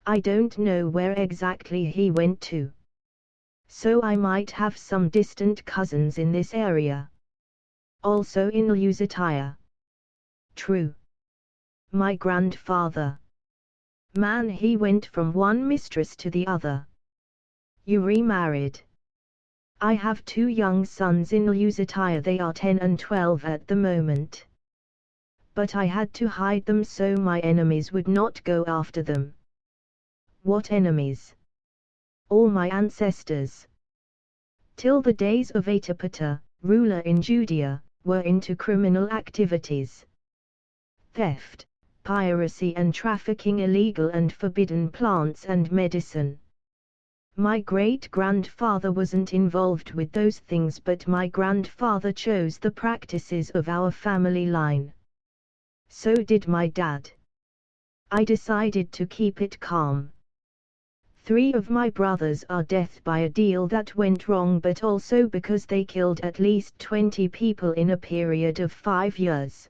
I don't know where exactly he went to. So I might have some distant cousins in this area. Also in Lusitania. True. My grandfather. Man, he went from one mistress to the other. You remarried. I have 2 young sons in Lusitania. They are 10 and 12 at the moment. But I had to hide them so my enemies would not go after them. What enemies? All my ancestors. Till the days of Antipater, ruler in Judea, were into criminal activities. Theft, piracy and trafficking illegal and forbidden plants and medicine. My great-grandfather wasn't involved with those things, but my grandfather chose the practices of our family line. So did my dad. I decided to keep it calm. 3 of my brothers are dead by a deal that went wrong, but also because they killed at least 20 people in a period of 5 years.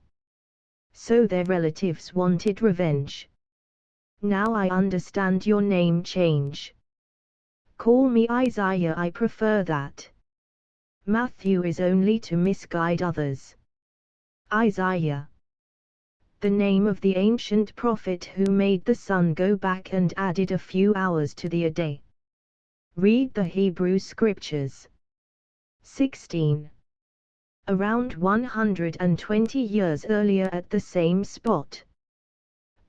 So their relatives wanted revenge. Now I understand your name change. Call me Isaiah, I prefer that. Matthew is only to misguide others. Isaiah. The name of the ancient prophet who made the sun go back and added a few hours to the day. Read the Hebrew scriptures. 16. Around 120 years earlier at the same spot,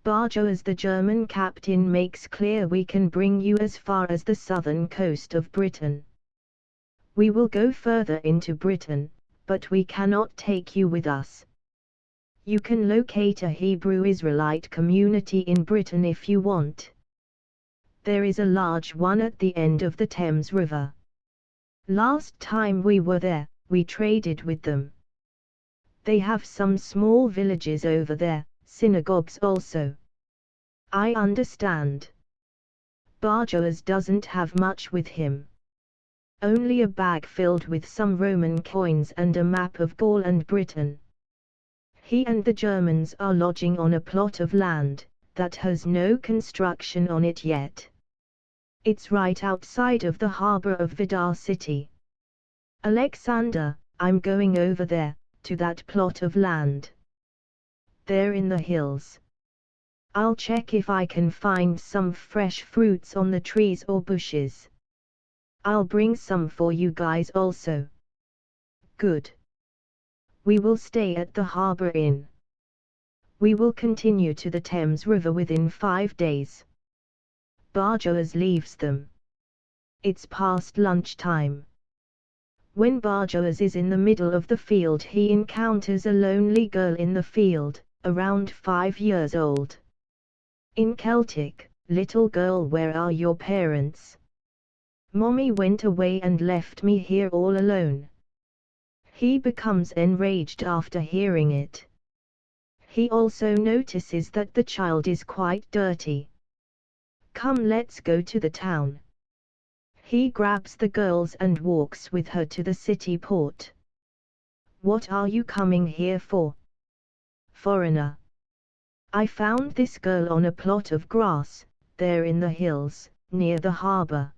Bar-Joas the German captain makes clear, we can bring you as far as the southern coast of Britain. We will go further into Britain, but we cannot take you with us. You can locate a Hebrew Israelite community in Britain if you want. There is a large one at the end of the Thames River. Last time we were there, we traded with them. They have some small villages over there, synagogues also. I understand. Bar-Joas doesn't have much with him. Only a bag filled with some Roman coins and a map of Gaul and Britain. He and the Germans are lodging on a plot of land that has no construction on it yet. It's right outside of the harbor of Vidar City. Alexander, I'm going over there, to that plot of land. There in the hills. I'll check if I can find some fresh fruits on the trees or bushes. I'll bring some for you guys also. Good. We will stay at the harbor inn. We will continue to the Thames River within 5 days. Bar-Joas leaves them. It's past lunchtime. When Bar-Joas is in the middle of the field, he encounters a lonely girl in the field, around 5 years old. In Celtic, little girl, where are your parents? Mommy went away and left me here all alone. He becomes enraged after hearing it. He also notices that the child is quite dirty. Come, let's go to the town. He grabs the girls and walks with her to the city port. What are you coming here for? Foreigner. I found this girl on a plot of grass, there in the hills, near the harbor.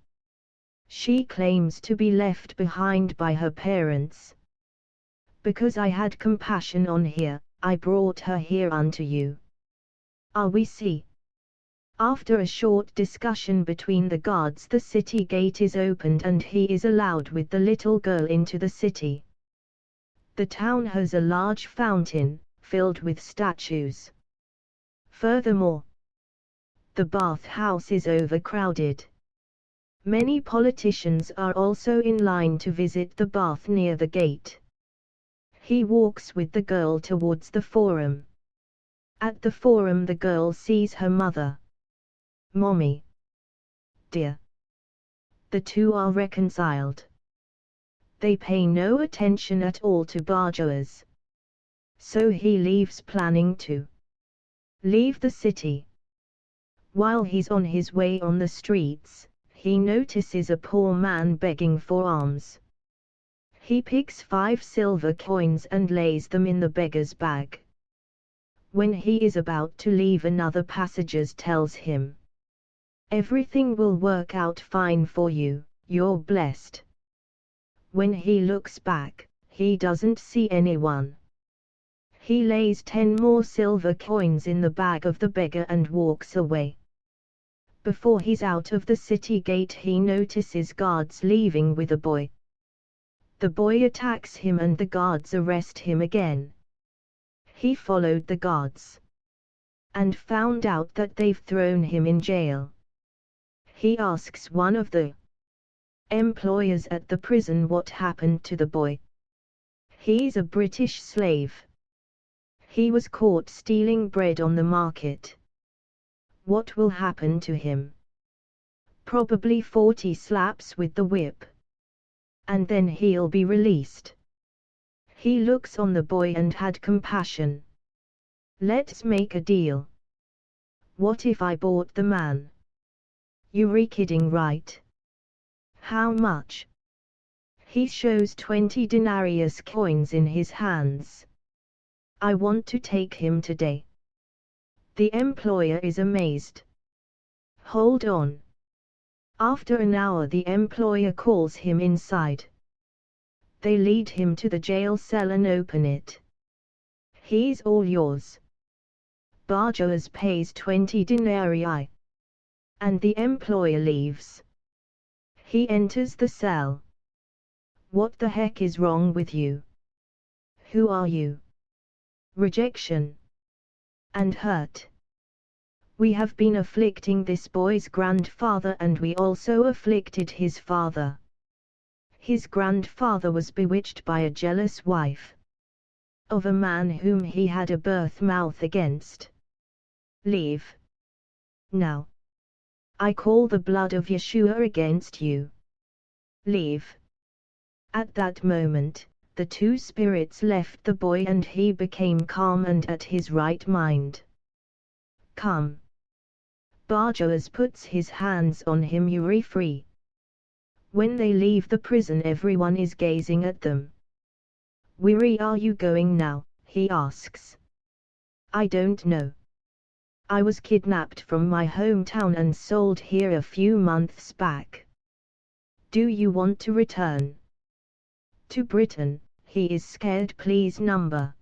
She claims to be left behind by her parents. Because I had compassion on her, I brought her here unto you. Are we see? After a short discussion between the guards, the city gate is opened and he is allowed with the little girl into the city. The town has a large fountain, filled with statues. Furthermore, the bath house is overcrowded. Many politicians are also in line to visit the bath near the gate. He walks with the girl towards the forum. At the forum the girl sees her mother. Mommy. Dear. The two are reconciled. They pay no attention at all to Bar-Joas. So he leaves, planning to leave the city. While he's on his way on the streets, he notices a poor man begging for alms. He picks 5 silver coins and lays them in the beggar's bag. When he is about to leave, another passenger tells him, "Everything will work out fine for you, you're blessed." When he looks back, he doesn't see anyone. He lays 10 more silver coins in the bag of the beggar and walks away. Before he's out of the city gate, he notices guards leaving with a boy. The boy attacks him and the guards arrest him again. He followed the guards and found out that they've thrown him in jail. He asks one of the employers at the prison what happened to the boy. He's a British slave. He was caught stealing bread on the market. What will happen to him? Probably 40 slaps with the whip. And then he'll be released. He looks on the boy and had compassion. Let's make a deal. What if I bought the man? You're kidding, right? How much? He shows 20 denarius coins in his hands. I want to take him today. The employer is amazed. Hold on. After an hour the employer calls him inside. They lead him to the jail cell and open it. He's all yours. Burdigala pays 20 denarii. And the employer leaves. He enters the cell. What the heck is wrong with you? Who are you? Rejection. And hurt. We have been afflicting this boy's grandfather and we also afflicted his father. His grandfather was bewitched by a jealous wife. Of a man whom he had a birth mouth against. Leave. Now. I call the blood of Yeshua against you. Leave. At that moment, the two spirits left the boy and he became calm and at his right mind. Come. Burdigala puts his hands on him. You're free. When they leave the prison everyone is gazing at them. Where are you going now? He asks. I don't know. I was kidnapped from my hometown and sold here a few months back. Do you want to return? To Britain, he is scared. Please number.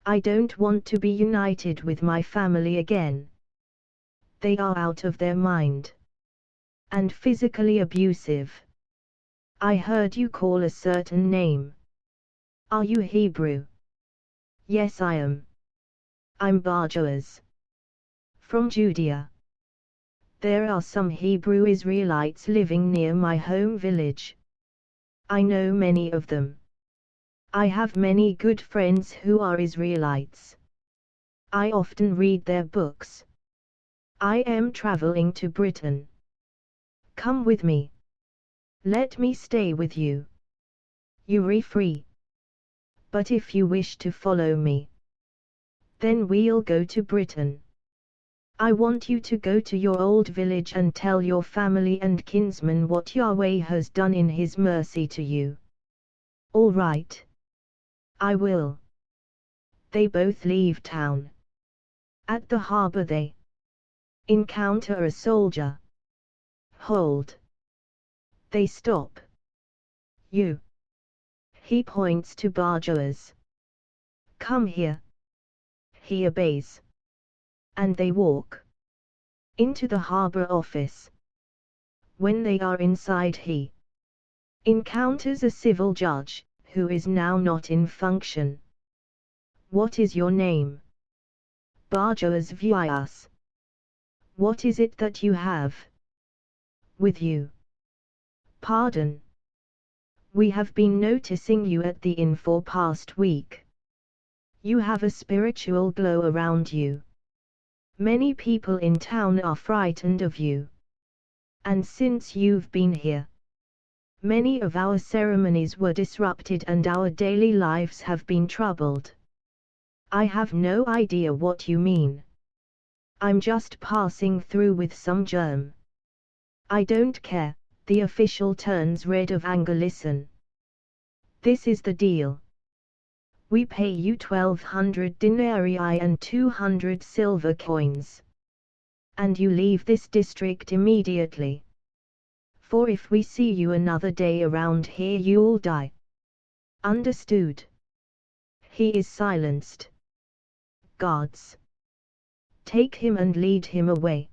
I don't want to be united with my family again. They are out of their mind. And physically abusive. I heard you call a certain name. Are you Hebrew? Yes, I am. I'm Burdigala. From Judea. There are some Hebrew Israelites living near my home village. I know many of them. I have many good friends who are Israelites. I often read their books. I am traveling to Britain. Come with me. Let me stay with you. You're free. But if you wish to follow me, then we'll go to Britain. I want you to go to your old village and tell your family and kinsmen what Yahweh has done in His mercy to you. All right. I will. They both leave town. At the harbor they encounter a soldier. Hold. They stop. You. He points to Burdigala. Come here. He obeys. And they walk into the harbor office. When they are inside he encounters a civil judge, who is now not in function. What is your name? Burdigala Vyas. What is it that you have with you? Pardon. We have been noticing you at the inn for past week. You have a spiritual glow around you. Many people in town are frightened of you. And since you've been here, many of our ceremonies were disrupted and our daily lives have been troubled. I have no idea what you mean. I'm just passing through with some germ. I don't care. The official turns red of anger. Listen. This is the deal. We pay you 1,200 denarii and 200 silver coins. And you leave this district immediately. For if we see you another day around here you'll die. Understood? He is silenced. Guards. Take him and lead him away.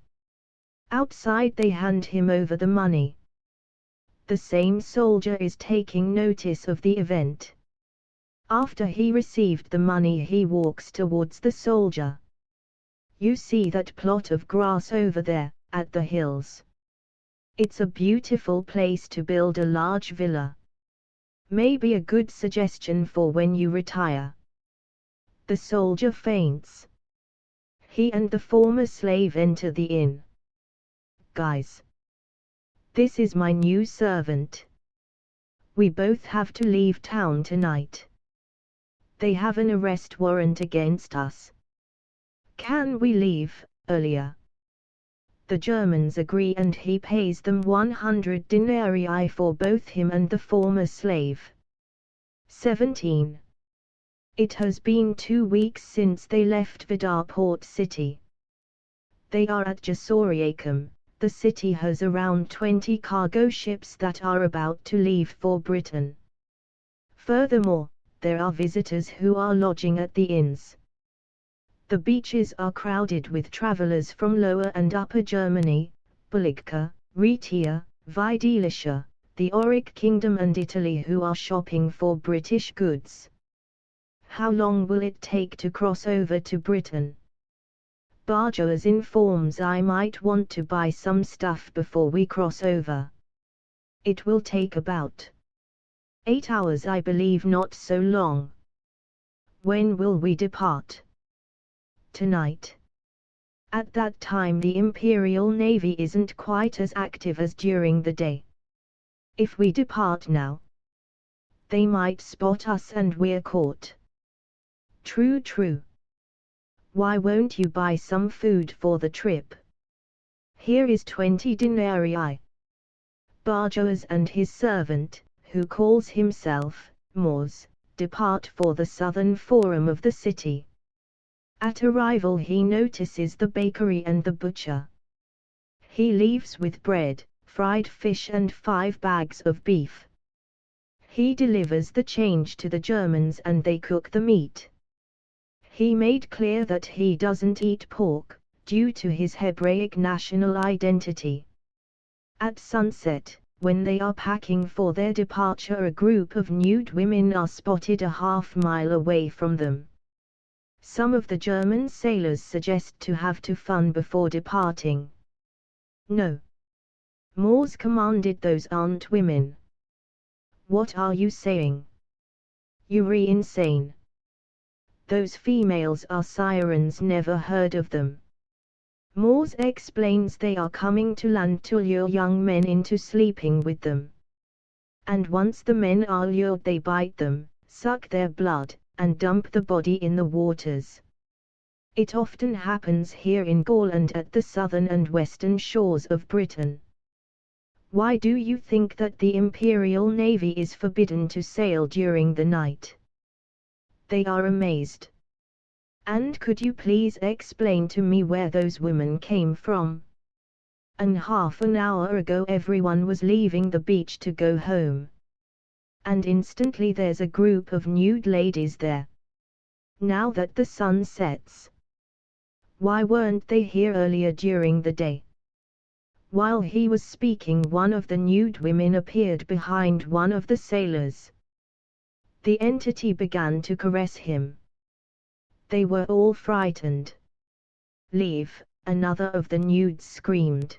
Outside they hand him over the money. The same soldier is taking notice of the event. After he received the money he walks towards the soldier. You see that plot of grass over there, at the hills. It's a beautiful place to build a large villa. Maybe a good suggestion for when you retire. The soldier faints. He and the former slave enter the inn. Guys. This is my new servant. We both have to leave town tonight. They have an arrest warrant against us. Can we leave earlier? The Germans agree and he pays them 100 denarii for both him and the former slave. 17. It has been 2 weeks since they left Vidar port city. They are at Jasoriacum. The city has around 20 cargo ships that are about to leave for Britain. Furthermore, there are visitors who are lodging at the inns. The beaches are crowded with travelers from Lower and Upper Germany, Bulgarka, Rhaetia, Vidalicia, the Auric Kingdom and Italy who are shopping for British goods. How long will it take to cross over to Britain? Barjoas informs I might want to buy some stuff before we cross over. It will take about 8 hours, I believe, not so long. When will we depart? Tonight. At that time the Imperial Navy isn't quite as active as during the day. If we depart now, they might spot us and we're caught. True, true. Why won't you buy some food for the trip? Here is 20 denarii. Barjoas and his servant, who calls himself Mors, depart for the southern forum of the city. At arrival he notices the bakery and the butcher. He leaves with bread, fried fish and 5 bags of beef. He delivers the change to the Germans and they cook the meat. He made clear that he doesn't eat pork, due to his Hebraic national identity. At sunset, when they are packing for their departure, a group of nude women are spotted a half-mile away from them. Some of the German sailors suggest to have fun before departing. No. Mors commanded, those aren't women. What are you saying? You're insane. Those females are sirens, never heard of them. Mors explains they are coming to land to lure young men into sleeping with them. And once the men are lured they bite them, suck their blood, and dump the body in the waters. It often happens here in Gaul and at the southern and western shores of Britain. Why do you think that the Imperial Navy is forbidden to sail during the night? They are amazed. And could you please explain to me where those women came from? And half an hour ago everyone was leaving the beach to go home. And instantly there's a group of nude ladies there. Now that the sun sets. Why weren't they here earlier during the day? While he was speaking, one of the nude women appeared behind one of the sailors. The entity began to caress him. They were all frightened. Leave, another of the nudes screamed.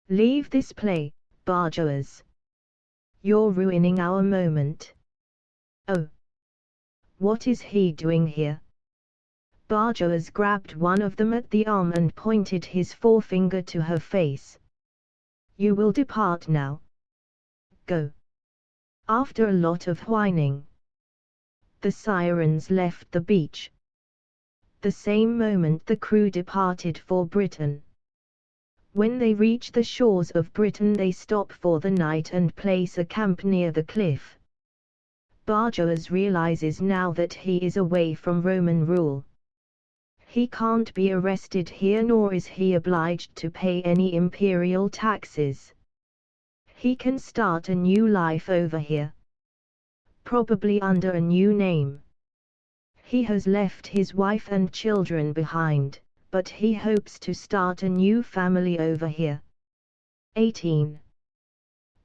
Leave this play, Barjoas. You're ruining our moment. Oh. What is he doing here? Barjoas grabbed one of them at the arm and pointed his forefinger to her face. You will depart now. Go. After a lot of whining, the sirens left the beach. The same moment the crew departed for Britain. When they reach the shores of Britain they stop for the night and place a camp near the cliff. Barjoas realizes now that he is away from Roman rule. He can't be arrested here, nor is he obliged to pay any imperial taxes. He can start a new life over here. Probably under a new name. He has left his wife and children behind, but he hopes to start a new family over here. 18.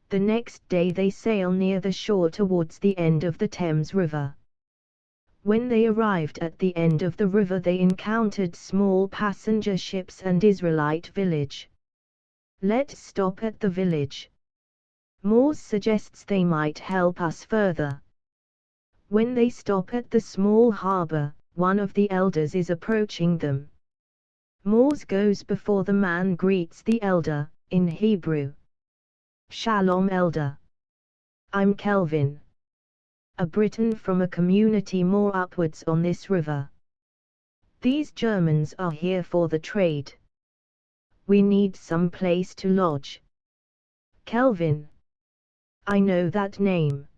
The next day they sail near the shore towards the end of the Thames River. When they arrived at the end of the river they encountered small passenger ships and Israelite village. Let's stop at the village. Morse suggests they might help us further. When they stop at the small harbor, one of the elders is approaching them. Morse goes before the man greets the elder, in Hebrew. Shalom, elder. I'm Kelvin, a Briton from a community more upwards on this river. These Germans are here for the trade. We need some place to lodge. Kelvin. I know that name.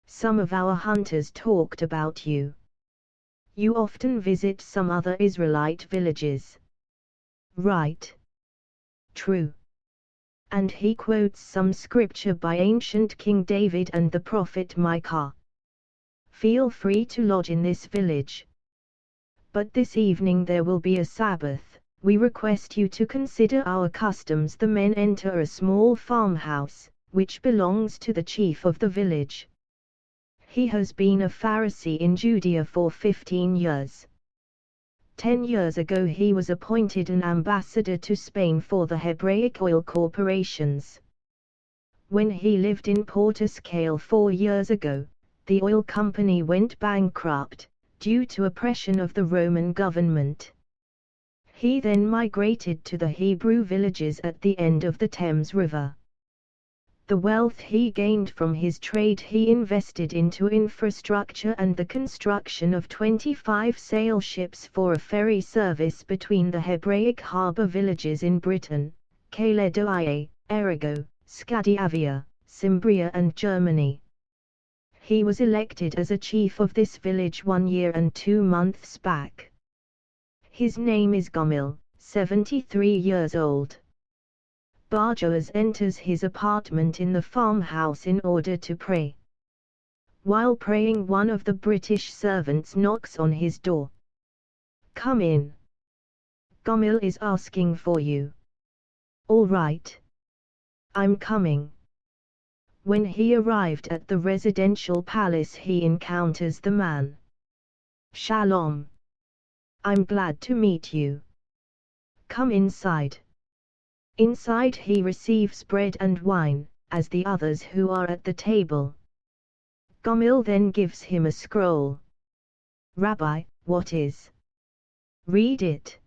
Some of our hunters talked about you. You often visit some other Israelite villages. Right. True. And he quotes some scripture by ancient King David and the prophet Micah. Feel free to lodge in this village. But this evening there will be a Sabbath. We request you to consider our customs. The men enter a small farmhouse, which belongs to the chief of the village. He has been a Pharisee in Judea for 15 years. 10 years ago he was appointed an ambassador to Spain for the Hebraic oil corporations. When he lived in Portiscale 4 years ago, the oil company went bankrupt, due to oppression of the Roman government. He then migrated to the Hebrew villages at the end of the Thames River. The wealth he gained from his trade he invested into infrastructure and the construction of 25 sail ships for a ferry service between the Hebraic harbour villages in Britain, Caledonia, Errigo, Scandinavia, Cimbria and Germany. He was elected as a chief of this village 1 year and 2 months back. His name is Gomil, 73 years old. Barjoas enters his apartment in the farmhouse in order to pray. While praying, one of the British servants knocks on his door. Come in. Gomil is asking for you. All right. I'm coming. When he arrived at the residential palace he encounters the man. Shalom. I'm glad to meet you. Come inside. Inside he receives bread and wine, as the others who are at the table. Gomil then gives him a scroll. Rabbi, what is? Read it.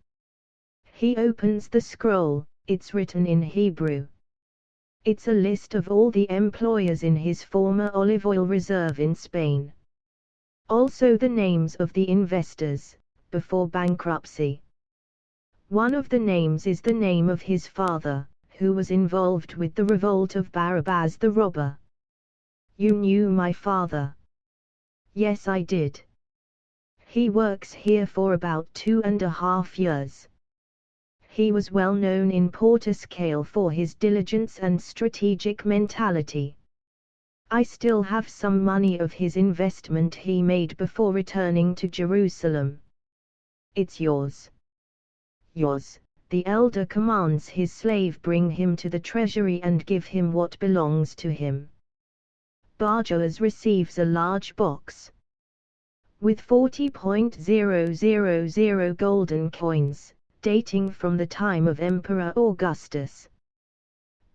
He opens the scroll, it's written in Hebrew. It's a list of all the employers in his former olive oil reserve in Spain. Also the names of the investors, before bankruptcy. One of the names is the name of his father, who was involved with the revolt of Barabbas the robber. You knew my father? Yes, I did. He works here for about 2.5 years. He was well known in Portiscale for his diligence and strategic mentality. I still have some money of his investment he made before returning to Jerusalem. It's yours. Yours. The elder commands his slave bring him to the treasury and give him what belongs to him. Barjoas receives a large box with 40,000 golden coins, dating from the time of Emperor Augustus.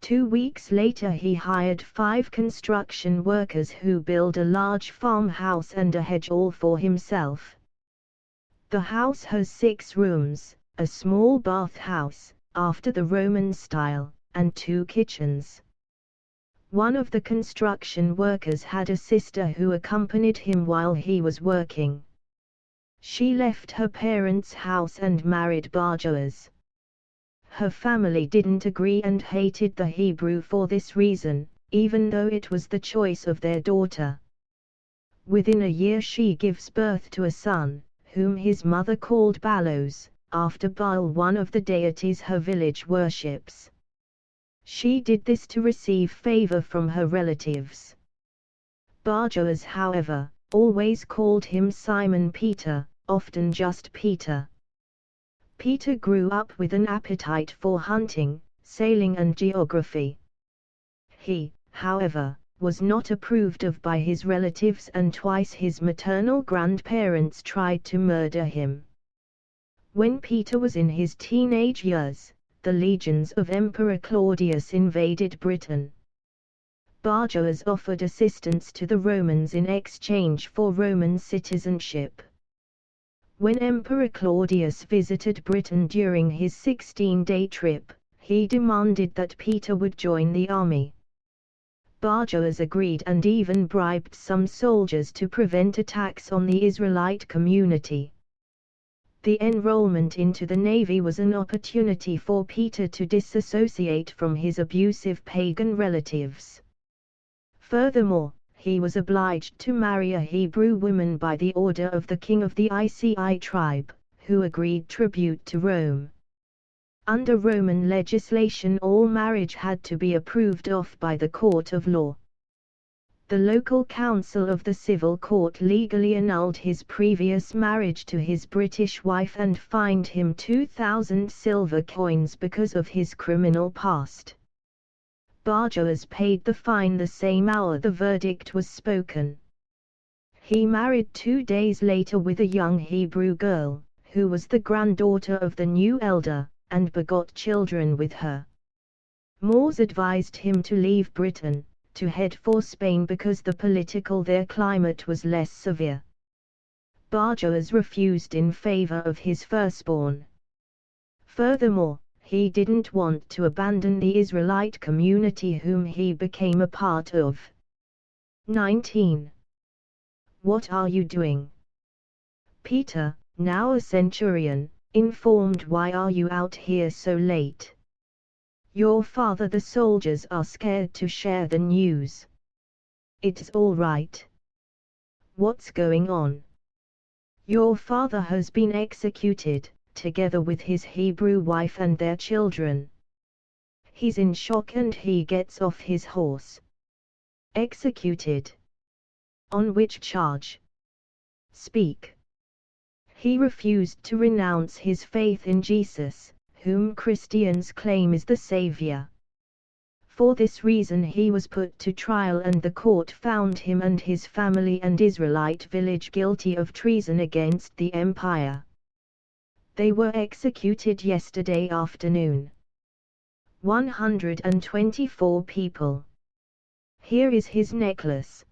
2 weeks later he hired 5 construction workers who build a large farmhouse and a hedge all for himself. The house has 6 rooms, a small bathhouse, after the Roman style, and 2 kitchens. One of the construction workers had a sister who accompanied him while he was working. She left her parents' house and married Barjoas. Her family didn't agree and hated the Hebrew for this reason, even though it was the choice of their daughter. Within a year she gives birth to a son, whom his mother called Balos, after Baal, one of the deities her village worships. She did this to receive favor from her relatives. Barjoas, however, always called him Simon Peter, often just Peter. Peter grew up with an appetite for hunting, sailing and geography. He, however, was not approved of by his relatives and twice his maternal grandparents tried to murder him. When Peter was in his teenage years, the legions of Emperor Claudius invaded Britain. Burdigala offered assistance to the Romans in exchange for Roman citizenship. When Emperor Claudius visited Britain during his 16-day trip, he demanded that Peter would join the army. Burdigala agreed and even bribed some soldiers to prevent attacks on the Israelite community. The enrollment into the navy was an opportunity for Peter to disassociate from his abusive pagan relatives. Furthermore, he was obliged to marry a Hebrew woman by the order of the king of the Ici tribe, who agreed tribute to Rome. Under Roman legislation, all marriage had to be approved of by the court of law. The local council of the civil court legally annulled his previous marriage to his British wife and fined him 2,000 silver coins because of his criminal past. Burdigala paid the fine the same hour the verdict was spoken. He married 2 days later with a young Hebrew girl, who was the granddaughter of the new elder, and begot children with her. Moors advised him to leave Britain, to head for Spain because the political there climate was less severe. Burdigala refused in favor of his firstborn. Furthermore, he didn't want to abandon the Israelite community whom he became a part of. 19. What are you doing? Peter, now a centurion, informed, why are you out here so late? Your father, the soldiers are scared to share the news. It's all right. What's going on? Your father has been executed, together with his Hebrew wife and their children. He's in shock and he gets off his horse. Executed? On which charge? Speak. He refused to renounce his faith in Jesus, whom Christians claim is the Savior. For this reason he was put to trial and the court found him and his family and Israelite village guilty of treason against the empire. They were executed yesterday afternoon. 124 people. Here is his necklace.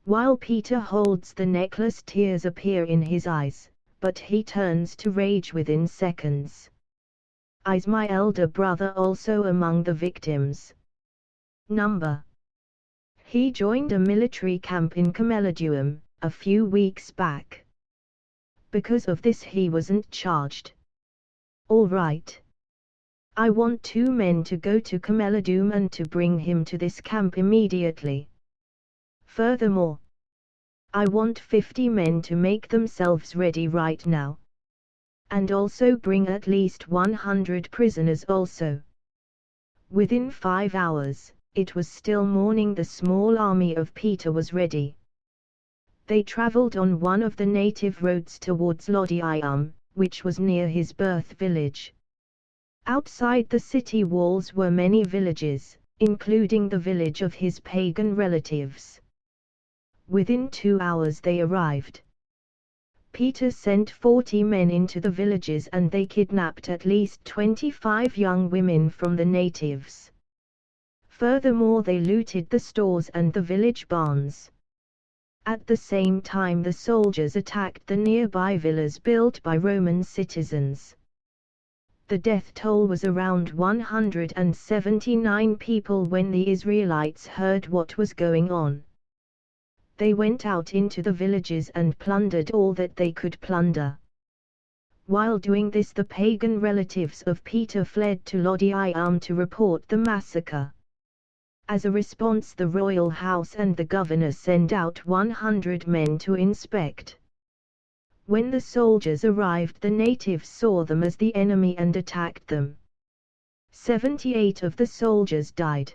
While Peter holds the necklace, tears appear in his eyes, but he turns to rage within seconds. Is my elder brother also among the victims? Number. He joined a military camp in Camalodunum a few weeks back. Because of this he wasn't charged. All right. I want 2 men to go to Camalodunum and to bring him to this camp immediately. Furthermore, I want 50 men to make themselves ready right now. And also bring at least 100 prisoners also. Within 5 hours, it was still morning. The small army of Peter was ready. They traveled on one of the native roads towards Lusitania, which was near his birth village. Outside the city walls were many villages, including the village of his pagan relatives. Within 2 hours they arrived. Peter sent 40 men into the villages and they kidnapped at least 25 young women from the natives. Furthermore, they looted the stores and the village barns. At the same time, the soldiers attacked the nearby villas built by Roman citizens. The death toll was around 179 people when the Israelites heard what was going on. They went out into the villages and plundered all that they could plunder. While doing this, the pagan relatives of Peter fled to Lusitania to report the massacre. As a response, the royal house and the governor sent out 100 men to inspect. When the soldiers arrived, the natives saw them as the enemy and attacked them. 78 of the soldiers died.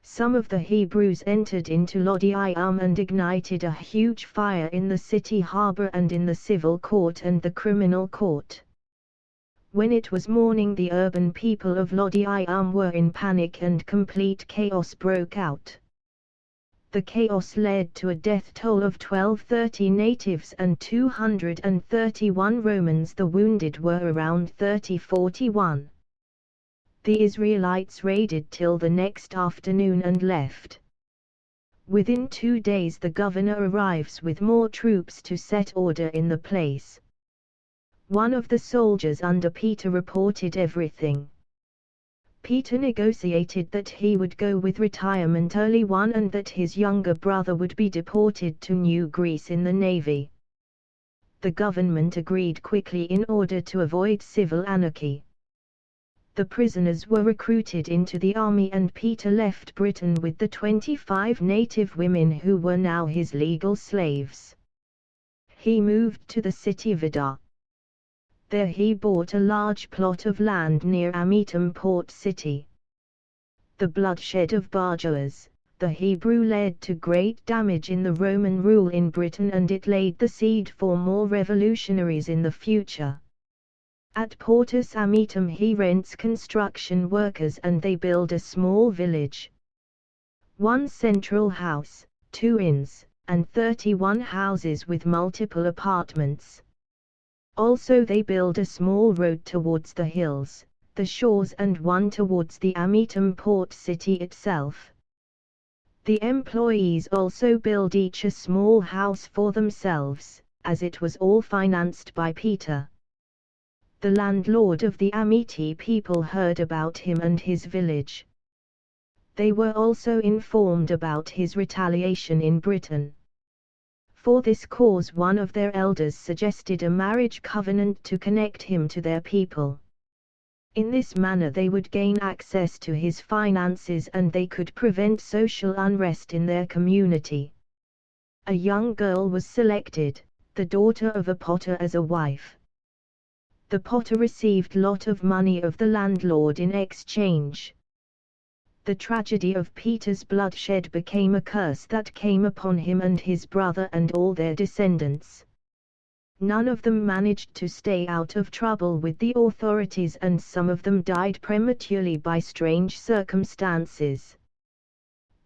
Some of the Hebrews entered into Lusitania and ignited a huge fire in the city harbor and in the civil court and the criminal court. When it was morning, the urban people of Lusitania were in panic and complete chaos broke out. The chaos led to a death toll of 1230 natives and 231 Romans. The wounded were around 30-41. The Israelites raided till the next afternoon and left. Within 2 days the governor arrives with more troops to set order in the place. One of the soldiers under Peter reported everything. Peter negotiated that he would go with retirement early one and that his younger brother would be deported to New Greece in the navy. The government agreed quickly in order to avoid civil anarchy. The prisoners were recruited into the army and Peter left Britain with the 25 native women who were now his legal slaves. He moved to the city of Ada. There he bought a large plot of land near Amitum port city. The bloodshed of Bar-Joas, the Hebrew, led to great damage in the Roman rule in Britain and it laid the seed for more revolutionaries in the future. At Portus Amitum he rents construction workers and they build a small village. 1 central house, 2 inns, and 31 houses with multiple apartments. Also they build a small road towards the hills, the shores and one towards the Amitum port city itself. The employees also build each a small house for themselves, as it was all financed by Peter. The landlord of the Amiti people heard about him and his village. They were also informed about his retaliation in Britain. For this cause one of their elders suggested a marriage covenant to connect him to their people. In this manner they would gain access to his finances and they could prevent social unrest in their community. A young girl was selected, the daughter of a potter, as a wife. The potter received lot of money of the landlord in exchange. The tragedy of Peter's bloodshed became a curse that came upon him and his brother and all their descendants. None of them managed to stay out of trouble with the authorities and some of them died prematurely by strange circumstances.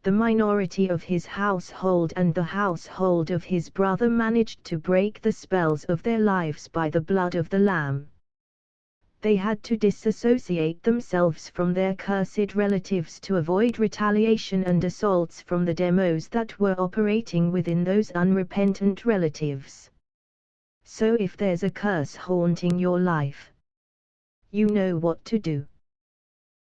The minority of his household and the household of his brother managed to break the spells of their lives by the blood of the Lamb. They had to disassociate themselves from their cursed relatives to avoid retaliation and assaults from the demos that were operating within those unrepentant relatives. So if there's a curse haunting your life, you know what to do.